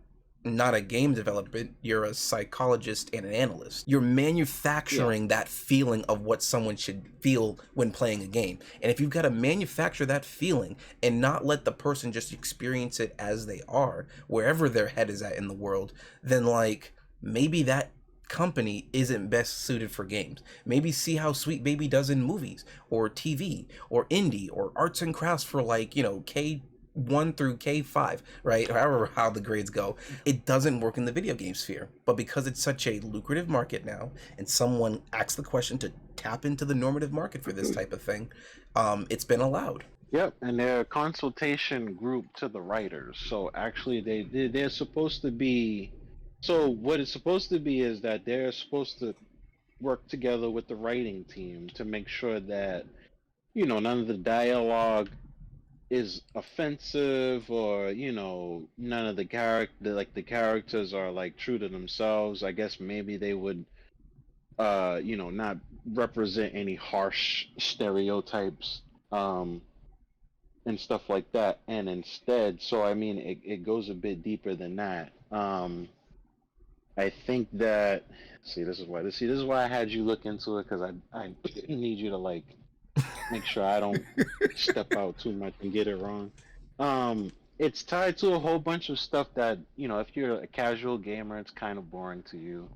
Speaker 1: not a game developer, you're a psychologist and an analyst. You're
Speaker 2: Yeah.
Speaker 1: manufacturing that feeling of what someone should feel when playing a game. And if you've got to manufacture that feeling and not let the person just experience it as they are, wherever their head is at in the world, then like maybe that company isn't best suited for games. Maybe see how Sweet Baby does in movies or TV or indie or arts and crafts for like, K1 through K5, right? However, how the grades go. It doesn't work in the video game sphere. But because it's such a lucrative market now, and someone asks the question to tap into the normative market for this type of thing, it's been allowed.
Speaker 2: Yep, and they're a consultation group to the writers. So actually, they're supposed to be. So what it's supposed to be is that they're supposed to work together with the writing team to make sure that none of the dialogue is offensive, or none of the character like the characters are like true to themselves. I guess maybe they would not represent any harsh stereotypes. And stuff like that. And instead, so I mean, it goes a bit deeper than that. I think that this is why I had you look into it, because I need you to like make sure I don't step out too much and get it wrong. It's tied to a whole bunch of stuff that if you're a casual gamer, it's kind of boring to you.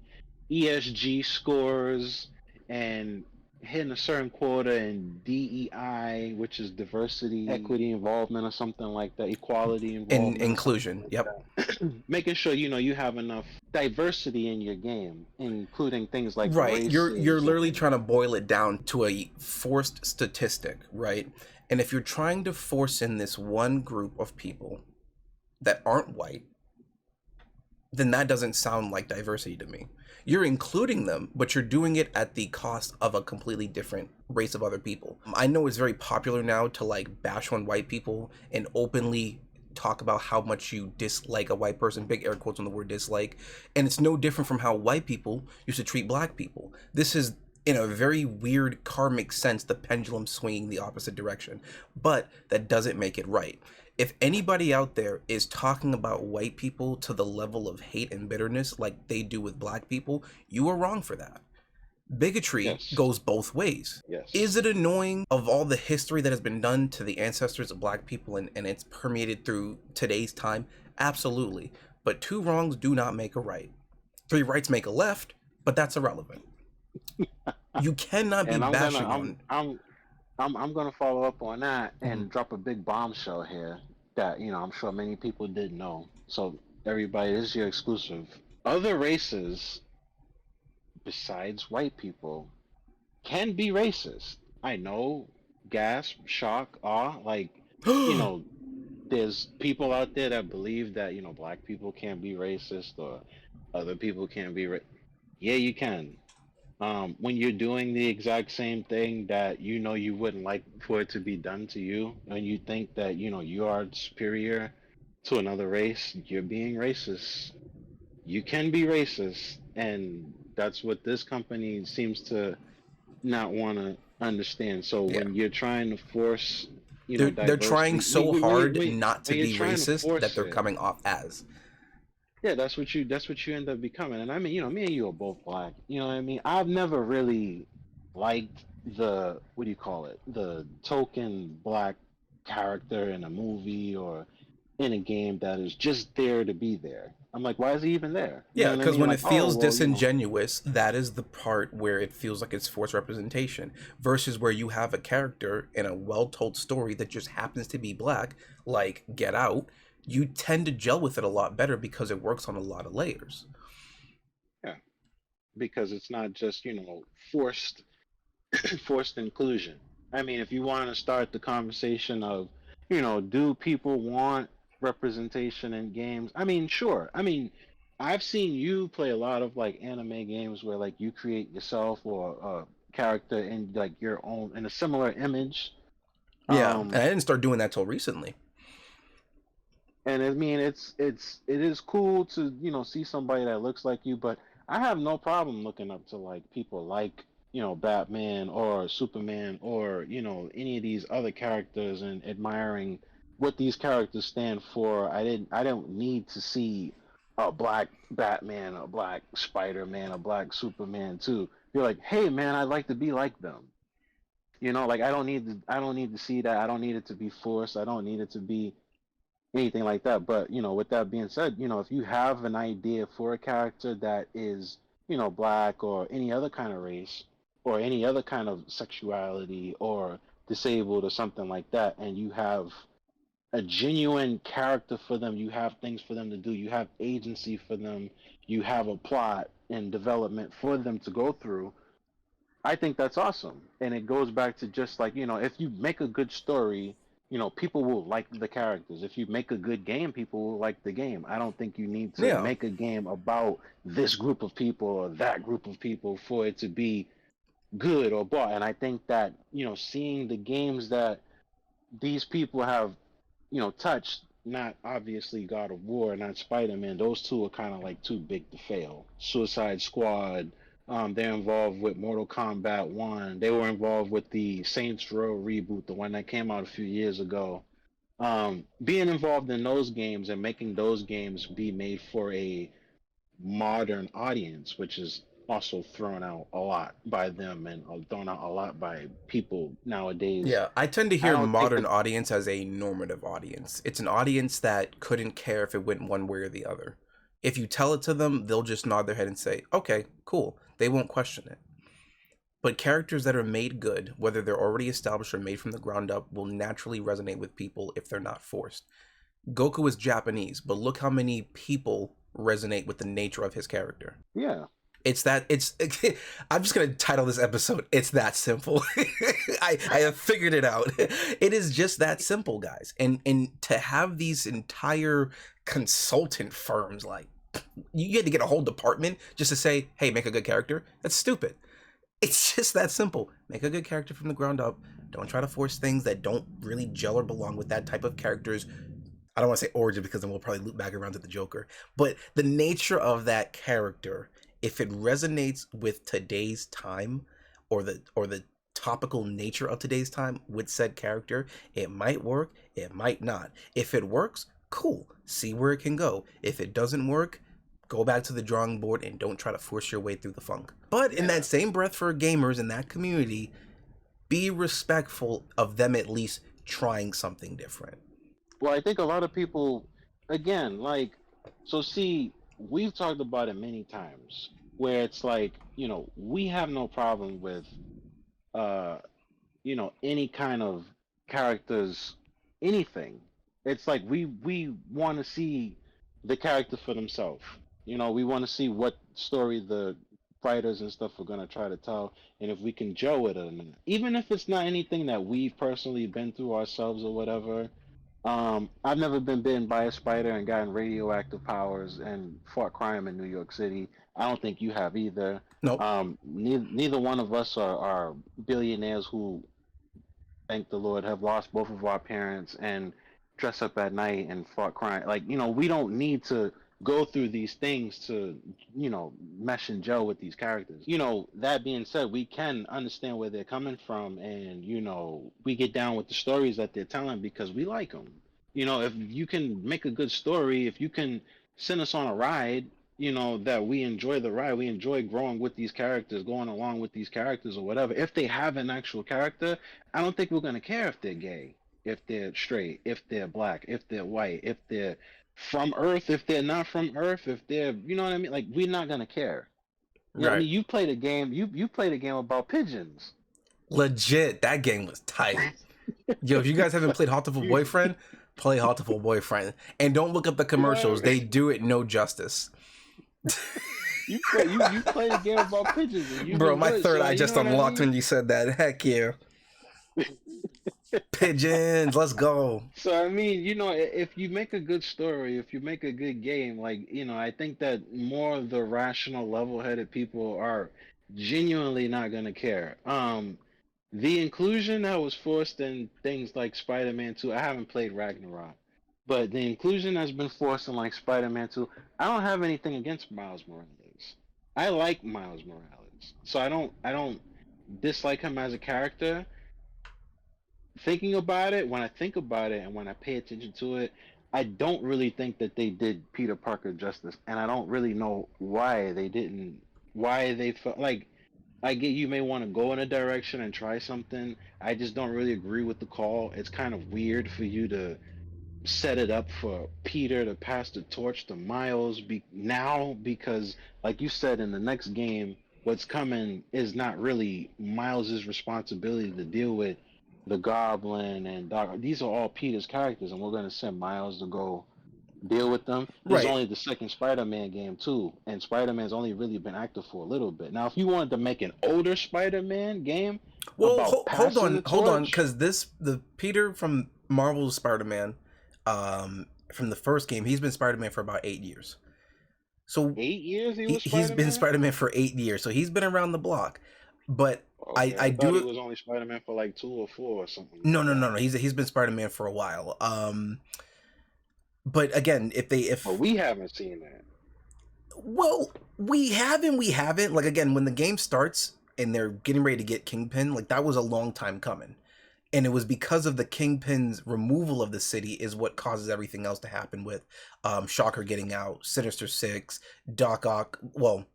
Speaker 2: ESG scores and hitting a certain quota in DEI, which is diversity, equity involvement, or something like that, equality
Speaker 1: In
Speaker 2: involvement, or something
Speaker 1: inclusion,
Speaker 2: like
Speaker 1: yep.
Speaker 2: that. Making sure you have enough diversity in your game, including things like
Speaker 1: Right. You're
Speaker 2: races
Speaker 1: literally
Speaker 2: and
Speaker 1: trying to boil it down to a forced statistic, right? And if you're trying to force in this one group of people that aren't white, then that doesn't sound like diversity to me. You're including them, but you're doing it at the cost of a completely different race of other people. I know it's very popular now to like bash on white people and openly talk about how much you dislike a white person, big air quotes on the word dislike. And it's no different from how white people used to treat black people. This is, in a very weird karmic sense, the pendulum swinging the opposite direction. But that doesn't make it right. If anybody out there is talking about white people to the level of hate and bitterness like they do with black people, you are wrong for that. Bigotry
Speaker 2: yes,
Speaker 1: goes both ways.
Speaker 2: yes.
Speaker 1: Is it annoying of all the history that has been done to the ancestors of black people, and it's permeated through today's time? Absolutely. But two wrongs do not make a right. Three rights make a left, but that's irrelevant. You cannot be
Speaker 2: And
Speaker 1: bashing on.
Speaker 2: I'm gonna follow up on that
Speaker 1: Mhm.
Speaker 2: and drop a big bombshell here that I'm sure many people didn't know. So everybody, this is your exclusive. Other races besides white people can be racist. I know, gasp, shock, awe. Like, you know, there's people out there that believe that black people can't be racist, or other people can't be. Yeah, you can. When you're doing the exact same thing that you wouldn't like for it to be done to you, and you think that you are superior to another race, you're being racist. You can be racist, and that's what this company seems to not want to understand. So
Speaker 1: Yeah.
Speaker 2: when you're trying to force
Speaker 1: They're trying
Speaker 2: diversity,
Speaker 1: so hard not to
Speaker 2: when you're
Speaker 1: be
Speaker 2: trying to
Speaker 1: racist that
Speaker 2: force
Speaker 1: they're
Speaker 2: it,
Speaker 1: coming off as.
Speaker 2: yeah, that's what you end up becoming. And I mean, me and you are both black. You know what I mean? I've never really liked the, what do you call it? The token black character in a movie or in a game that is just there to be there. I'm like, why is he even there? You
Speaker 1: Yeah,
Speaker 2: know what I
Speaker 1: because
Speaker 2: mean?
Speaker 1: when it
Speaker 2: Like, oh
Speaker 1: feels
Speaker 2: well,
Speaker 1: disingenuous, that is the part where it feels like it's forced representation, versus where you have a character in a well-told story that just happens to be black, like Get Out. You tend to gel with it a lot better because it works on a lot of layers.
Speaker 2: yeah, because it's not just forced forced inclusion. I mean, if you want to start the conversation of, do people want representation in games? I mean, sure. I mean, I've seen you play a lot of like anime games where like you create yourself or a character in like your own in a similar image.
Speaker 1: Yeah, and
Speaker 2: Um,
Speaker 1: I didn't start doing that till recently.
Speaker 2: And I mean, it is cool to see somebody that looks like you, but I have no problem looking up to like people like Batman or Superman or any of these other characters and admiring what these characters stand for. I don't need to see a black Batman, a black Spider-Man, a black Superman too. You're like, hey man, I'd like to be like them. Like I don't need to see that. I don't need it to be forced. I don't need it to be anything like that. But with that being said, if you have an idea for a character that is, black or any other kind of race or any other kind of sexuality or disabled or something like that, and you have a genuine character for them, you have things for them to do, you have agency for them, you have a plot and development for them to go through. I think that's awesome. And it goes back to just like, if you make a good story, people will like the characters. If you make a good game, people will like the game. I don't think you need to
Speaker 1: Yeah.
Speaker 2: make a game about this group of people or that group of people for it to be good or bought. And I think that, seeing the games that these people have touched, not obviously God of War, not Spider Man. Those two are kind of like too big to fail. Suicide Squad. They're involved with Mortal Kombat 1. They were involved with the Saints Row reboot, the one that came out a few years ago. Being involved in those games and making those games be made for a modern audience, which is also thrown out a lot by them and thrown out a lot by people nowadays.
Speaker 1: Yeah, I tend to
Speaker 2: I
Speaker 1: hear
Speaker 2: don't think
Speaker 1: modern
Speaker 2: that.
Speaker 1: audience as a normative audience. It's an audience that couldn't care if it went one way or the other. If you tell it to them, they'll just nod their head and say, okay, cool. They won't question it. But characters that are made good, whether they're already established or made from the ground up, will naturally resonate with people if they're not forced. Goku is Japanese, but look how many people resonate with the nature of his character.
Speaker 2: Yeah.
Speaker 1: It's I'm just gonna title this episode "It's That Simple." I have figured it out. It is just that simple, guys. And to have these entire consultant firms, like, you get to get a whole department just to say, hey, make a good character. That's stupid. It's just that simple. Make a good character from the ground up. Don't try to force things that don't really gel or belong with that type of character's, I don't want to say origin, because then we'll probably loop back around to the Joker. But the nature of that character, if it resonates with today's time, or the topical nature of today's time with said character, it might work, it might not. If it works, cool. See where it can go. If it doesn't work, go back to the drawing board and don't try to force your way through the funk. But in
Speaker 2: Yeah.
Speaker 1: that same breath, for gamers in that community, be respectful of them at least trying something different.
Speaker 2: Well, I think a lot of people, again, like, so see, we've talked about it many times where it's like, we have no problem with, uh, any kind of characters, anything. It's like we want to see the character for themselves. We want to see what story the writers and stuff are gonna try to tell, and if we can gel with it or not. Even if it's not anything that we've personally been through ourselves or whatever. I've never been bitten by a spider and gotten radioactive powers and fought crime in New York City. I don't think you have either.
Speaker 1: Nope.
Speaker 2: Neither one of us are billionaires who, thank the Lord, have lost both of our parents and dress up at night and fought crime. Like, we don't need to go through these things to, mesh and gel with these characters. That being said, we can understand where they're coming from and, we get down with the stories that they're telling because we like them. If you can make a good story, if you can send us on a ride, that we enjoy the ride, we enjoy growing with these characters, going along with these characters or whatever. If they have an actual character, I don't think we're gonna care if they're gay, if they're straight, if they're black, if they're white, if they're from Earth, if they're not from Earth, if they're, you know what I mean? Like, we're not gonna care. I
Speaker 1: Right.
Speaker 2: mean, you played a game. You played a game about pigeons.
Speaker 1: Legit, that game was tight. Yo, if you guys haven't played Heartful
Speaker 2: you,
Speaker 1: Boyfriend, play Heartful Boyfriend. And don't look up the
Speaker 2: you know,
Speaker 1: commercials. They do it no justice.
Speaker 2: you played a game about pigeons and you
Speaker 1: Bro,
Speaker 2: was
Speaker 1: my
Speaker 2: good.
Speaker 1: third
Speaker 2: So
Speaker 1: eye
Speaker 2: you
Speaker 1: just
Speaker 2: know what I
Speaker 1: unlocked
Speaker 2: mean.
Speaker 1: when you said that. Heck yeah. Pigeons, let's go.
Speaker 2: So I mean, if you make a good story, if you make a good game, like, I think that more of the rational, level-headed people are genuinely not gonna care. The inclusion that was forced in things like Spider-Man 2, I haven't played Ragnarok, but the inclusion that's been forced in like Spider-Man 2, I don't have anything against Miles Morales. I like Miles Morales, so I don't dislike him as a character. Thinking about it, when I think about it and when I pay attention to it, I don't really think that they did Peter Parker justice, and I don't really know why they didn't. Why they felt like I get you may want to go in a direction and try something. I just don't really agree with the call. It's kind of weird for you to set it up for Peter to pass the torch to Miles now because, like you said, in the next game, what's coming is not really Miles's responsibility to deal with the Goblin and Doc. These are all Peter's characters, and we're going to send Miles to go deal with them. This is
Speaker 1: Right.
Speaker 2: only the second Spider-Man game too, and Spider-Man's only really been active for a little bit. Now, if you wanted to make an older Spider-Man game
Speaker 1: Well,
Speaker 2: about
Speaker 1: hold
Speaker 2: passing
Speaker 1: on,
Speaker 2: the
Speaker 1: hold on,
Speaker 2: torch,
Speaker 1: because the Peter from Marvel's Spider-Man, from the first game, he's been Spider-Man for about 8 years. So
Speaker 2: 8 years he was
Speaker 1: he's been
Speaker 2: Spider-Man.
Speaker 1: Spider-Man for 8 years. So he's been around the block. But I
Speaker 2: Okay,
Speaker 1: I
Speaker 2: I thought he
Speaker 1: do
Speaker 2: was only Spider-Man for like 2 or 4 or something
Speaker 1: no
Speaker 2: like
Speaker 1: no no
Speaker 2: that.
Speaker 1: no. He's been Spider-Man for a while. But again,
Speaker 2: But
Speaker 1: if
Speaker 2: we haven't seen that.
Speaker 1: well, we haven't. Like again, when the game starts and they're getting ready to get Kingpin, like that was a long time coming. And it was because of the Kingpin's removal of the city is what causes everything else to happen with Shocker getting out, Sinister Six, Doc Ock. Well,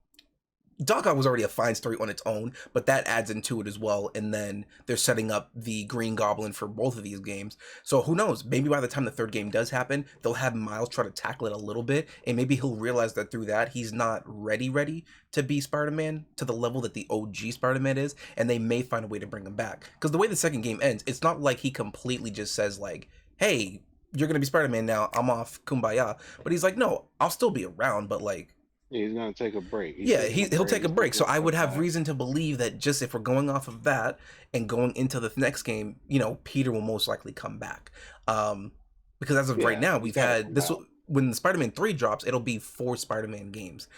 Speaker 1: Doc Ock was already a fine story on its own, but that adds into it as well. And then they're setting up the Green Goblin for both of these games. So who knows? Maybe by the time the third game does happen, they'll have Miles try to tackle it a little bit, and maybe he'll realize that through that he's not ready to be Spider-Man to the level that the OG Spider-Man is, and they may find a way to bring him back. Because the way the second game ends, it's not like he completely just says like, "Hey, you're gonna be Spider-Man now. I'm off, kumbaya." But he's like, "No, I'll still be around, but like."
Speaker 2: Yeah, he's gonna take a break. He's
Speaker 1: Yeah,
Speaker 2: taking a
Speaker 1: he'll
Speaker 2: break.
Speaker 1: take a
Speaker 2: He's
Speaker 1: break.
Speaker 2: taking
Speaker 1: So
Speaker 2: a
Speaker 1: I would
Speaker 2: step
Speaker 1: have
Speaker 2: back.
Speaker 1: reason to believe that just if we're going off of that and going into the next game, Peter will most likely come back. Because as of right
Speaker 2: Yeah,
Speaker 1: now,
Speaker 2: he's
Speaker 1: we've
Speaker 2: got to
Speaker 1: had
Speaker 2: come
Speaker 1: this.
Speaker 2: out.
Speaker 1: When Spider-Man 3 drops, it'll be 4 Spider-Man games.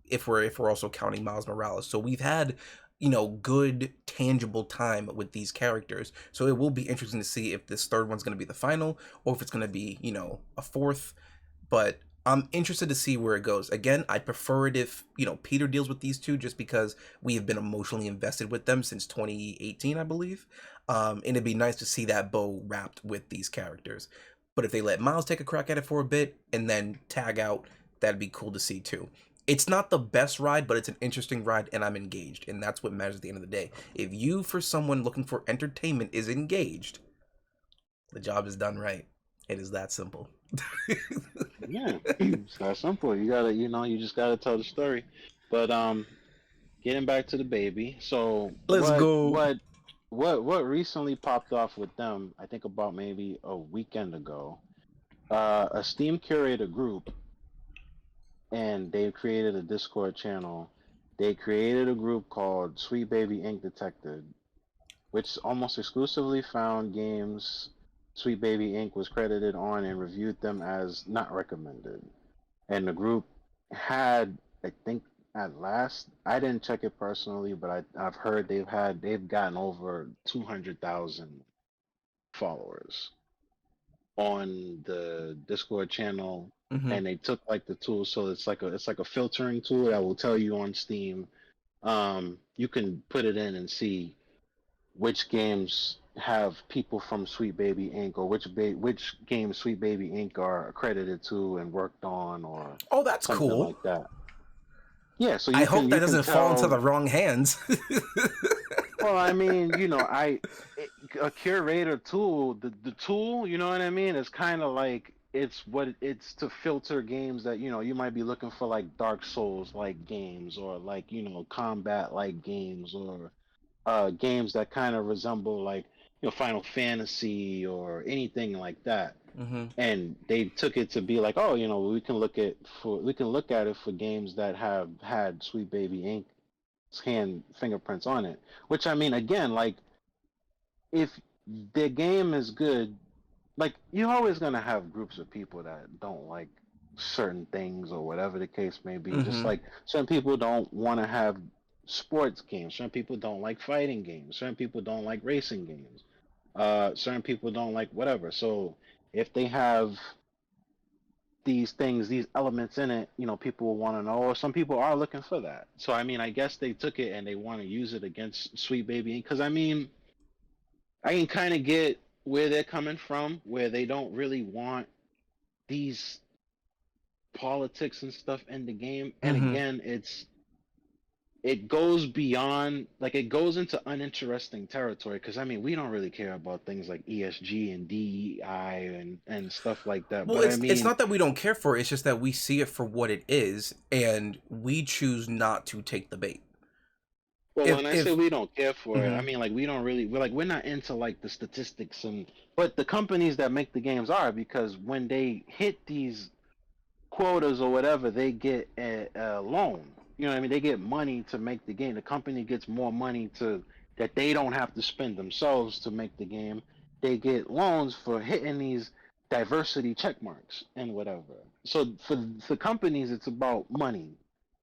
Speaker 1: If we're also counting Miles Morales, so we've had good tangible time with these characters. So it will be interesting to see if this third one's going to be the final or if it's going to be a fourth. But I'm interested to see where it goes. Again, I prefer it if, Peter deals with these two just because we have been emotionally invested with them since 2018, I believe. And it'd be nice to see that bow wrapped with these characters. But if they let Miles take a crack at it for a bit and then tag out, that'd be cool to see too. It's not the best ride, but it's an interesting ride and I'm engaged. And that's what matters at the end of the day. If you, for someone looking for entertainment, is engaged, the job is done right. It is that simple.
Speaker 2: Yeah, it's that simple. You gotta, you just gotta tell the story. But getting back to the baby. So
Speaker 1: Let's go.
Speaker 2: what recently popped off with them? I think about maybe a weekend ago. A Steam curator group, and they created a Discord channel. They created a group called Sweet Baby Ink Detected, which almost exclusively found games Sweet Baby Inc. was credited on and reviewed them as not recommended. And the group had, I think, at last, I didn't check it personally, but I've heard they've gotten over 200,000 followers on the Discord channel,
Speaker 1: Hmm.
Speaker 2: and they took like the tool, so it's like a filtering tool that will tell you on Steam. You can put it in and see which games have people from Sweet Baby Inc. or which games Sweet Baby Inc. are accredited to and worked on or
Speaker 1: Oh, that's
Speaker 2: something
Speaker 1: cool.
Speaker 2: like that. Yeah, so
Speaker 1: I
Speaker 2: you can
Speaker 1: hope that
Speaker 2: you can
Speaker 1: doesn't fall into
Speaker 2: tell.
Speaker 1: the wrong hands.
Speaker 2: Well, I mean, a curator tool, the tool, you know what I mean? It's kind of like it's to filter games that you might be looking for, like Dark Souls like games or like combat like games or games that kind of resemble like Final Fantasy or anything like that.
Speaker 1: Hmm.
Speaker 2: And they took it to be like, oh, we can look at it for games that have had Sweet Baby Inc.'s hand fingerprints on it. Which I mean, again, like if the game is good, like you're always gonna have groups of people that don't like certain things or whatever the case may be. Just
Speaker 1: Hmm.
Speaker 2: like certain people don't want to have sports games, certain people don't like fighting games, certain people don't like racing games, certain people don't like whatever. So if they have these things, these elements in it, people will want to know, or some people are looking for that. So I mean, I guess they took it and they want to use it against Sweet Baby, because I mean, I can kind of get where they're coming from, where they don't really want these politics and stuff in the game. And
Speaker 1: Mm-hmm.
Speaker 2: again, it goes beyond, like, it goes into uninteresting territory, because I mean, we don't really care about things like ESG and DEI and stuff like that.
Speaker 1: Well,
Speaker 2: But I
Speaker 1: it's
Speaker 2: mean,
Speaker 1: not that we don't care for it. It's just that we see it for what it is, and we choose not to take the bait.
Speaker 2: well, when I say
Speaker 1: If
Speaker 2: we don't care for it, I
Speaker 1: mm-hmm.
Speaker 2: mean, like, we don't really, we're not into like the statistics, but the companies that make the games are, because when they hit these quotas or whatever, they get a loan. You know what I mean? They get money to make the game. The company gets more money to that they don't have to spend themselves to make the game. They get loans for hitting these diversity check marks and whatever. So for companies, it's about money.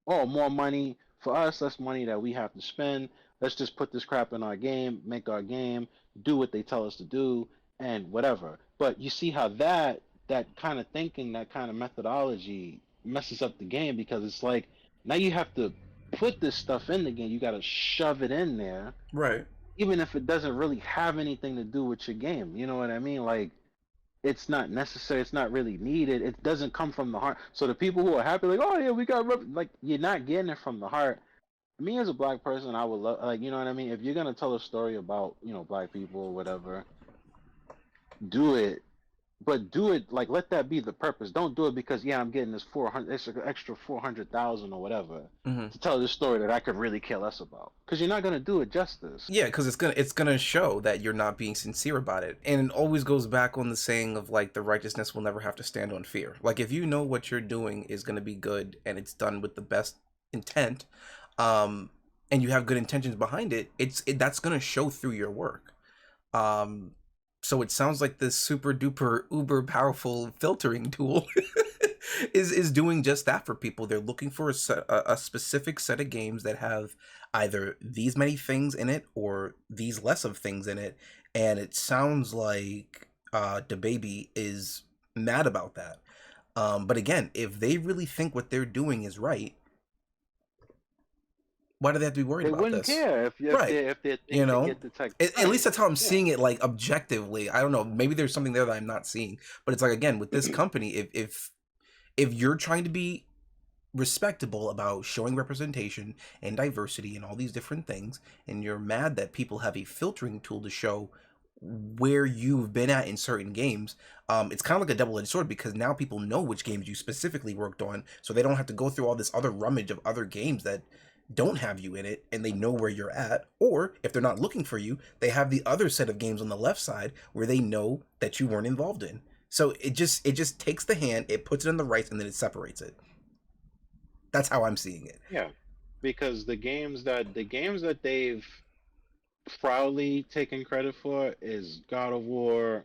Speaker 2: Oh, more money for us. That's money that we have to spend. Let's just put this crap in our game, make our game, do what they tell us to do, and whatever. But you see how that kind of thinking, that kind of methodology messes up the game, because it's like now you have to put this stuff in the game. You got to shove it in there,
Speaker 1: Right.
Speaker 2: even if it doesn't really have anything to do with your game. You know what I mean? Like, it's not necessary. It's not really needed. It doesn't come from the heart. So the people who are happy, like, oh yeah, we got like, you're not getting it from the heart. Me as a black person, I would love, like, you know what I mean. If you're gonna tell a story about black people or whatever, do it, but do it like, let that be the purpose. Don't do it because, yeah, I'm getting this 400 extra 400,000 or whatever
Speaker 1: Mm-hmm.
Speaker 2: to tell this story that I could really care less about, because you're not gonna do it justice.
Speaker 1: Yeah, because it's gonna show that you're not being sincere about it, and it always goes back on the saying of like the righteousness will never have to stand on fear. Like if you know what you're doing is gonna be good and it's done with the best intent, um, and you have good intentions behind it, that's gonna show through your work. Um, so it sounds like this super duper uber powerful filtering tool is doing just that for people. They're looking for a specific set of games that have either these many things in it or these less of things in it, and it sounds like the baby is mad about that. But again, if they really think what they're doing is right, why do they have to be worried
Speaker 2: They
Speaker 1: about
Speaker 2: wouldn't
Speaker 1: this?
Speaker 2: care
Speaker 1: Right.
Speaker 2: if they
Speaker 1: You
Speaker 2: think they
Speaker 1: know,
Speaker 2: get the tech
Speaker 1: at least
Speaker 2: right.
Speaker 1: that's how I'm
Speaker 2: Yeah.
Speaker 1: seeing it, like objectively. I don't know, maybe there's something there that I'm not seeing, but it's like, again, with this company, if you're trying to be respectable about showing representation and diversity and all these different things, and you're mad that people have a filtering tool to show where you've been at in certain games, it's kind of like a double-edged sword, because now people know which games you specifically worked on, so they don't have to go through all this other rummage of other games that don't have you in it, and they know where you're at. Or if they're not looking for you, they have the other set of games on the left side where they know that you weren't involved in. So it just takes the hand, it puts it in the right, and then it separates it. That's how I'm seeing it.
Speaker 2: Yeah, because the games that they've proudly taken credit for is God of War,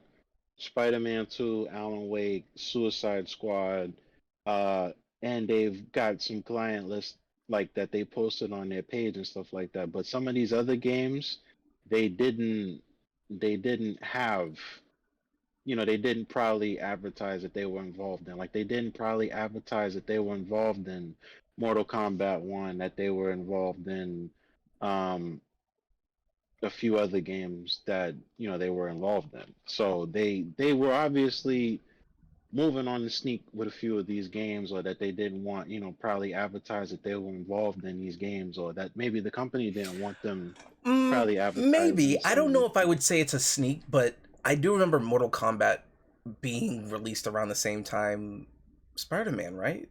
Speaker 2: Spider-Man 2, Alan Wake, Suicide Squad, uh, and they've got some client lists like that they posted on their page and stuff like that. But some of these other games, they didn't they didn't have, they didn't proudly advertise that they were involved in. Like, they didn't proudly advertise that they were involved in Mortal Kombat 1, that they were involved in um, a few other games that they were involved in. So they were obviously moving on the sneak with a few of these games, or that they didn't want, probably advertise that they were involved in these games, or that maybe the company didn't want them probably advertising
Speaker 1: Maybe. I
Speaker 2: some
Speaker 1: don't
Speaker 2: of
Speaker 1: know
Speaker 2: these
Speaker 1: if I would
Speaker 2: games.
Speaker 1: say it's a sneak, but I do remember Mortal Kombat being released around the same time Spider-Man, right?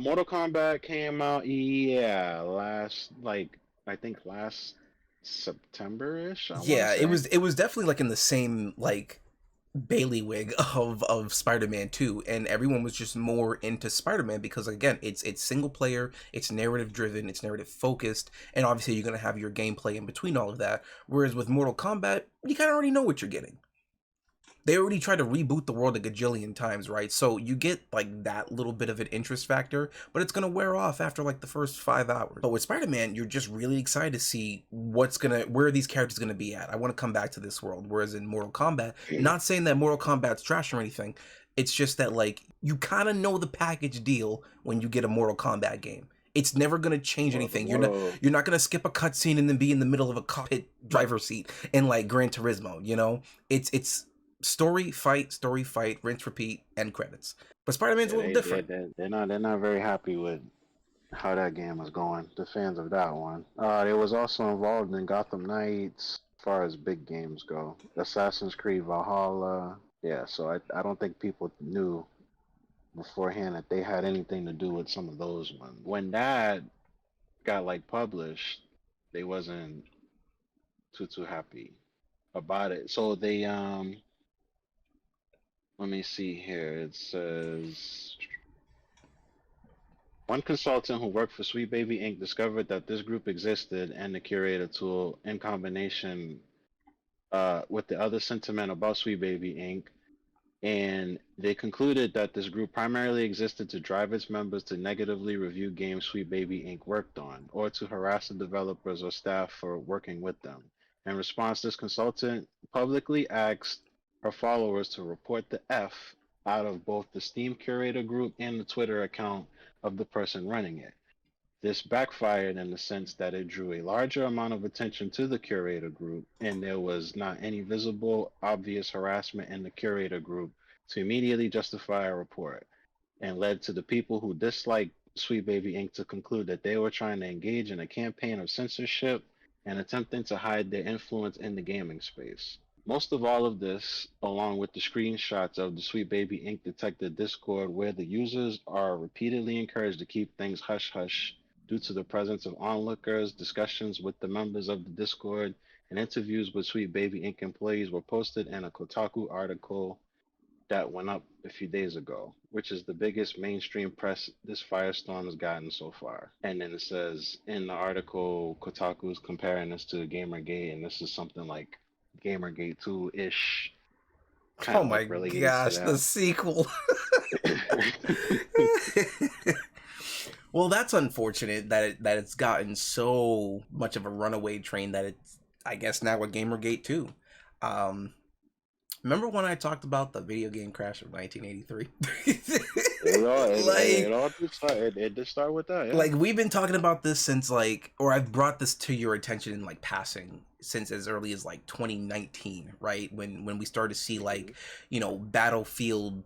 Speaker 2: Mortal Kombat came out, yeah, last, like, I think last September-ish, I want to
Speaker 1: Yeah, it
Speaker 2: say.
Speaker 1: was it was definitely like in the same like bailiwick of Spider-Man 2, and everyone was just more into Spider-Man because again, it's single player, it's narrative driven, it's narrative focused, and obviously you're going to have your gameplay in between all of that. Whereas with Mortal Kombat, you kind of already know what you're getting. They already tried to reboot the world a gajillion times, right? So you get like that little bit of an interest factor, but it's gonna wear off after like the first 5 hours. But with Spider-Man, you're just really excited to see where these characters gonna be at. I want to come back to this world. Whereas in Mortal Kombat, not saying that Mortal Kombat's trash or anything, it's just that like you kind of know the package deal when you get a Mortal Kombat game. It's never gonna change
Speaker 2: Well, the
Speaker 1: anything.
Speaker 2: Mortal,
Speaker 1: You're not gonna skip a cutscene and then be in the middle of a cockpit driver seat in like Gran Turismo. You know, it's story fight, rinse repeat, end credits. But Spider-Man's a
Speaker 2: yeah,
Speaker 1: little different.
Speaker 2: they're not very happy with how that game was going. The fans of that one. They was also involved in Gotham Knights as far as big games go. Assassin's Creed Valhalla. Yeah, so I don't think people knew beforehand that they had anything to do with some of those ones. When that got like published, they wasn't too happy about it. So they let me see here. It says one consultant who worked for Sweet Baby Inc. discovered that this group existed and the curator tool in combination with the other sentiment about Sweet Baby Inc. And they concluded that this group primarily existed to drive its members to negatively review games Sweet Baby Inc. worked on, or to harass the developers or staff for working with them. In response, this consultant publicly asked her followers to report the F out of both the Steam Curator group and the Twitter account of the person running it. This backfired in the sense that it drew a larger amount of attention to the curator group, and there was not any visible, obvious harassment in the curator group to immediately justify a report, and led to the people who disliked Sweet Baby Inc. to conclude that they were trying to engage in a campaign of censorship and attempting to hide their influence in the gaming space. Most of all of this, along with the screenshots of the Sweet Baby Inc. detected Discord, where the users are repeatedly encouraged to keep things hush hush due to the presence of onlookers, discussions with the members of the Discord, and interviews with Sweet Baby Inc. employees were posted in a Kotaku article that went up a few days ago, which is the biggest mainstream press this firestorm has gotten so far. And then it says in the article, Kotaku is comparing this to Gamergate, and this is something like Gamergate 2 ish, kind
Speaker 1: Oh
Speaker 2: of like
Speaker 1: my
Speaker 2: related to
Speaker 1: gosh, the sequel.
Speaker 2: that.
Speaker 1: Well, that's unfortunate that it's gotten so much of a runaway train that it's, I guess, now a Gamergate too. Um, Remember when I talked about the video game crash of 1983?
Speaker 2: It
Speaker 1: Like,
Speaker 2: all did start. It did start with that, yeah.
Speaker 1: like we've been talking about this since like, or I've brought this to your attention in like passing since as early as like 2019, right? When we started to see like, you know, Battlefield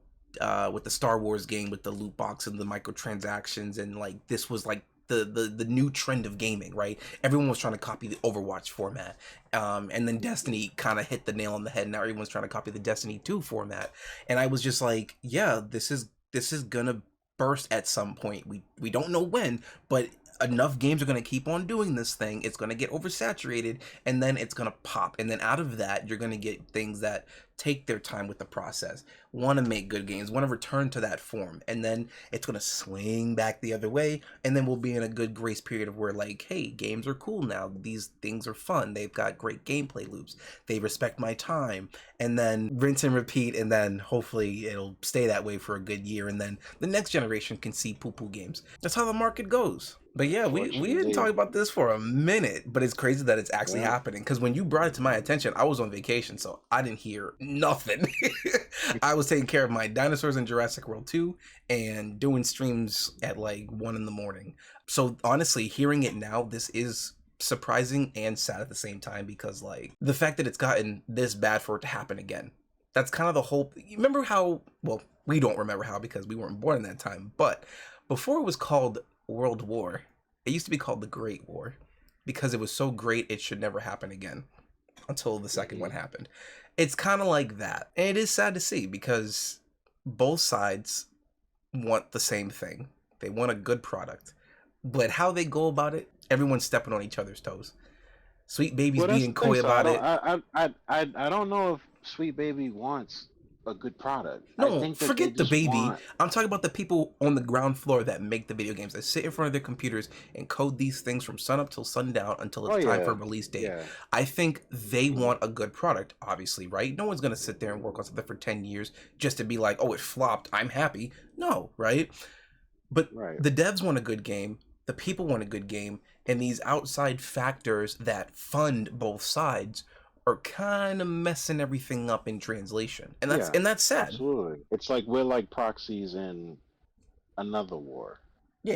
Speaker 1: with the Star Wars game with the loot box and the microtransactions, and like this was like the new trend of gaming, right? Everyone was trying to copy the Overwatch format, and then Destiny kind of hit the nail on the head. Now everyone's trying to copy the Destiny 2 format, and I was just like, yeah, this is gonna burst at some point. We don't know when, but enough games are going to keep on doing this thing. It's going to get oversaturated, and then it's going to pop, and then out of that you're going to get things that take their time with the process, want to make good games, want to return to that form, and then it's going to swing back the other way, and then we'll be in a good grace period of where like, hey, games are cool now, these things are fun, they've got great gameplay loops, they respect my time, and then rinse and repeat, and then hopefully it'll stay that way for a good year, and then the next generation can see poo-poo games. That's how the market goes. But yeah, we didn't talk
Speaker 2: Fortunately,
Speaker 1: about this for a minute, but it's crazy that it's actually
Speaker 2: yeah.
Speaker 1: happening, because when you brought it to my attention, I was on vacation, so I didn't hear nothing. I was taking care of my dinosaurs in Jurassic World 2 and doing streams at like 1 in the morning. So honestly, hearing it now, this is surprising and sad at the same time, because like the fact that it's gotten this bad for it to happen again. That's kind of the whole. You remember how, well, we don't remember how because we weren't born in that time, but before it was called World War, it used to be called the Great War, because it was so great it should never happen again until the second one happened. It's kind of like that. And it is sad to see, because both sides want the same thing. They want a good product. But how they go about it, everyone's stepping on each other's toes. Sweet Baby's
Speaker 2: Well, that's
Speaker 1: being
Speaker 2: the thing.
Speaker 1: coy
Speaker 2: So I
Speaker 1: about
Speaker 2: don't,
Speaker 1: it.
Speaker 2: I don't know if Sweet Baby wants a good product. I
Speaker 1: No,
Speaker 2: think that they
Speaker 1: forget the
Speaker 2: just
Speaker 1: baby.
Speaker 2: want,
Speaker 1: I'm talking about the people on the ground floor that make the video games, that sit in front of their computers and code these things from sun up till sundown until
Speaker 2: oh
Speaker 1: it's time for
Speaker 2: yeah,
Speaker 1: a release date.
Speaker 2: yeah,
Speaker 1: I think they
Speaker 2: hmm
Speaker 1: want a good product, obviously, right? No one's going to sit there and work on something for 10 years just to be like, oh, it flopped. I'm happy. No, right? But
Speaker 2: right,
Speaker 1: the devs want a good game, the people want a good game, and these outside factors that fund both sides are kind of messing everything up in translation. And that's
Speaker 2: yeah,
Speaker 1: and that's sad.
Speaker 2: absolutely. It's like we're like proxies in another war.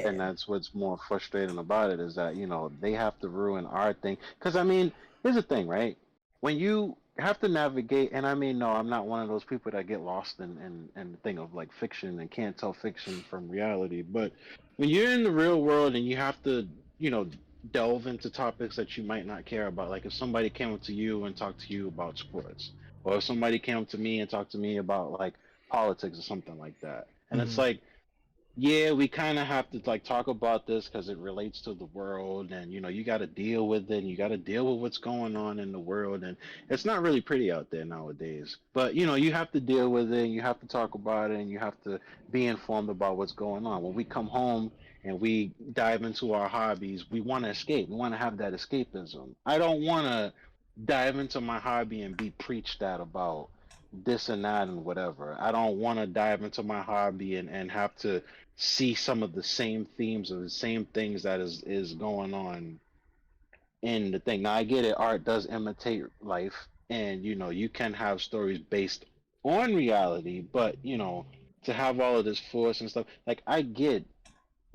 Speaker 2: And
Speaker 1: Yeah.
Speaker 2: that's what's more frustrating about it is that, they have to ruin our thing. Because, I mean, here's the thing, right? When you have to navigate, and I mean, no, I'm not one of those people that get lost in the thing of like fiction and can't tell fiction from reality. But when you're in the real world and you have to, you know, delve into topics that you might not care about, like if somebody came up to you and talked to you about sports, or if somebody came up to me and talked to me about like politics or something like that. And it's
Speaker 1: Mm-hmm.
Speaker 2: like, yeah, we kind of have to like talk about this because it relates to the world, and you got to deal with it, and you got to deal with what's going on in the world, and it's not really pretty out there nowadays. But you have to deal with it, and you have to talk about it, and you have to be informed about what's going on. When we come home and we dive into our hobbies, we want to escape. We want to have that escapism. I don't want to dive into my hobby and be preached at about this and that and whatever. I don't want to dive into my hobby and have to see some of the same themes or the same things that is going on in the thing. Now I get it, art does imitate life, and you can have stories based on reality, but to have all of this force and stuff, like I get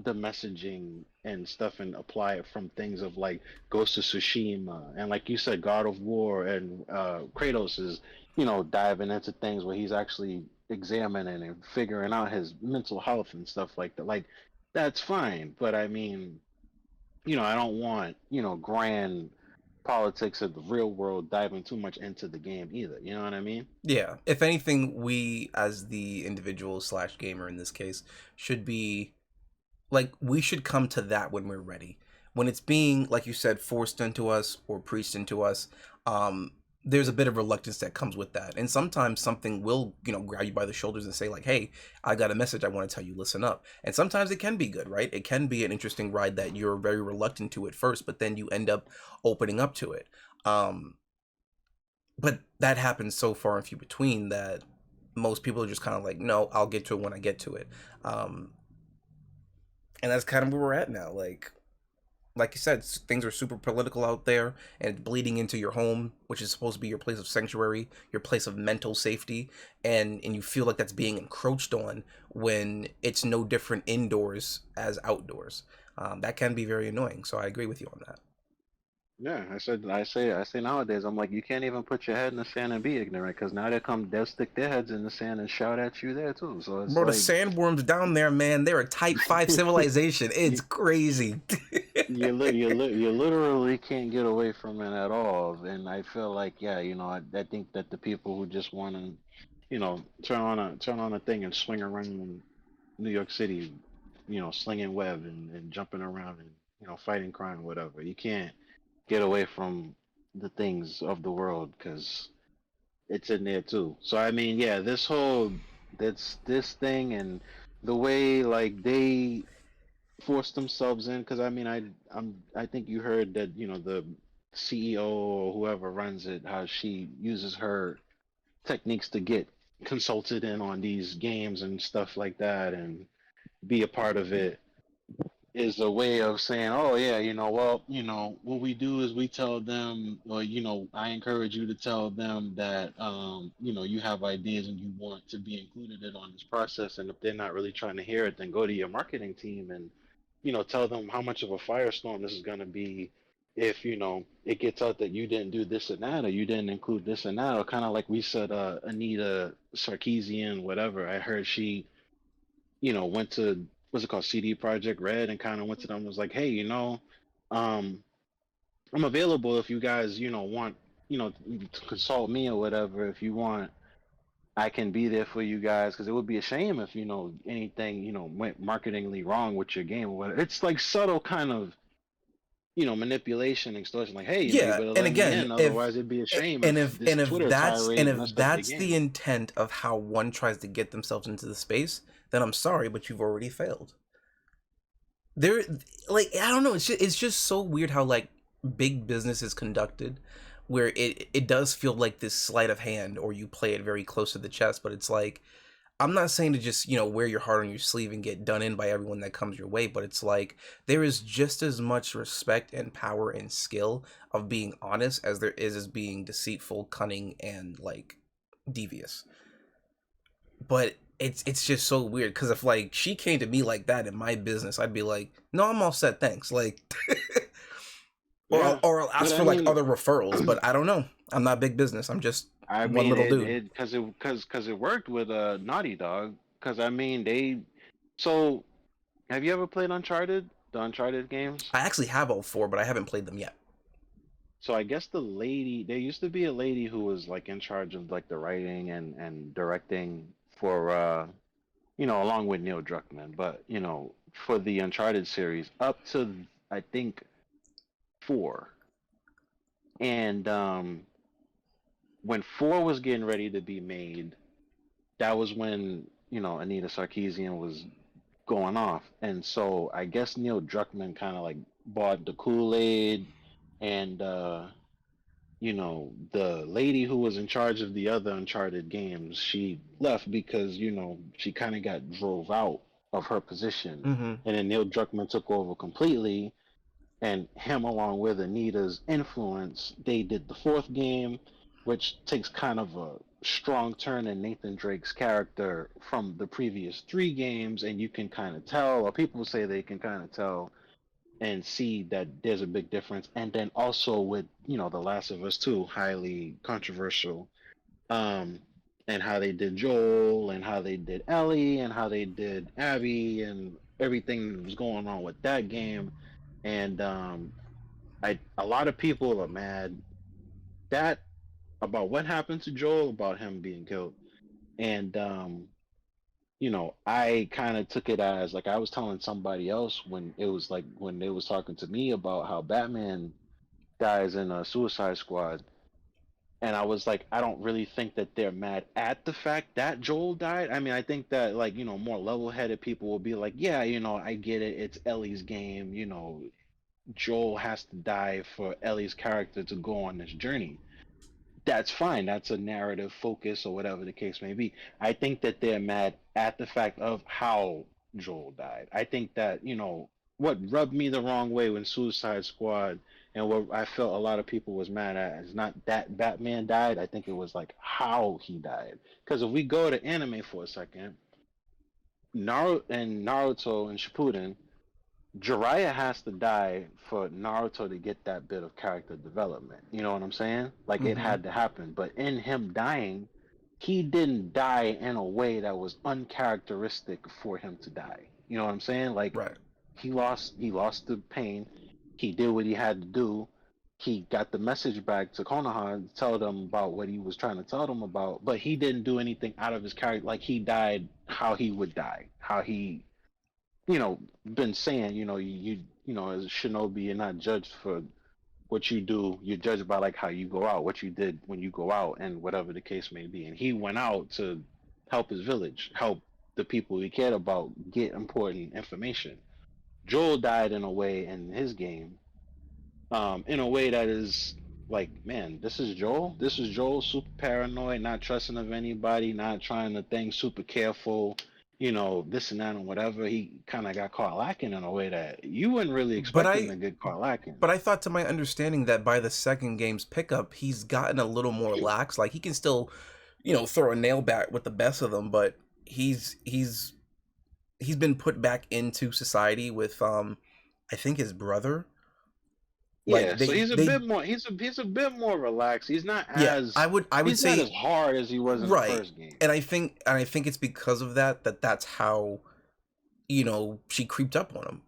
Speaker 2: the messaging and stuff and apply it from things of like Ghost of Tsushima and like you said, God of War and Kratos is, diving into things where he's actually examining and figuring out his mental health and stuff like that. Like that's fine, but I mean, I don't want, grand politics of the real world diving too much into the game either. You know what I mean?
Speaker 1: Yeah. If anything, we as the individual slash gamer in this case should be like, we should come to that when we're ready. When it's being, like you said, forced into us or preached into us, there's a bit of reluctance that comes with that. And sometimes something will, grab you by the shoulders and say, like, hey, I got a message I want to tell you, listen up. And sometimes it can be good, right? It can be an interesting ride that you're very reluctant to at first, but then you end up opening up to it. Um, but that happens so far and few between that most people are just kind of like, no, I'll get to it when I get to it. Um, and that's kind of where we're at now. Like you said, things are super political out there, and it's bleeding into your home, which is supposed to be your place of sanctuary, your place of mental safety, and you feel like that's being encroached on when it's no different indoors as outdoors. That can be very annoying. So I agree with you on that.
Speaker 2: Yeah, I say nowadays, I'm like, you can't even put your head in the sand and be ignorant, because now they'll stick their heads in the sand and shout at you there too. So it's
Speaker 1: Bro, the
Speaker 2: like,
Speaker 1: sandworms down there, man, they're a type 5 civilization. It's
Speaker 2: you
Speaker 1: crazy.
Speaker 2: you literally can't get away from it at all. And I feel like, yeah, I think that the people who just want to, turn on a thing and swing around in New York City, slinging web and jumping around and fighting crime, whatever. You can't get away from the things of the world because it's in there too. So I mean, yeah, this thing and the way like they force themselves in, because I mean, I think you heard that the CEO or whoever runs it, how she uses her techniques to get consulted in on these games and stuff like that and be a part of it is a way of saying, oh yeah, well, what we do is we tell them, or I encourage you to tell them that, you have ideas and you want to be included in on this process, and if they're not really trying to hear it, then go to your marketing team and, tell them how much of a firestorm this is going to be if it gets out that you didn't do this and that, or you didn't include this and that, or kind of like we said, Anita Sarkeesian, whatever. I heard she went to what's it called, CD Project Red, and kind of went to them and was like, hey, um, I'm available if you guys, want, to consult me or whatever. If you want, I can be there for you guys because it would be a shame if anything went marketingly wrong with your game or whatever. It's like subtle kind of manipulation, extortion. Like, hey, you
Speaker 1: Yeah,
Speaker 2: better
Speaker 1: and
Speaker 2: let me
Speaker 1: again,
Speaker 2: in, otherwise it'd be a shame
Speaker 1: and
Speaker 2: if
Speaker 1: if
Speaker 2: this
Speaker 1: and if
Speaker 2: Twitter
Speaker 1: that's and
Speaker 2: tirade
Speaker 1: if
Speaker 2: messed up the
Speaker 1: that's the
Speaker 2: game.
Speaker 1: intent of how one tries to get themselves into the space, then I'm sorry, but you've already failed. There, like, I don't know, it's just so weird how like big business is conducted, where it does feel like this sleight of hand, or you play it very close to the chest, but it's like, I'm not saying to just, wear your heart on your sleeve and get done in by everyone that comes your way, but it's like there is just as much respect and power and skill of being honest as there is as being deceitful, cunning, and like devious. But it's just so weird because if like she came to me like that in my business, I'd be like, no, I'm all set, thanks. Like, or
Speaker 2: Yeah,
Speaker 1: I'll ask
Speaker 2: but
Speaker 1: for
Speaker 2: I
Speaker 1: like
Speaker 2: mean,
Speaker 1: other referrals, but I don't know. I'm not big business. I'm just
Speaker 2: I
Speaker 1: one
Speaker 2: mean
Speaker 1: little
Speaker 2: it
Speaker 1: dude.
Speaker 2: it because it worked with Naughty Dog. Because I mean they. So have you ever played Uncharted? The Uncharted games?
Speaker 1: I actually have all four, but I haven't played them yet.
Speaker 2: So I guess the lady, there used to be a lady who was like in charge of like the writing and directing for along with Neil Druckmann, but for the Uncharted series up to I think four. And when four was getting ready to be made, that was when, Anita Sarkeesian was going off. And so I guess Neil Druckmann kind of like bought the Kool-Aid and the lady who was in charge of the other Uncharted games, she left because, she kind of got drove out of her position.
Speaker 1: Mm-hmm.
Speaker 2: And then Neil Druckmann took over completely, and him, along with Anita's influence, they did the fourth game, which takes kind of a strong turn in Nathan Drake's character from the previous three games, and you can kind of tell, or people say they can kind of tell and see that there's a big difference. And then also with The Last of Us 2, highly controversial, um, and how they did Joel, and how they did Ellie, and how they did Abby, and everything that was going on with that game. And a lot of people are mad that about what happened to Joel, about him being killed. And I kind of took it as like I was telling somebody else when it was like when they was talking to me about how Batman dies in a Suicide Squad, and I was like, I don't really think that they're mad at the fact that Joel died. I mean, I think that like more level-headed people will be like, yeah, I get it. It's Ellie's game. Joel has to die for Ellie's character to go on this journey. That's fine. That's a narrative focus or whatever the case may be. I think that they're mad at the fact of how Joel died. I think that, what rubbed me the wrong way when Suicide Squad and what I felt a lot of people was mad at is not that Batman died. I think it was like how he died. Because if we go to anime for a second, Naruto and Shippuden, Jiraiya has to die for Naruto to get that bit of character development. You know what I'm saying? Like it
Speaker 1: Mm-hmm.
Speaker 2: had to happen. But in him dying, he didn't die in a way that was uncharacteristic for him to die. You know what I'm saying? Like
Speaker 1: Right.
Speaker 2: he lost the pain. He did what he had to do. He got the message back to Konoha to tell them about what he was trying to tell them about, but he didn't do anything out of his character. Like he died how he would die, how he been saying, as a shinobi, you're not judged for what you do. You're judged by like how you go out, what you did when you go out, and whatever the case may be. And he went out to help his village, help the people he cared about get important information. Joel died in a way in his game, in a way that is like, man, this is Joel. This is Joel, super paranoid, not trusting of anybody, not trying to think, super careful, this and that and whatever. He kind of got caught lacking in a way that you wouldn't really
Speaker 1: But
Speaker 2: expect him
Speaker 1: I
Speaker 2: to get caught lacking.
Speaker 1: But I thought, to my understanding, that by the second game's pickup, he's gotten a little more lax. Like he can still, throw a nail bat with the best of them, but he's been put back into society with I think his brother. Like
Speaker 2: Yeah, so he's a
Speaker 1: they
Speaker 2: bit more. He's a bit more relaxed.
Speaker 1: yeah, I would
Speaker 2: He's not as
Speaker 1: say
Speaker 2: hard as he was in the
Speaker 1: right.
Speaker 2: first game.
Speaker 1: And I think it's because of that's how she creeped up on him.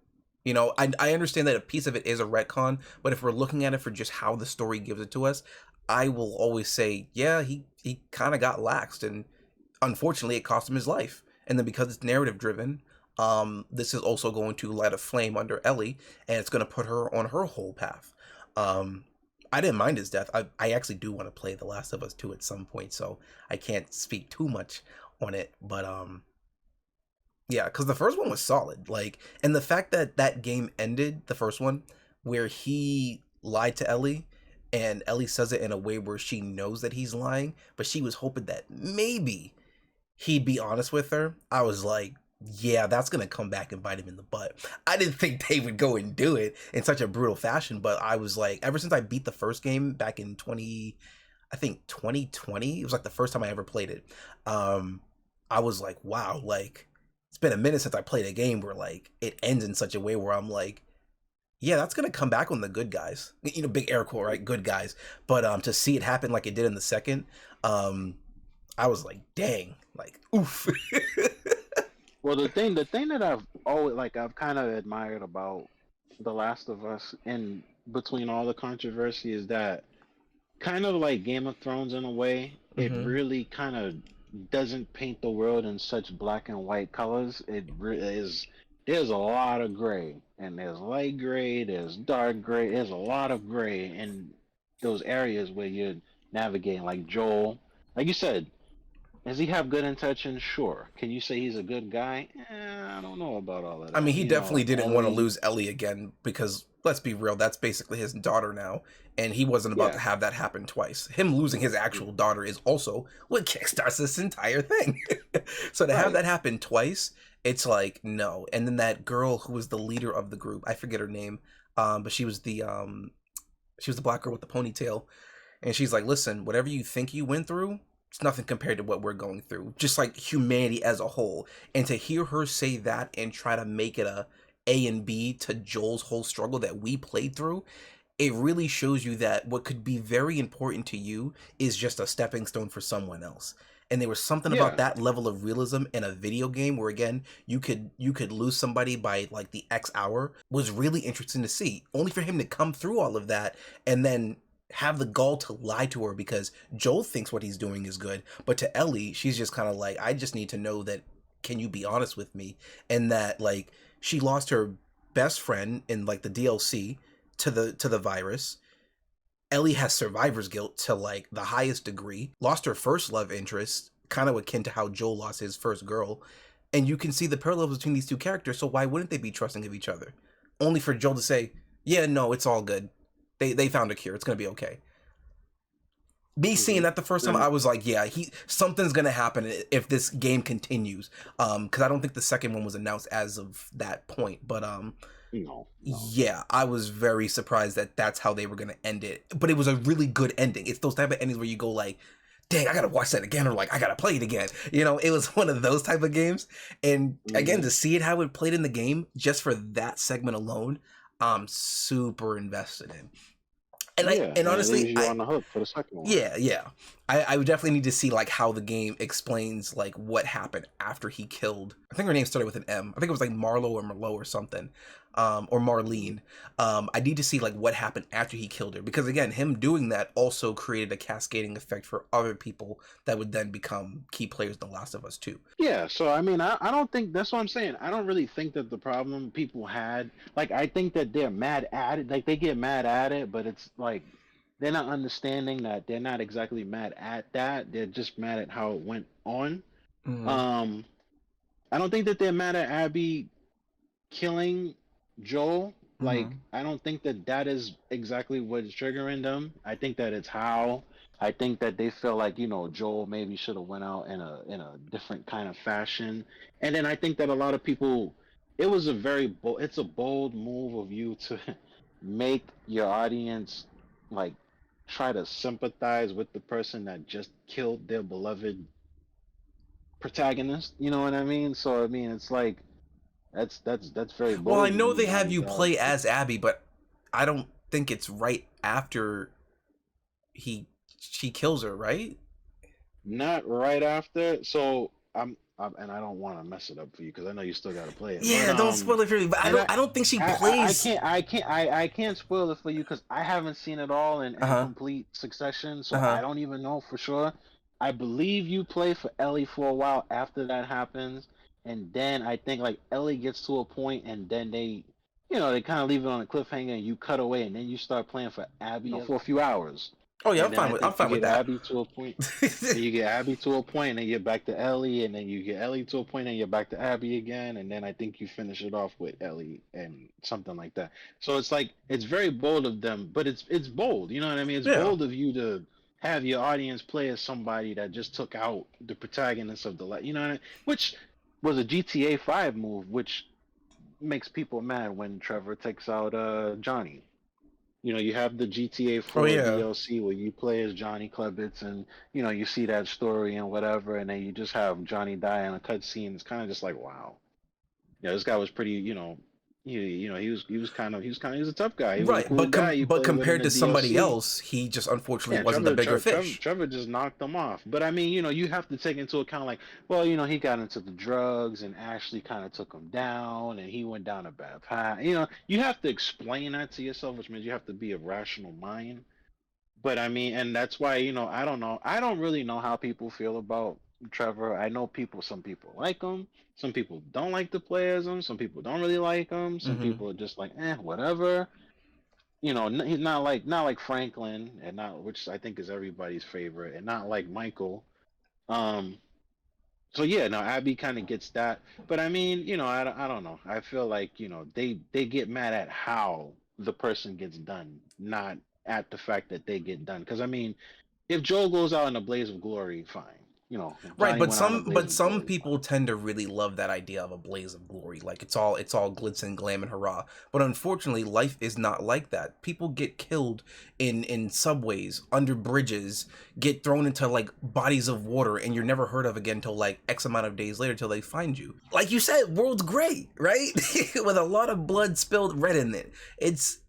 Speaker 1: I understand that a piece of it is a retcon, but if we're looking at it for just how the story gives it to us, I will always say, yeah, he kind of got laxed, and unfortunately, it cost him his life. And then because it's narrative driven, this is also going to light a flame under Ellie, and it's going to put her on her whole path. Um, I didn't mind his death. I actually do want to play The Last of Us 2 at some point, so I can't speak too much on it. But yeah, because the first one was solid. Like, and the fact that that game ended, the first one, where he lied to Ellie, and Ellie says it in a way where she knows that he's lying, but she was hoping that maybe he'd be honest with her. I was like, yeah, that's gonna come back and bite him in the butt. I didn't think they would go and do it in such a brutal fashion, but I was like, ever since I beat the first game back in 2020, it was like the first time I ever played it. I was like, wow, like it's been a minute since I played a game where like it ends in such a way where I'm like, yeah, that's gonna come back on the good guys. You know, big air quote, right? Good guys. But to see it happen like it did in the second, I was like, dang, like oof.
Speaker 2: Well, the thing that I've always like I've kind of admired about The Last of Us, in between all the controversy, is that kind of like Game of Thrones in a way. It
Speaker 1: Hmm.
Speaker 2: really kind of doesn't paint the world in such black and white colors. Is there's a lot of gray, and there's light gray, there's dark gray. There's a lot of gray in those areas where you're navigating. Like Joel, like you said, does he have good intentions? Sure. Can you say he's a good guy? I don't know about all of
Speaker 1: I mean,
Speaker 2: that.
Speaker 1: he
Speaker 2: You
Speaker 1: definitely
Speaker 2: know,
Speaker 1: didn't want to
Speaker 2: Ellie.
Speaker 1: lose Ellie again because let's be real, that's basically his daughter now, and he wasn't about to
Speaker 2: Yeah.
Speaker 1: have that happen twice. Him losing his actual daughter is also what kickstarts this entire thing. So to have
Speaker 2: Right.
Speaker 1: that happen twice, it's like no. And then that girl who was the leader of the group, I forget her name, but she was the black girl with the ponytail, and she's like, listen, whatever you think you went through, it's nothing compared to what we're going through. Just like humanity as a whole. And to hear her say that and try to make it a and B to Joel's whole struggle that we played through, it really shows you that what could be very important to you is just a stepping stone for someone else. And there was something about
Speaker 2: Yeah.
Speaker 1: that level of realism in a video game where again you could lose somebody by like the X hour was really interesting to see. Only for him to come through all of that and then have the gall to lie to her because Joel thinks what he's doing is good, but to Ellie, she's just kind of like, I just need to know that can you be honest with me? And that like she lost her best friend in like the DLC to the virus. Ellie has survivor's guilt to like the highest degree. Lost her first love interest, kind of akin to how Joel lost his first girl. And you can see the parallels between these two characters, so why wouldn't they be trusting of each other? Only for Joel to say, yeah, no, it's all good. They found a cure. It's gonna be okay. Me seeing
Speaker 2: Hmm.
Speaker 1: that the first time,
Speaker 2: And
Speaker 1: I was like, yeah, he something's gonna happen if this game continues. Because I don't think the second one was announced as of that point. But
Speaker 2: no, no.
Speaker 1: yeah, I was very surprised that that's how they were gonna end it. But it was a really good ending. It's those type of endings where you go like, dang, I gotta watch that again, or like I gotta play it again. You know, it was one of those type of games. And again,
Speaker 2: Hmm.
Speaker 1: to see it how it played in the game, just for that segment alone, I'm super invested in.
Speaker 2: Yeah,
Speaker 1: And
Speaker 2: and it leaves
Speaker 1: honestly,
Speaker 2: you on the hook for the second one.
Speaker 1: yeah. I would definitely need to see like how the game explains like what happened after he killed. I think her name started with an M. I think it was like Marlo or Merlot or something, or
Speaker 2: Mhm.
Speaker 1: Marlene. I need to see like what happened after he killed her because again, him doing that also created a cascading effect for other people that would then become key players in The Last of Us too.
Speaker 2: Yeah, so I mean, I don't think that's what I'm saying. I don't really think that the problem people had, like, I think that they're mad at it. Like, they get mad at it, but it's like they're not understanding that they're not exactly mad at that. They're just mad at how it went on.
Speaker 1: Mm-hmm.
Speaker 2: Um, I don't think that they're mad at Abby killing Joel. Like,
Speaker 1: Mm-hmm.
Speaker 2: I don't think that that is exactly what is triggering them. I think that it's how. I think that they feel like Joel maybe should have went out in a different kind of fashion, and then I think that a lot of people, it was a very bold. It's a bold move of you to make your audience like try to sympathize with the person that just killed their beloved protagonist. You know what I mean? So I mean, it's like that's very
Speaker 1: Well, I
Speaker 2: bold of
Speaker 1: know
Speaker 2: you,
Speaker 1: they have
Speaker 2: Naughty
Speaker 1: you
Speaker 2: Dog.
Speaker 1: play as Abby, but I don't think it's right after he she kills her, right?
Speaker 2: Not right after. So and I don't want to mess it up for you because I know you still got to play it. But
Speaker 1: Yeah, don't spoil it for me. But
Speaker 2: and
Speaker 1: I don't think she
Speaker 2: I
Speaker 1: plays.
Speaker 2: can't I can't spoil it for you because I haven't seen it all
Speaker 1: Uh
Speaker 2: in
Speaker 1: huh.
Speaker 2: complete succession.
Speaker 1: Uh
Speaker 2: So I
Speaker 1: huh.
Speaker 2: don't even know for sure. I believe you play for Ellie for a while after that happens, and then I think like Ellie gets to a point, and then they kind of leave it on a cliffhanger, and you cut away, and then you start playing for Abby, for a few hours,
Speaker 1: Oh yeah,
Speaker 2: and then I
Speaker 1: I'm
Speaker 2: think you
Speaker 1: fine with
Speaker 2: get
Speaker 1: that.
Speaker 2: Abby to a point. Then you get Abby to a point, and then you're back to Ellie, and then you get Ellie to a point, and you're back to Abby again, and then I think you finish it off with Ellie and something like that. So it's like it's very bold of them, but it's bold. You know what I mean? It's
Speaker 1: Yeah.
Speaker 2: bold of you to have your audience play as somebody that just took out the protagonist of the life. You know what I mean? Which was a GTA 5 move, which makes people mad when Trevor takes out Johnny. You have the GTA
Speaker 1: Oh
Speaker 2: 4
Speaker 1: yeah.
Speaker 2: DLC where you play as Johnny Klebitz, and you see that story and whatever, and then you just have Johnny die in a cutscene. It's kind of just like, wow, yeah, this guy was pretty, he was a tough guy. He was a
Speaker 1: Right,
Speaker 2: cool guy you
Speaker 1: but
Speaker 2: play with in
Speaker 1: compared
Speaker 2: the
Speaker 1: to somebody
Speaker 2: DLC.
Speaker 1: else, he just unfortunately
Speaker 2: Yeah,
Speaker 1: wasn't the
Speaker 2: Trevor,
Speaker 1: bigger
Speaker 2: Trevor, Trevor,
Speaker 1: fish.
Speaker 2: Trevor just knocked them off. But I mean, you have to take into account like, well, he got into the drugs and Ashley kind of took him down, and he went down a bad path. You have to explain that to yourself, which means you have to be of rational mind. But I mean, and that's why, I don't know. I don't really know how people feel about Trevor. I know some people like him. Some people don't like to play as him. Some people don't really like him. Some
Speaker 1: Hmm.
Speaker 2: people are just like, whatever. He's not like Franklin, and not which I think is everybody's favorite, and not like Michael. Um, so yeah, no, Abby kind of gets that, but I mean, I don't know. I feel like they get mad at how the person gets done, not at the fact that they get done. Because I mean, if Joel goes out in a blaze of glory, fine.
Speaker 1: Right,
Speaker 2: Johnny went out in a blaze
Speaker 1: but
Speaker 2: of
Speaker 1: some
Speaker 2: glory,
Speaker 1: people
Speaker 2: fine.
Speaker 1: tend to really love that idea of a blaze of glory. Like it's all glitz and glam and hurrah. But unfortunately, life is not like that. People get killed in subways, under bridges, get thrown into like bodies of water, and you're never heard of again till like X amount of days later till they find you. Like you said, world's great, right? With a lot of blood spilled red in it. It's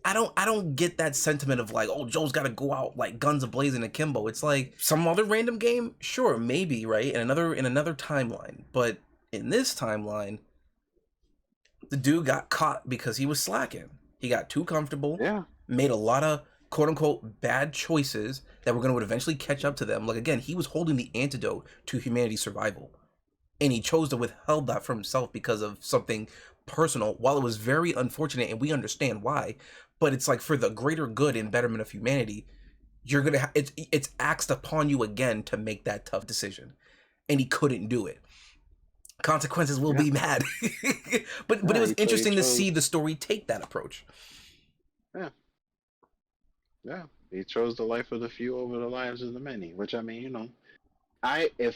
Speaker 1: I don't get that sentiment of like, oh, Joe's got to go out like guns ablazing akimbo. It's like some other random game, sure, maybe, right? In another timeline, but in this timeline, the dude got caught because he was slacking. He got too comfortable,
Speaker 2: Yeah,
Speaker 1: made a lot of quote unquote bad choices that were going to eventually catch up to them. Like again, he was holding the antidote to humanity's survival, and he chose to withhold that from himself because of something personal. While it was very unfortunate, and we understand why, but it's like for the greater good and betterment of humanity, you're gonna it's axed upon you again to make that tough decision, and he couldn't do it. Consequences will
Speaker 2: yeah,
Speaker 1: be mad. But it
Speaker 2: yeah.
Speaker 1: was
Speaker 2: He
Speaker 1: interesting to see
Speaker 2: chose,
Speaker 1: the story take that approach.
Speaker 2: yeah, yeah. He chose the life of the few over the lives of the many. Which I mean, I if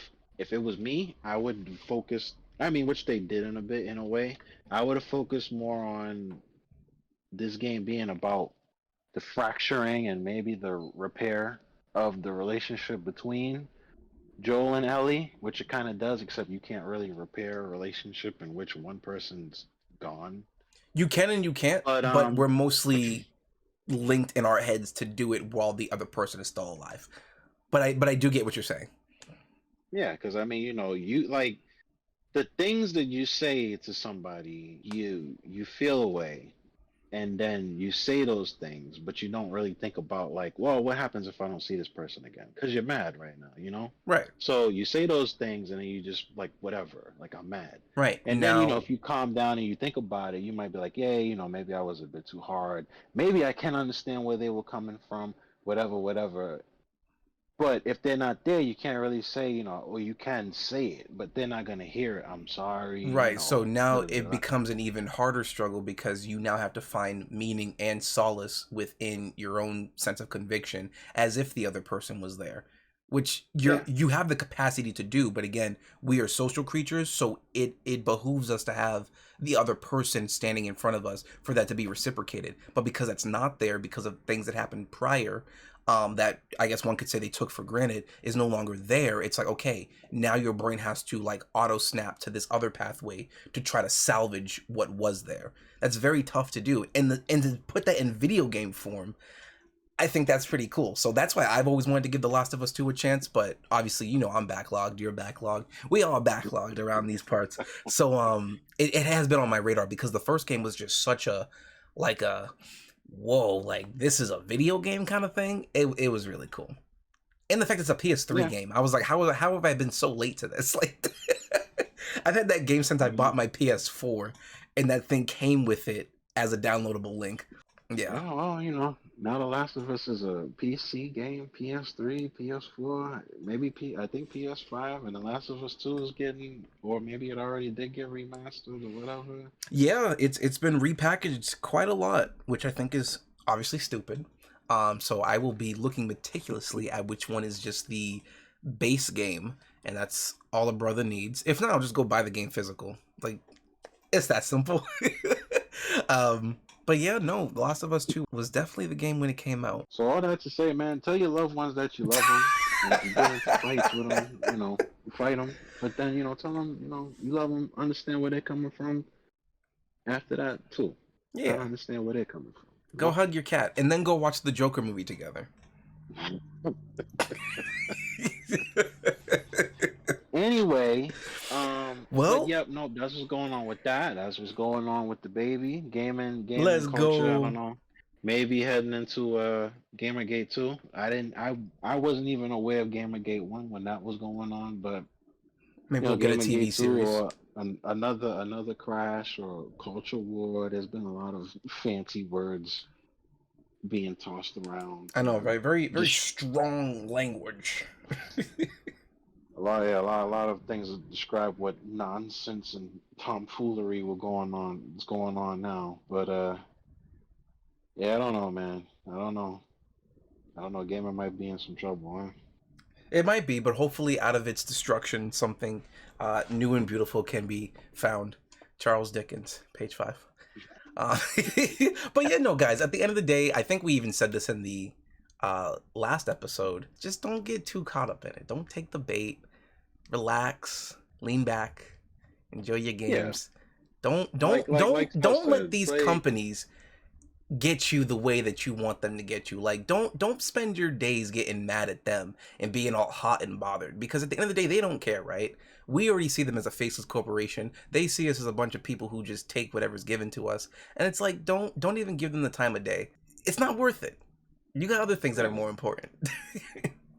Speaker 2: it was me, I would focus. I mean, which they did in a bit in a way. I would have focused more on this game being about the fracturing and maybe the repair of the relationship between Joel and Ellie, which it kind of does, except you can't really repair a relationship in which one person's gone.
Speaker 1: You can and you can't,
Speaker 2: But
Speaker 1: but we're mostly linked in our heads to do it while the other person is still alive. But I do get what you're saying.
Speaker 2: yeah, because I mean, you like the things that you say to somebody, you feel away, and then you say those things, but you don't really think about like, well, what happens if I don't see this person again? Because you're mad right now.
Speaker 1: Right.
Speaker 2: So you say those things, and then you just like whatever, like I'm mad.
Speaker 1: Right.
Speaker 2: And then
Speaker 1: Now
Speaker 2: if you calm down and you think about it, you might be like, yeah, maybe I was a bit too hard. Maybe I can understand where they were coming from, whatever, whatever. But if they're not there, you can't really say, or you can say it, but they're not gonna hear it. I'm sorry,
Speaker 1: right. So now
Speaker 2: blah, blah,
Speaker 1: it
Speaker 2: blah.
Speaker 1: becomes an even harder struggle because you now have to find meaning and solace within your own sense of conviction as if the other person was there, which
Speaker 2: Yeah,
Speaker 1: you have the capacity to do, but again, we are social creatures, so it behooves us to have the other person standing in front of us for that to be reciprocated. But because that's not there because of things that happened prior, that I guess one could say they took for granted is no longer there. It's like, okay, now your brain has to like auto snap to this other pathway to try to salvage what was there. That's very tough to do, and to put that in video game form, I think that's pretty cool. So that's why I've always wanted to give The Last of Us 2 a chance, but obviously, I'm backlogged, you're backlogged. We all backlogged around these parts. So it has been on my radar because the first game was just such a like a whoa, like this is a video game kind of thing. It was really cool. And the fact it's a PS3
Speaker 2: yeah.
Speaker 1: game. I was like, how have I been so late to this? Like I've had that game since I bought
Speaker 2: Mhm.
Speaker 1: my PS4, and that thing came with it as a downloadable link. Yeah.
Speaker 2: Yeah, well, now The Last of Us is a PC game, PS3, PS4, maybe I think PS5, and The Last of Us 2 is getting, or maybe it already did get remastered or whatever.
Speaker 1: Yeah, it's been repackaged quite a lot, which I think is obviously stupid. So I will be looking meticulously at which one is just the base game, and that's all a brother needs. If not, I'll just go buy the game physical. Like, it's that simple. But yeah, no, The Last of Us 2 was definitely the game when it came out.
Speaker 2: So all that to say, man, tell your loved ones that you love them, and if you get into fights with them, fight them. But then, tell them, you love them, understand where they're coming from. After that, too, gotta
Speaker 1: Yeah,
Speaker 2: understand where they're coming from.
Speaker 1: go hug your cat, and then go watch the Joker movie together.
Speaker 2: Anyway, but
Speaker 1: Well,
Speaker 2: yep, no, that's what's going on with that. That's what's going on with the baby gaming
Speaker 1: let's
Speaker 2: culture. I
Speaker 1: go.
Speaker 2: don't know. Maybe heading into Gamergate 2. I wasn't even aware of Gamergate 1 when that was going on, but
Speaker 1: Maybe we'll get a TV
Speaker 2: Gamergate 2
Speaker 1: series.
Speaker 2: or another crash or culture war. There's been a lot of fancy words being tossed around.
Speaker 1: I know, right? Very, very
Speaker 2: Just
Speaker 1: strong language.
Speaker 2: a lot of things that describe what nonsense and tomfoolery is going on now. But yeah, I don't know, man. I don't know. Gamer might be in some trouble, huh?
Speaker 1: It might be, but hopefully, out of its destruction, something new and beautiful can be found. Charles Dickens, page 5. Uh, but yeah, no, guys. At the end of the day, I think we even said this in the last episode. Just don't get too caught up in it. Don't take the bait. Relax, lean back, enjoy your
Speaker 2: Yeah,
Speaker 1: games. Don't
Speaker 2: like
Speaker 1: don't
Speaker 2: like
Speaker 1: don't
Speaker 2: like Phil
Speaker 1: don't let
Speaker 2: said,
Speaker 1: these
Speaker 2: play.
Speaker 1: companies get you the way that you want them to get you. Like, don't spend your days getting mad at them and being all hot and bothered, because at the end of the day they don't care, right? We already see them as a faceless corporation. They see us as a bunch of people who just take whatever's given to us, and it's like, don't even give them the time of day. It's not worth it. You got other things that are
Speaker 2: Yeah,
Speaker 1: more important.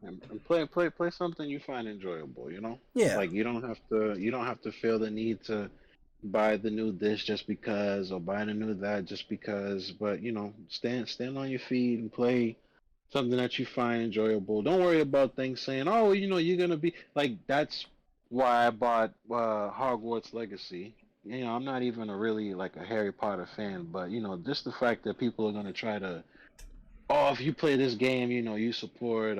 Speaker 2: and play something you find enjoyable.
Speaker 1: Yeah,
Speaker 2: Like you don't have to feel the need to buy the new this just because, or buy the new that just because. But stand on your feet and play something that you find enjoyable. Don't worry about things saying, oh, you're gonna be like. That's why I bought Hogwarts Legacy. I'm not even a really like a Harry Potter fan, but just the fact that people are gonna try to, oh, if you play this game, you support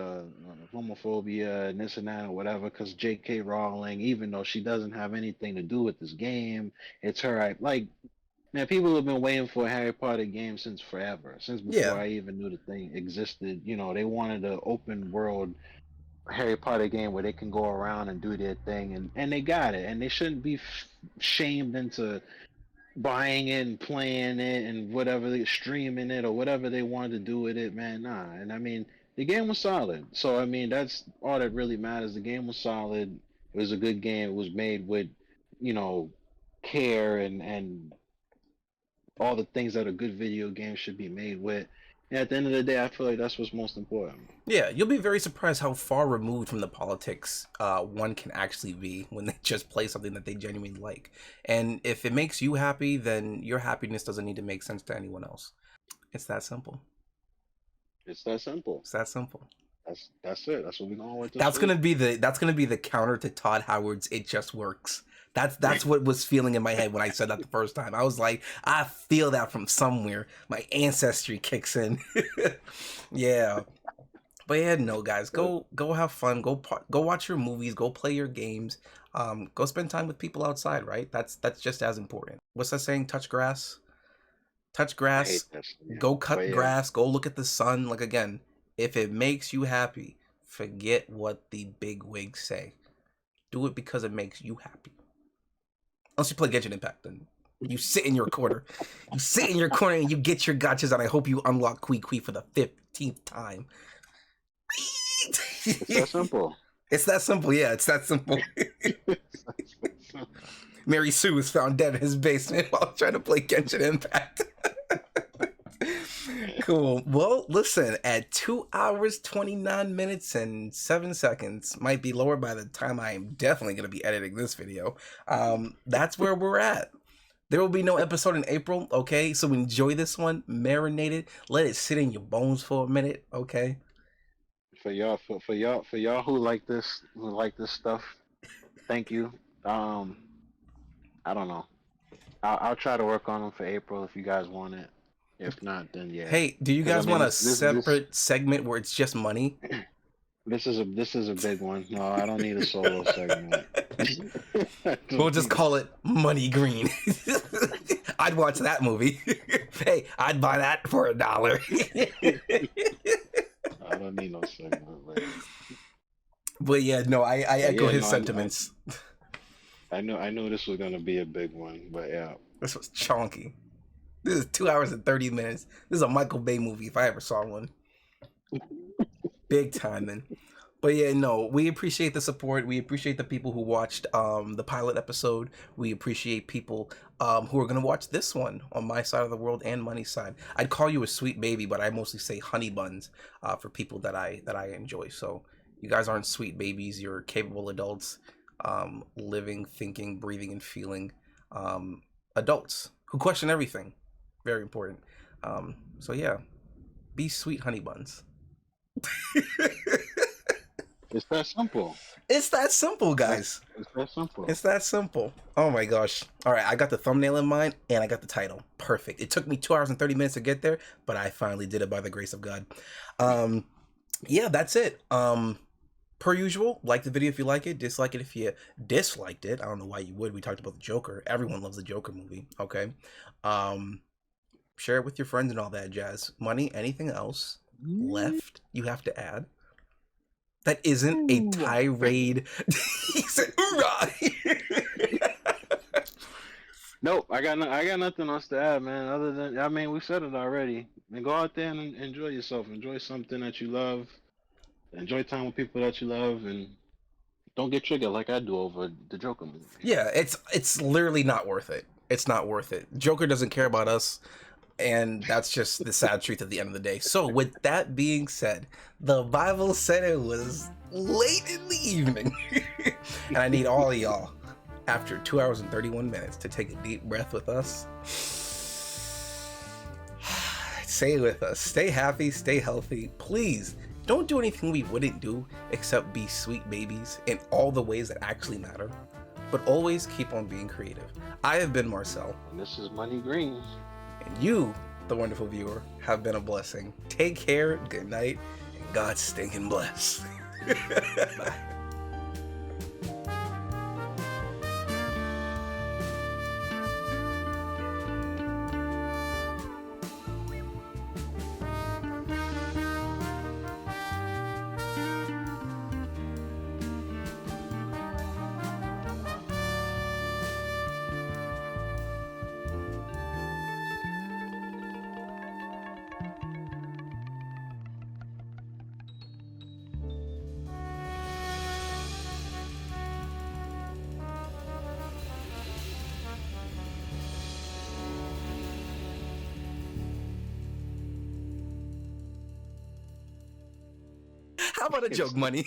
Speaker 2: homophobia and this and that or whatever, because J.K. Rowling, even though she doesn't have anything to do with this game, it's her. Like, man, people have been waiting for a Harry Potter game since forever, since before
Speaker 1: yeah,
Speaker 2: I even knew the thing existed. They wanted an open world Harry Potter game where they can go around and do their thing, and they got it, and they shouldn't be shamed into buying it and playing it and whatever they streaming it or whatever they wanted to do with it, man. Nah. And I mean, the game was solid. So I mean, that's all that really matters. The game was solid. It was a good game. It was made with, you know, care and all the things that a good video game should be made with. And at the end of the day, I feel like that's what's most important.
Speaker 1: yeah. You'll be very surprised how far removed from the politics one can actually be when they just play something that they genuinely like. And if it makes you happy, then your happiness doesn't need to make sense to anyone else. It's that simple.
Speaker 2: It's that simple.
Speaker 1: It's that simple.
Speaker 2: That's it. That's what we're going with this
Speaker 1: That's gonna
Speaker 2: week.
Speaker 1: be the counter to Todd Howard's "It Just Works." That's what was feeling in my head when I said that the first time. I was like, I feel that from somewhere. My ancestry kicks in. Yeah. But yeah, no, guys, go have fun. Go watch your movies. Go play your games. Go spend time with people outside. Right? That's just as important. What's that saying? Touch grass. Touch
Speaker 2: I hate
Speaker 1: grass.
Speaker 2: that shit, yeah.
Speaker 1: Go
Speaker 2: But
Speaker 1: cut
Speaker 2: yeah,
Speaker 1: grass. Go look at the sun. Like, again, if it makes you happy, forget what the big wigs say. Do it because it makes you happy. Unless you play Genshin Impact, then you sit in your corner. You sit in your corner and you get your gotchas, and I hope you unlock Kui for the 15th time.
Speaker 2: it's that simple.
Speaker 1: It's that simple, yeah, it's that simple. Mary Sue was found dead in his basement while trying to play Genshin Impact. Cool. Well, listen, at 2 hours, 29 minutes, and 7 seconds, might be lower by the time I am definitely going to be editing this video. That's where we're at. There will be no episode in April, okay? So enjoy this one, marinate it, let it sit in your bones for a minute, okay?
Speaker 2: For y'all who like this stuff, thank you. Um, I don't know. I'll try to work on them for April if you guys want it. If not, then yeah.
Speaker 1: Hey, do you
Speaker 2: Because I
Speaker 1: guys
Speaker 2: mean,
Speaker 1: want a
Speaker 2: this
Speaker 1: separate segment where it's just money?
Speaker 2: this is a big one. No, I don't need a solo segment. I
Speaker 1: We'll
Speaker 2: don't
Speaker 1: just
Speaker 2: need
Speaker 1: call it Money Green. I'd watch that movie. Hey, I'd buy that for $1.
Speaker 2: I don't need no segment. Like,
Speaker 1: But yeah, no, I echo
Speaker 2: yeah,
Speaker 1: his
Speaker 2: no,
Speaker 1: sentiments.
Speaker 2: I knew this was gonna be a big one, but yeah.
Speaker 1: This was chonky. This is 2 hours and 30 minutes. This is a Michael Bay movie if I ever saw one. Big time, man. But yeah, no, we appreciate the support. We appreciate the people who watched the pilot episode. We appreciate people who are gonna watch this one on my side of the world and Money's side. I'd call you a sweet baby, but I mostly say honey buns for people that I enjoy. So you guys aren't sweet babies. You're capable adults, living, thinking, breathing, and feeling adults who question everything. Very important. So yeah, be sweet honey buns.
Speaker 2: It's that simple.
Speaker 1: It's that simple, guys.
Speaker 2: It's that simple.
Speaker 1: It's that simple. Oh my gosh. All right, I got the thumbnail in mind and I got the title. Perfect. It took me 2 hours and 30 minutes to get there, but I finally did it by the grace of God. Yeah, that's it. Per usual, like the video if you like it, dislike it if you disliked it. I don't know why you would. We talked about the Joker. Everyone loves the Joker movie, okay? Share it with your friends and all that jazz. Money, anything else left you have to add? That isn't a tirade. He said, "Hoorah!"
Speaker 2: Nope, I got nothing else to add, man. Other than, I mean, we said it already. And go out there and enjoy yourself. Enjoy something that you love. Enjoy time with people that you love, and don't get triggered like I do over the Joker movie.
Speaker 1: Yeah, it's literally not worth it. It's not worth it. Joker doesn't care about us. And that's just the sad truth at the end of the day. So with that being said, the Bible said it was late in the evening. And I need all of y'all, after 2 hours and 31 minutes, to take a deep breath with us. Say it with us. Stay happy, stay healthy. Please, don't do anything we wouldn't do except be sweet babies in all the ways that actually matter. But always keep on being creative. I have been Marcell.
Speaker 2: And this is Money Green.
Speaker 1: And you, the wonderful viewer, have been a blessing. Take care, good night, and God stinking bless. Bye. How about a joke, Money?